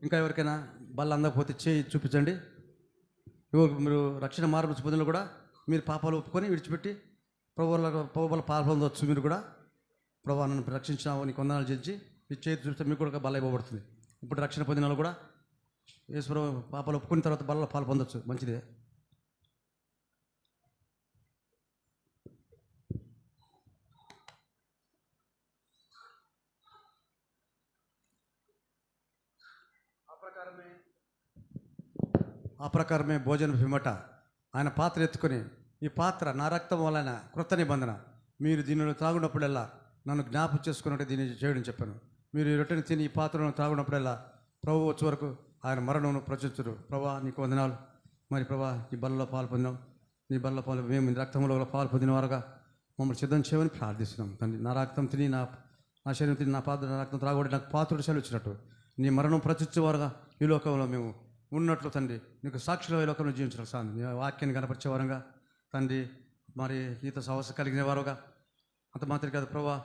ఇంకా ఎవరికైనా బల్ల అందకపోతే చేయి చూపించండి. మీరు రక్షణ మార్గం పొందిన కూడా మీరు పాపాలు ఒప్పుకొని విడిచిపెట్టి ప్రభు వల్ల పాలు పొందవచ్చు. మీరు కూడా ప్రభు నన్ను రక్షించినావు నీకు వందనాలు చేసి ఈ చేతి చూస్తే మీకు కూడా బల్ల ఇవ్వబడుతుంది. ఇప్పుడు రక్షణ పొందిన వాళ్ళు కూడా ఈశ్వరం పాపాలు ఒప్పుకున్న తర్వాత బలలో పాలు పొందొచ్చు, మంచిదే. ఆ ప్రకారమే భోజనం పిమ్మట ఆయన పాత్ర ఎత్తుకొని, ఈ పాత్ర నా రక్తం వలన క్రొత్త నిబంధన, మీరు దీనిలో త్రాగునప్పుడల్లా నన్ను జ్ఞాపకం చేసుకున్నట్టు దీన్ని చేయడం చెప్పాను. మీరు ఈ రొట్టెని తిని ఈ పాత్రను త్రాగునప్పుడల్లా ప్రభు వచ్చే వరకు ఆయన మరణమును ప్రచురించరు. ప్రభా నీకు వందనాలు. మరి ప్రభా నీ బలలో పాలు పొందినాం, నీ బలలో పాలు మేము నీ రక్తంలో పాలు పొందిన వారుగా మమ్మల్ని సిద్ధం చేయమని ప్రార్థిస్తున్నాం తండ్రి. నా రక్తం తిని నా శరీరం తిని నా పాత్ర నా రక్తం త్రాగబడి నాకు పాత్రుడు సెలవిచ్చినట్టు నీ మరణం ప్రచురించేవారుగా ఈ లోకంలో మేము ఉన్నట్లు తండ్రి, నీకు సాక్షులు ఈ లోకంలో జీవించడం సార్ నీ వాక్యాన్ని కనపరిచే వారంగా తండ్రి, మరి నీతో సహవాసం కలిగిన వారుగా, అంత మాత్రం కాదు ప్రభా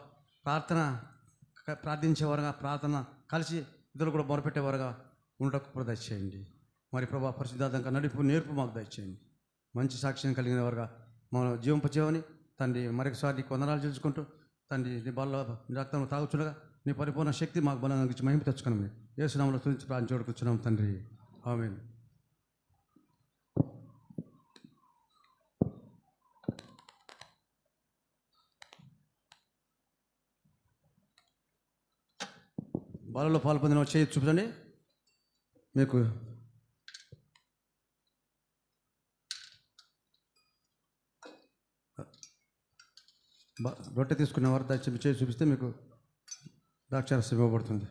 ప్రార్థించేవారుగా, ప్రార్థన కలిసి ఇద్దరు కూడా మొరపెట్టేవారుగా ఉండటకు కూడా దయచేయండి. మరి ప్రభా పరిశుద్ధార్థంగా నేర్పు మాకు దయచేయండి. మంచి సాక్ష్యం కలిగిన వారుగా మనం జీవింపచేయమని తండ్రి మరొకసారి నీకు వందనాలు చేసుకుంటూ తండ్రి నీ బల్ల రక్తం తాగుచుండగా నీ పరిపూర్ణ శక్తి మాకు బలంగా ఇచ్చి మహిమ తెచ్చుకున్నాం. యేసునామములో స్తుతించి ప్రార్థించుకుంటున్నాం తండ్రి, ఆమేన్. బలలో పాలు పొందిన చేయి చూపండి. మీకు రొట్టె తీసుకునేవారు దయచేసి చేయి చూపిస్తే మీకు ద్రాక్షారసం ఇవ్వబడుతుంది.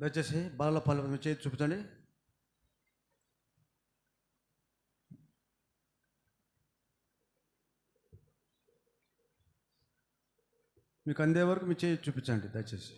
దయచేసి బలలో పాలు మీ చేతి చూపించండి. మీకు అందే వరకు మీ చేయి చూపించండి దయచేసి.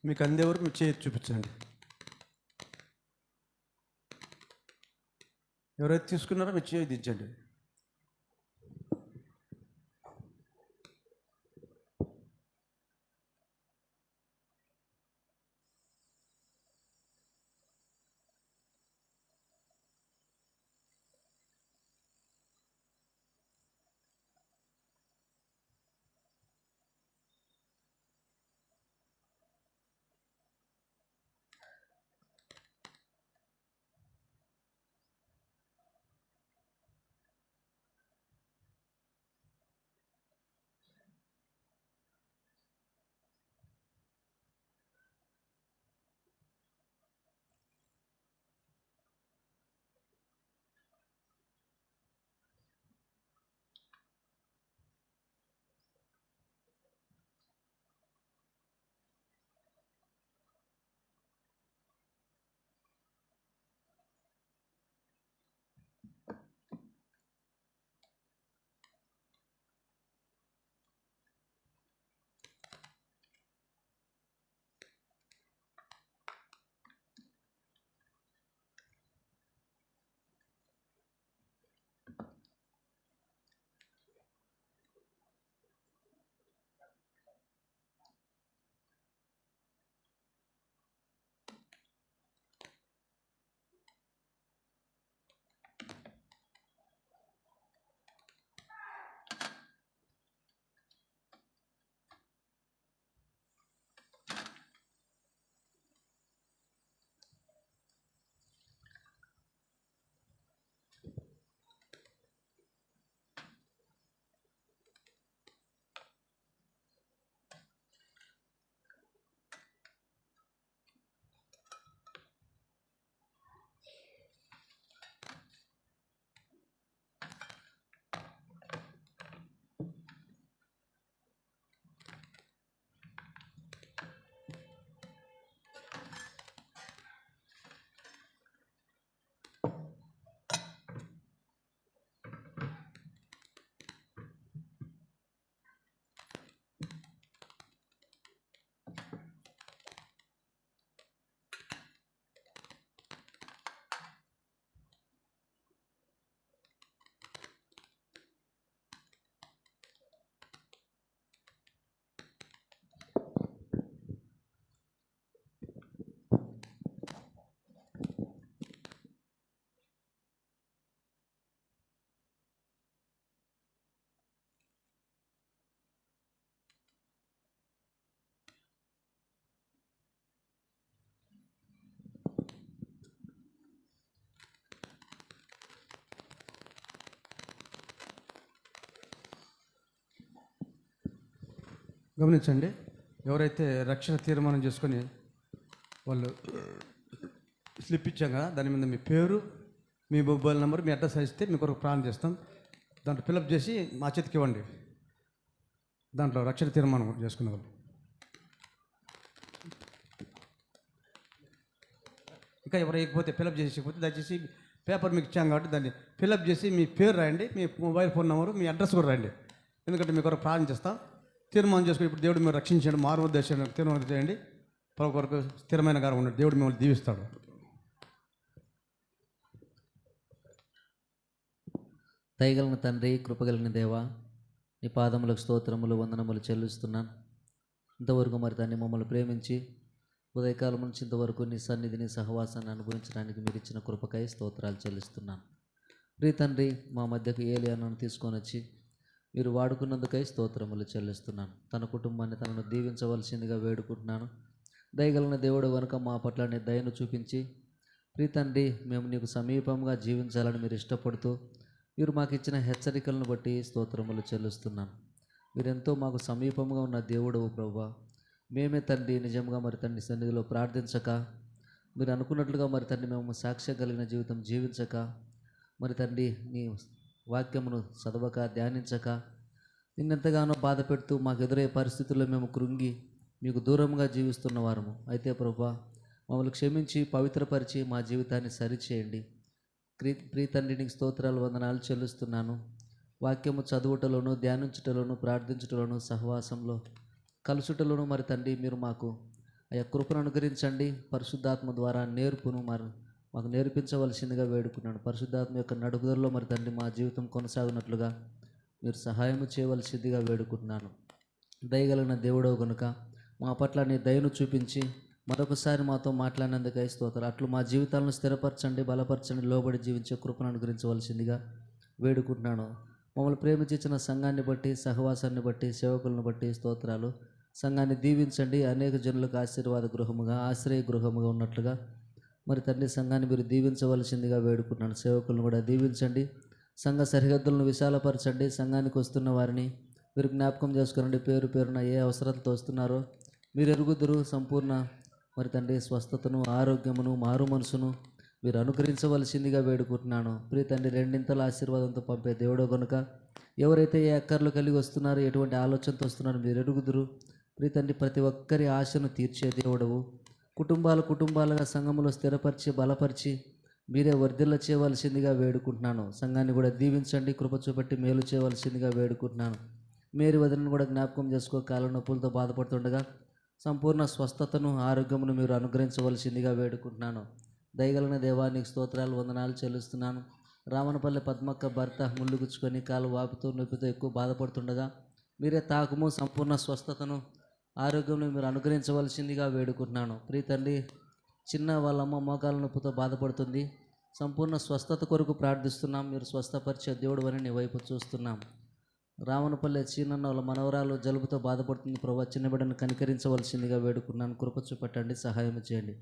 మీకు అందే వరకు మీ చేతి చూపించండి. ఎవరైతే తీసుకున్నారో మీ చేయి దించండి. గమనించండి, ఎవరైతే రక్షణ తీర్మానం చేసుకొని వాళ్ళు స్లిప్ ఇచ్చాం కదా, దాని మీద మీ పేరు, మీ మొబైల్ నెంబర్, మీ అడ్రస్ ఇస్తే మీ కొరకు ప్రార్థన చేస్తాం. దాంట్లో ఫిలప్ చేసి మా చేతికి ఇవ్వండి. దాంట్లో రక్షణ తీర్మానం చేసుకునే వాళ్ళు. ఇంకా ఎవరు వేయకపోతే ఫిలప్ చేసేకపోతే దయచేసి పేపర్ మీకు ఇచ్చాం కాబట్టి దాన్ని ఫిలప్ చేసి మీ పేరు రాయండి, మీ మొబైల్ ఫోన్ నెంబరు, మీ అడ్రస్ కూడా రాయండి. ఎందుకంటే మీ కొరకు ప్రార్థన చేస్తాం. తీర్మానం చేసుకుని ఇప్పుడు దేవుడు మీరు రక్షించండి, మార్గోద్దేశం తీర్మానం చేయండి. ప్రభు కొరకు స్థిరమైన గారు ఉన్నాడు. దేవుడు మిమ్మల్ని దీవిస్తాడు. దయగలిగిన తండ్రి, కృపగలిగిన దేవా, నీ పాదములకు స్తోత్రములు, వందనములు చెల్లిస్తున్నాను. ఇంతవరకు మరి తండ్రి మమ్మల్ని ప్రేమించి ఉదయకాలం నుంచి ఇంతవరకు నీ సన్నిధిని, సహవాసాన్ని అనుభవించడానికి మీరు ఇచ్చిన కృపకై స్తోత్రాలు చెల్లిస్తున్నాను. ప్రియ తండ్రి, మా మధ్యకు ఏలియాను తీసుకొని వచ్చి మీరు వాడుకున్నందుకై స్తోత్రములు చెల్లిస్తున్నాను. తన కుటుంబాన్ని తనను దీవించవలసిందిగా వేడుకుంటున్నాను. దయగలిగిన దేవుడు కనుక మా పట్ల నీ దయను చూపించి ప్రియ తండ్రి, మేము నీకు సమీపంగా జీవించాలని మీరు ఇష్టపడుతూ మీరు మాకు ఇచ్చిన హెచ్చరికలను బట్టి స్తోత్రములు చెల్లిస్తున్నాను. మీరెంతో మాకు సమీపంగా ఉన్న దేవుడవు ప్రభువా. మేమే తండ్రి నిజంగా మరి తండ్రి సన్నిధిలో ప్రార్థించక, మీరు అనుకున్నట్లుగా మరి తండ్రి మేము సాక్ష్యం కలిగిన జీవితం జీవించక, మరి తండ్రి నీ వాక్యమును చదవక, ధ్యానించక, నిన్నెంతగానో బాధ పెడుతూ మాకు ఎదురయ్యే పరిస్థితుల్లో మేము కృంగి మీకు దూరంగా జీవిస్తున్న వారము. అయితే ప్రభువా, మమ్మల్ని క్షమించి పవిత్రపరిచి మా జీవితాన్ని సరిచేయండి. ప్రియ తండ్రి, నీకు స్తోత్రాలు, వందనాలు చెల్లిస్తున్నాను. వాక్యము చదువుటలోను, ధ్యానించుటలోను, ప్రార్థించుటలోను, సహవాసంలో కలుసుటలోను మరి తండ్రి మీరు మాకు అయ్యా కృపను అనుగ్రహించండి. పరిశుద్ధాత్మ ద్వారా నేర్పును మాకు నేర్పించవలసిందిగా వేడుకున్నాను. పరిశుద్ధాత్మ యొక్క నడుగుదలలో మరి తండ్రి మా జీవితం కొనసాగినట్లుగా మీరు సహాయం చేయవలసిందిగా వేడుకుంటున్నాను. దయగలిగిన దేవుడవు కనుక మా పట్ల నీ దయను చూపించి మరొకసారి మాతో మాట్లాడినందుకై స్తోత్రాలు. అట్లు మా జీవితాలను స్థిరపరచండి, బలపరచండి, లోబడి జీవించే కృపను అనుగ్రహించవలసిందిగా వేడుకుంటున్నాను. మమ్మల్ని ప్రేమించిన సంఘాన్ని బట్టి, సహవాసాన్ని బట్టి, సేవకులను బట్టి స్తోత్రాలు. సంఘాన్ని దీవించండి. అనేక జనులకు ఆశీర్వాద గృహముగా, ఆశ్రయ గృహముగా ఉన్నట్లుగా మరి తండ్రి సంఘాన్ని మీరు దీవించవలసిందిగా వేడుకుంటున్నాను. సేవకులను కూడా దీవించండి. సంఘ సరిహద్దులను విశాలపరచండి. సంఘానికి వస్తున్న వారిని మీరు జ్ఞాపకం చేసుకునండి. పేరు పేరున ఏ అవసరాలతో వస్తున్నారో మీరు ఎరుగుదురు. సంపూర్ణ మరి తండ్రి స్వస్థతను, ఆరోగ్యమును, మారు మనసును మీరు అనుగ్రహించవలసిందిగా వేడుకుంటున్నాను. ప్రియ తండ్రి, రెండింతల ఆశీర్వాదంతో పంపే దేవుడో కనుక ఎవరైతే ఏ అక్కర్లు కలిగి వస్తున్నారో, ఎటువంటి ఆలోచనతో వస్తున్నారో మీరు ఎరుగుదురు. ప్రియ తండ్రి, ప్రతి ఒక్కరి ఆశను తీర్చే దేవుడవు. కుటుంబాలుగా సంఘములో స్థిరపరిచి, బలపరిచి మీరే వర్ధిల్ల చేయవలసిందిగా వేడుకుంటున్నాను. సంఘాన్ని కూడా దీవించండి, కృప చూపెట్టి మేలు చేయవలసిందిగా వేడుకుంటున్నాను. మేరీ వదిలిని కూడా జ్ఞాపకం చేసుకో. కాళ్ళ నొప్పులతో బాధపడుతుండగా సంపూర్ణ స్వస్థతను, ఆరోగ్యమును మీరు అనుగ్రహించవలసిందిగా వేడుకుంటున్నాను. దయగలిగిన దేవానికి స్తోత్రాలు, వందనాలు చెల్లిస్తున్నాను. రామనపల్లి పద్మక్క భర్త ముళ్ళు గుచ్చుకొని కాలు వాపుతో, నొప్పితో ఎక్కువ బాధపడుతుండగా మీరే తాకుము, సంపూర్ణ స్వస్థతను, ఆరోగ్యమును మీరు అనుగ్రహించవలసిందిగా వేడుకుంటున్నాను. ప్రియ తండ్రి, చిన్న వాళ్ళ అమ్మ మోకాల నొప్పితో బాధపడుతుంది. సంపూర్ణ స్వస్థత కొరకు ప్రార్థిస్తున్నాం. మీరు స్వస్థపరిచే దేవుడు అని నీ వైపు చూస్తున్నాం. రావణపల్లె చీనన్న వాళ్ళ మనవరాలు జలుబుతో బాధపడుతుంది. ప్రభు, చిన్న బిడ్డను కనికరించవలసిందిగా వేడుకున్నాను. కృప చూపట్టండి, సహాయం చేయండి.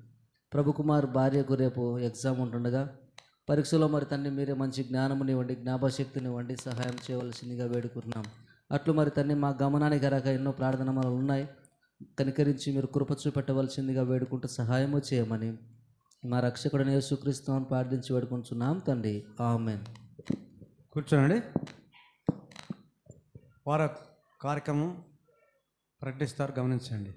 ప్రభుకుమార్ భార్యకు రేపు ఎగ్జామ్ ఉంటుండగా పరీక్షలో మరి తండ్రి మీరే మంచి జ్ఞానమునివ్వండి, జ్ఞాపశక్తినివ్వండి, సహాయం చేయవలసిందిగా వేడుకుంటున్నాం. అట్లు మరి తండ్రి మా గమనానికి రాక ఎన్నో ప్రార్థనలు ఉన్నాయి. కనికరించి మీరు కృప చూపెట్టవలసిందిగా వేడుకుంటూ సహాయము చేయమని మా రక్షకుడైన యేసుక్రీస్తుని ప్రార్థించి వేడుకుంటున్నాం తండ్రి. ఆమేన్. కూర్చోనండి. వార కార్యక్రమం ప్రకటిస్తారు, గమనించండి.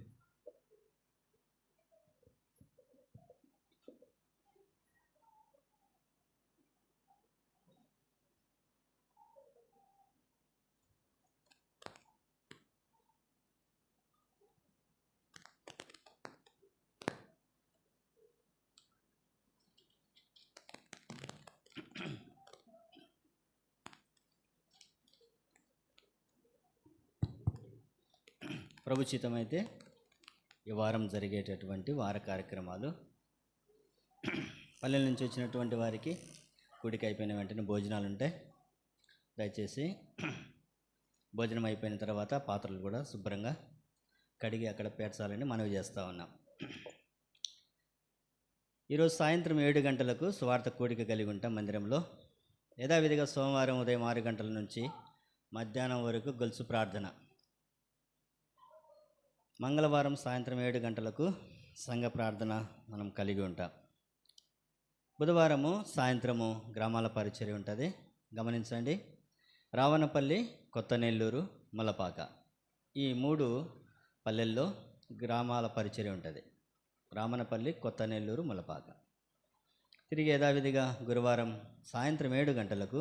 ప్రభుచితమైతే ఈ వారం జరిగేటటువంటి వార కార్యక్రమాలు, పల్లెల నుంచి వచ్చినటువంటి వారికి కూడిక అయిపోయిన వెంటనే భోజనాలు ఉంటాయి. దయచేసి భోజనం అయిపోయిన తర్వాత పాత్రలు కూడా శుభ్రంగా కడిగి అక్కడ పేర్చాలని మనవి చేస్తూ ఉన్నాం. ఈరోజు సాయంత్రం 7 గంటలకు సువార్త కూడిక కలిగి ఉంటాం మందిరంలో. యథావిధిగా సోమవారం ఉదయం 6 గంటల నుంచి మధ్యాహ్నం వరకు గొలుసు ప్రార్థన. మంగళవారం సాయంత్రం 7 గంటలకు సంఘ ప్రార్థన మనం కలిగి ఉంటాం. బుధవారము సాయంత్రము గ్రామాల పరిచర్య ఉంటుంది. గమనించండి, రావణపల్లి, కొత్త నెల్లూరు, ములపాక ఈ 3 పల్లెల్లో గ్రామాల పరిచర్య ఉంటుంది. రామనపల్లి, కొత్త నెల్లూరు, ములపాక. తిరిగి యథావిధిగా గురువారం సాయంత్రం 7 గంటలకు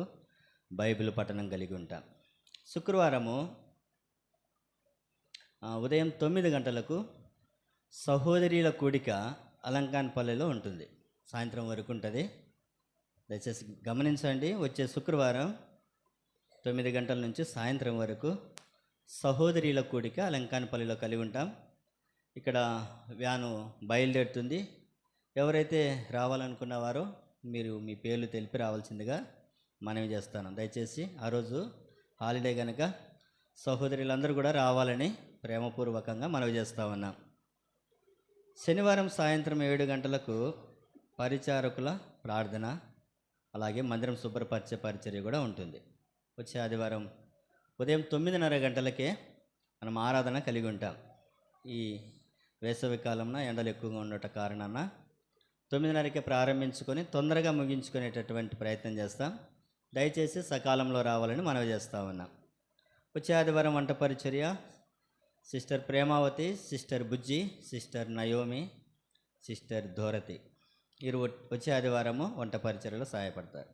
బైబిల్ పఠనం కలిగి ఉంటాం. శుక్రవారము ఉదయం 9 గంటలకు సహోదరుల కూడిక అలంకాన్పల్లిలో ఉంటుంది. సాయంత్రం వరకు ఉంటుంది. దయచేసి గమనించండి, వచ్చే శుక్రవారం 9 గంటల నుంచి సాయంత్రం వరకు సహోదరుల కూడిక అలంకాన్పల్లిలో కలిగి ఉంటాం. ఇక్కడ వ్యాను బయలుదేరుతుంది. ఎవరైతే రావాలనుకున్నవారో మీరు మీ పేర్లు తెలిపి రావాల్సిందిగా మనవి చేస్తాను. దయచేసి ఆ రోజు హాలిడే కనుక సహోదరులందరూ కూడా రావాలని ప్రేమపూర్వకంగా మనవి చేస్తూ ఉన్నాం. శనివారం సాయంత్రం 7 గంటలకు పరిచారకుల ప్రార్థన, అలాగే మందిరం శుభ్రపరిచే పరిచర్య కూడా ఉంటుంది. వచ్చే ఆదివారం ఉదయం 9:30 గంటలకే మనం ఆరాధన కలిగి ఉంటాం. ఈ వేసవి కాలంలో ఎండలు ఎక్కువగా ఉండట కారణాన 9:30కే ప్రారంభించుకొని తొందరగా ముగించుకునేటటువంటి ప్రయత్నం చేస్తాం. దయచేసి సకాలంలో రావాలని మనవి చేస్తూ ఉన్నాం. వచ్చే ఆదివారం వంట పరిచర్య సిస్టర్ ప్రేమావతి, సిస్టర్ బుజ్జి, సిస్టర్ నయోమి, సిస్టర్ ధోరతి వీరు వచ్చే ఆదివారము వంట పరిచర్యలో సహాయపడతారు.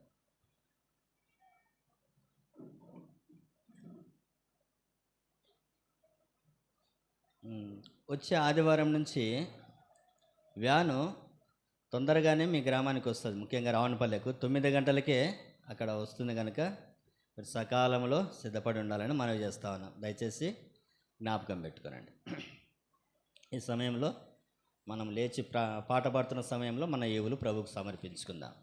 వచ్చే ఆదివారం నుంచి వ్యాను తొందరగానే మీ గ్రామానికి వస్తుంది. ముఖ్యంగా రావణపల్లెకు 9 గంటలకే అక్కడ వస్తుంది కనుక మీరు సకాలంలో సిద్ధపడి ఉండాలని మనవి చేస్తా ఉన్నాం. దయచేసి జ్ఞాపకం పెట్టుకోనండి. ఈ సమయంలో మనం లేచి పాట పాడుతున్న సమయంలో మన ఈవులు ప్రభువుకు సమర్పించుకుందాం.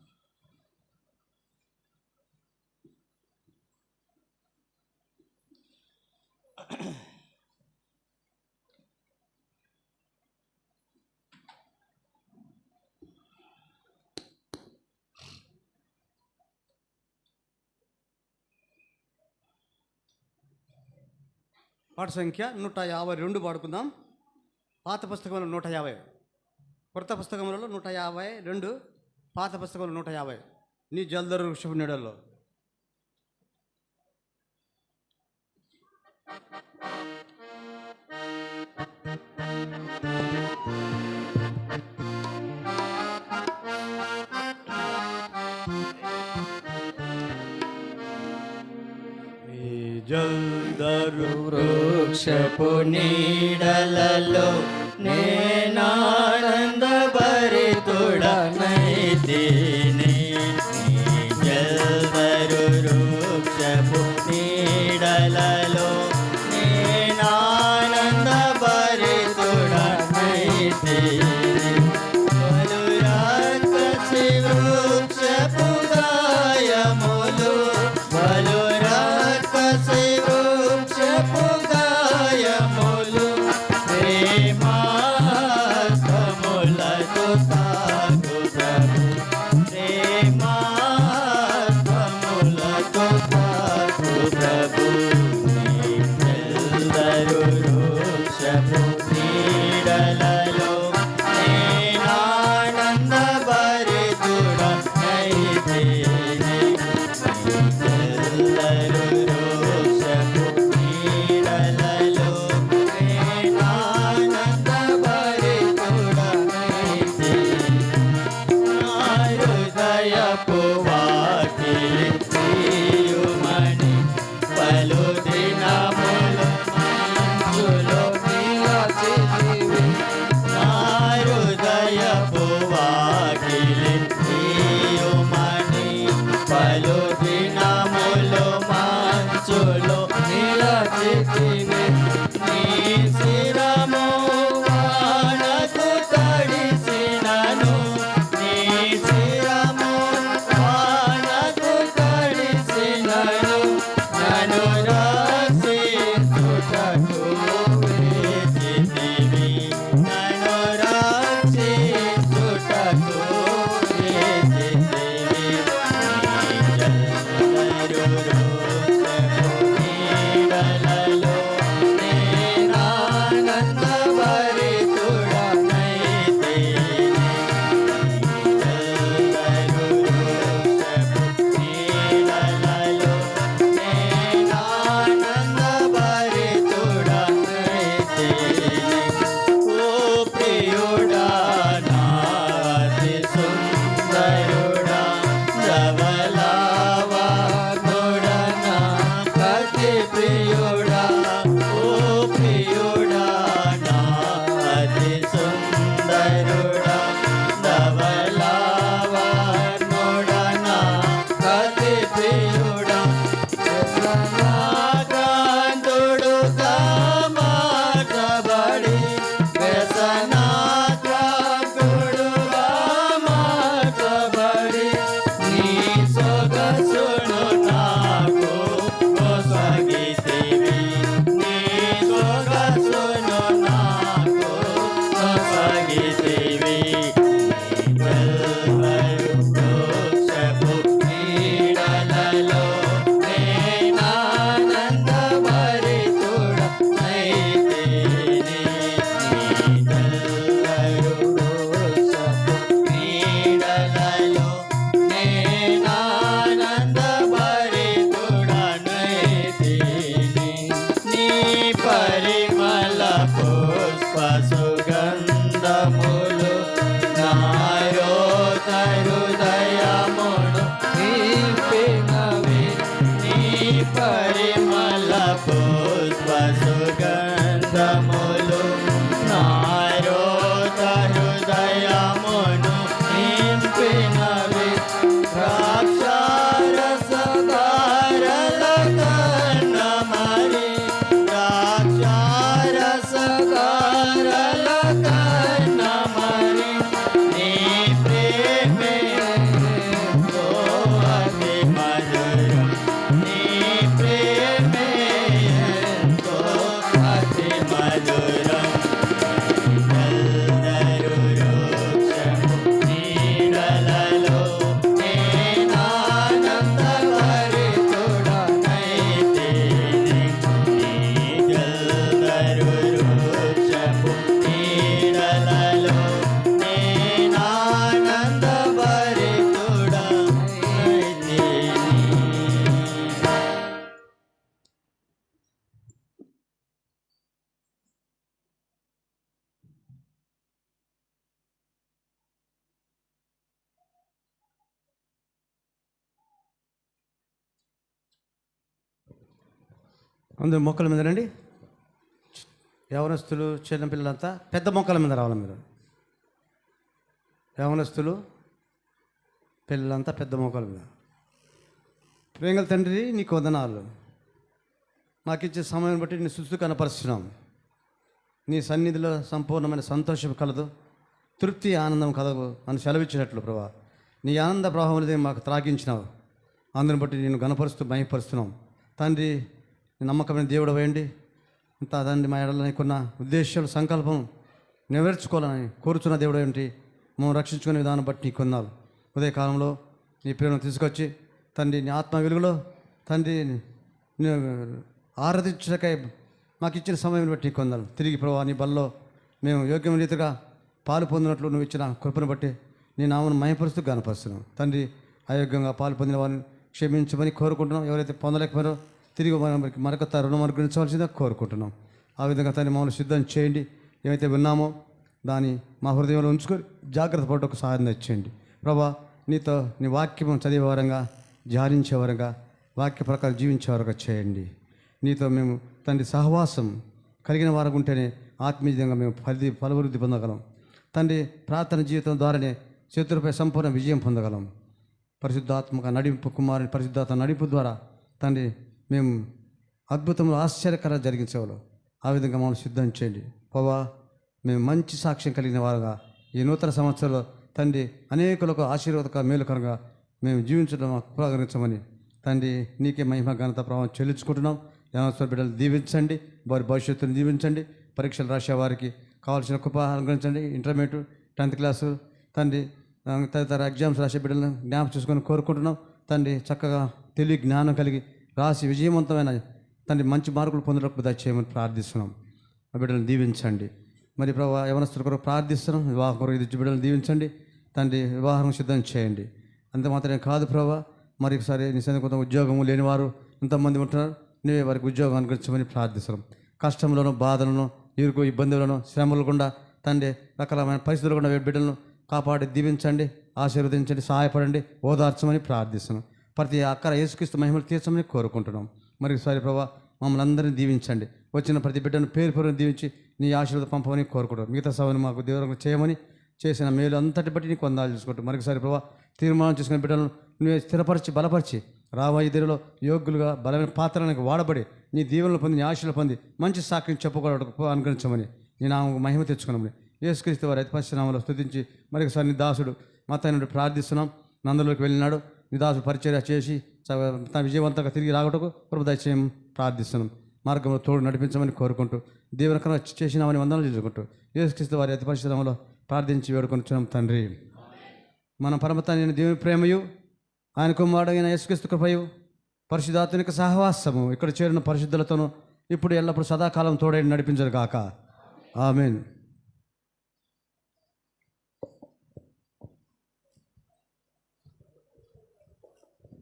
పాట సంఖ్య 152 పాడుకుందాం. పాత పుస్తకంలో 150, కొత్త పుస్తకంలో 152, పాత పుస్తకంలో 150. నీ జల్దరు వృక్షపు నీడల్లో. జల్దరు వృక్షపు నీడలలో నేనానందభరితుడనైతిని. జల్దరు వృక్షపు నీడలలో నేనానందభరితుడనైతిని. బలురాకసి వృక్షపు గాయములు, బలురాకసి వృక్షపు గాయములు ప్రేమాత్మములతో తాకు ప్రభు, ప్రేమాత్మములతో తాకు ప్రభు. జల్దరు వృక్షపు నీడలలో నేనానందభరితుడనైతిని. జల్దరు వృక్షపు నీడలలో నేనానందభరితుడనైతిని. సాగితివి వృక్షపు నీడలలో నేనానందభరితుడనైతిని. వృక్షపు నీడలలో నేనానందభరితుడనైతిని. నీ పరిమళ పుష్ప సుగంధములు నాయో హృదయమును నింపినవి. నీ పరిమళ పుష్ప సుగంధములు నాయో హృదయమును నింపినవి. ద్రాక్షారసధారల కన్నమరి ద్రాక్షారసధారల కన్నమరి నీ ప్రేమే ఎంతో అతి మధురం. నీ ప్రేమే ఎంతో అతి మధురం. ఎల్లరు వృక్షము నీడలలో నేనానందభరితుడనైతిని. ఎల్లరు వృక్షము నీడలలో నేనానందభరితుడనైతిని. అందరూ మొక్కల మీద రండి. యవనస్తులు చిన్నపిల్లలంతా పెద్ద మొక్కల మీద రావాలి. మీరు యవనస్తులు పిల్లలంతా పెద్ద మొక్కల మీద. ప్రేంగల తండ్రి నీకు వందనాలు. మాకు ఇచ్చే సమయం బట్టి నీ సుస్థి కనపరుస్తున్నాం. నీ సన్నిధిలో సంపూర్ణమైన సంతోషం కలదు, తృప్తి ఆనందం కలదు అని సెలవిచ్చినట్లు ప్రభా నీ ఆనంద ప్రవాహం మాకు త్రాగించినావు. అందుని బట్టి నేను గణపరుస్తూ మహిమపరుస్తున్నాం. తండ్రి నీ నమ్మకమైన దేవుడు వేయండి. ఇంత తండ్రి మా ఎడల నీకున్న ఉద్దేశాలు సంకల్పం నెరవేర్చుకోవాలని కోరుచున్న దేవుడు ఏంటి మమ్మల్ని రక్షించుకునే విధానం బట్టి నీకు కొన్నాళ్ళు. ఉదయకాలంలో నీ ప్రేమను తీసుకొచ్చి తండ్రి నీ ఆత్మ వెలుగులో తండ్రి ఆరాధించటకై మాకు ఇచ్చిన సమయం బట్టి నీకు కొన్నాళ్ళు. తిరిగి ప్రభావ నీ బల్లో మేము యోగ్యమైన రీతిగా పాలు పొందినట్లు నువ్వు ఇచ్చిన కృపను బట్టి నీ నామను మహిమపరుస్తూ గణపరుస్తున్నాం. తండ్రి అయోగ్యంగా పాలు పొందిన వారిని క్షమించమని కోరుకుంటున్నాం. ఎవరైతే పొందలేకపోయారో తిరిగి మరొక రుణం అనుగ్రహించవలసిందిగా కోరుకుంటున్నాం. ఆ విధంగా తండ్రి మమ్మల్ని సిద్ధం చేయండి. ఏమైతే విన్నామో దాన్ని మా హృదయంలో ఉంచుకొని జాగ్రత్త పడటకు సహాయం తెచ్చేయండి. ప్రభా నీతో నీ వాక్యం చదివే వరంగా, ధ్యానించే వరంగా, వాక్య ప్రకారం జీవించే వరంగా చేయండి. నీతో మేము తండ్రి సహవాసం కలిగిన వారు ఉంటేనే ఆత్మీయంగా మేము ఫలవృద్ధి పొందగలం. తండ్రి ప్రార్థన జీవితం ద్వారానే శత్రుపై సంపూర్ణ విజయం పొందగలం. పరిశుద్ధాత్మక నడింపు కుమారుని పరిశుద్ధాత్మ నడింపు ద్వారా తండ్రి మేము అద్భుతంలో ఆశ్చర్యకర జరిగించేవాళ్ళం. ఆ విధంగా మమ్మల్ని సిద్ధం చేయండి. ప్రభా మేము మంచి సాక్ష్యం కలిగిన వారుగా ఈ నూతన సంవత్సరంలో తండ్రి అనేకులకు ఆశీర్వాదక మేలుకరంగా మేము జీవించడం ఉపయోగించమని తండ్రి నీకే మహిమ ఘనత ప్రభావం చెల్లించుకుంటున్నాం. యవనస్తుల బిడ్డలు దీవించండి, వారి భవిష్యత్తును దీవించండి. పరీక్షలు రాసే వారికి కావాల్సిన కృప అనుగ్రహించండి. ఇంటర్మీడియట్ 10th క్లాసు తండ్రి తదితర ఎగ్జామ్స్ రాసే బిడ్డలను జ్ఞాపకం చేసుకొని కోరుకుంటున్నాం. తండ్రి చక్కగా తెలివి జ్ఞానం కలిగి రాసి విజయవంతమైన తండ్రి మంచి మార్కులు పొందడానికి దయచేయమని ప్రార్థిస్తున్నాం. ఆ బిడ్డలను దీవించండి. మరి ప్రభావ యవనస్తుల కొరకు ప్రార్థిస్తున్నాం. వివాహం కొరకు ఇది బిడ్డలను దీవించండి. తండ్రి వివాహం సిద్ధం చేయండి. అంత మాత్రమే కాదు ప్రభావ మరి ఒకసారి నిజంగా కొంత ఉద్యోగము లేనివారు ఇంతమంది ఉంటున్నారు. నీవే వారికి ఉద్యోగం అనుగ్రహించమని ప్రార్థిస్తున్నాం. కష్టంలోనూ బాధలను ఇరుకు ఇబ్బందులను శ్రమలు గుండా తండ్రి రకరకమైన పరిస్థితులు కూడా బిడ్డలను కాపాడి దీవించండి, ఆశీర్వదించండి, సహాయపడండి, ఓదార్చమని ప్రార్థిస్తున్నాం. ప్రతి అక్కర యేసుక్రీస్తు మహిమలు తీర్చమని కోరుకుంటున్నాం. మరొకసారి ప్రభావ మమ్మల్ని అందరినీ దీవించండి. వచ్చిన ప్రతి బిడ్డను పేరు పేరును దీవించి నీ ఆశీర్వాదం పంపమని కోరుకుంటాం. మిగతా సభను మాకు దేవుడు చేయమని చేసిన మేలు అంతటి బట్టి నీకు వందాలు చూసుకుంటాం. మరొకసారి ప్రభావ తీర్మానం చేసుకునే బిడ్డలను నువ్వే స్థిరపరిచి బలపరిచి రాబోయే దినలో యోగ్యులుగా బలమైన పాత్రలకు వాడబడి నీ దీవెనలు పొంది నీ ఆశలు పొంది మంచి సాక్షిని చెప్పుకోవడానికి అనుగ్రహించమని నీ నామకు మహిమ తెచ్చుకున్నామని యేసుక్రీస్తు వారి అతి పరిశుద్ధ స్తుతించి మరొకసారి నీ దాసుడు మత్తయి ప్రార్థిస్తున్నాం. నందులోకి వెళ్ళినాడు. నీ దాసుడు పరిచర్య చేసి తన విజయవంతంగా తిరిగి రాగటకు ప్రభు దయచేయం ప్రార్థిస్తున్నాం. మార్గంలో తోడు నడిపించమని కోరుకుంటూ దీవెనకరం చేసినామని వందనలు చేసుకుంటూ యేసుక్రీస్తు వారి అతి పరిశుద్ధంలో ప్రార్థించి వేడుకొనుచున్నాం తండ్రి. మన పరమతండ్రి దేవుని ప్రేమయు, ఆయన కుమారుడైన యేసుక్రీస్తు కృపయు, పరిశుద్ధాత్మక సహవాసము ఇక్కడ చేరిన పరిశుద్ధులతోనూ ఇప్పుడు ఎల్లప్పుడు సదాకాలం తోడేడి నడిపించరు గాక. ఆమేన్.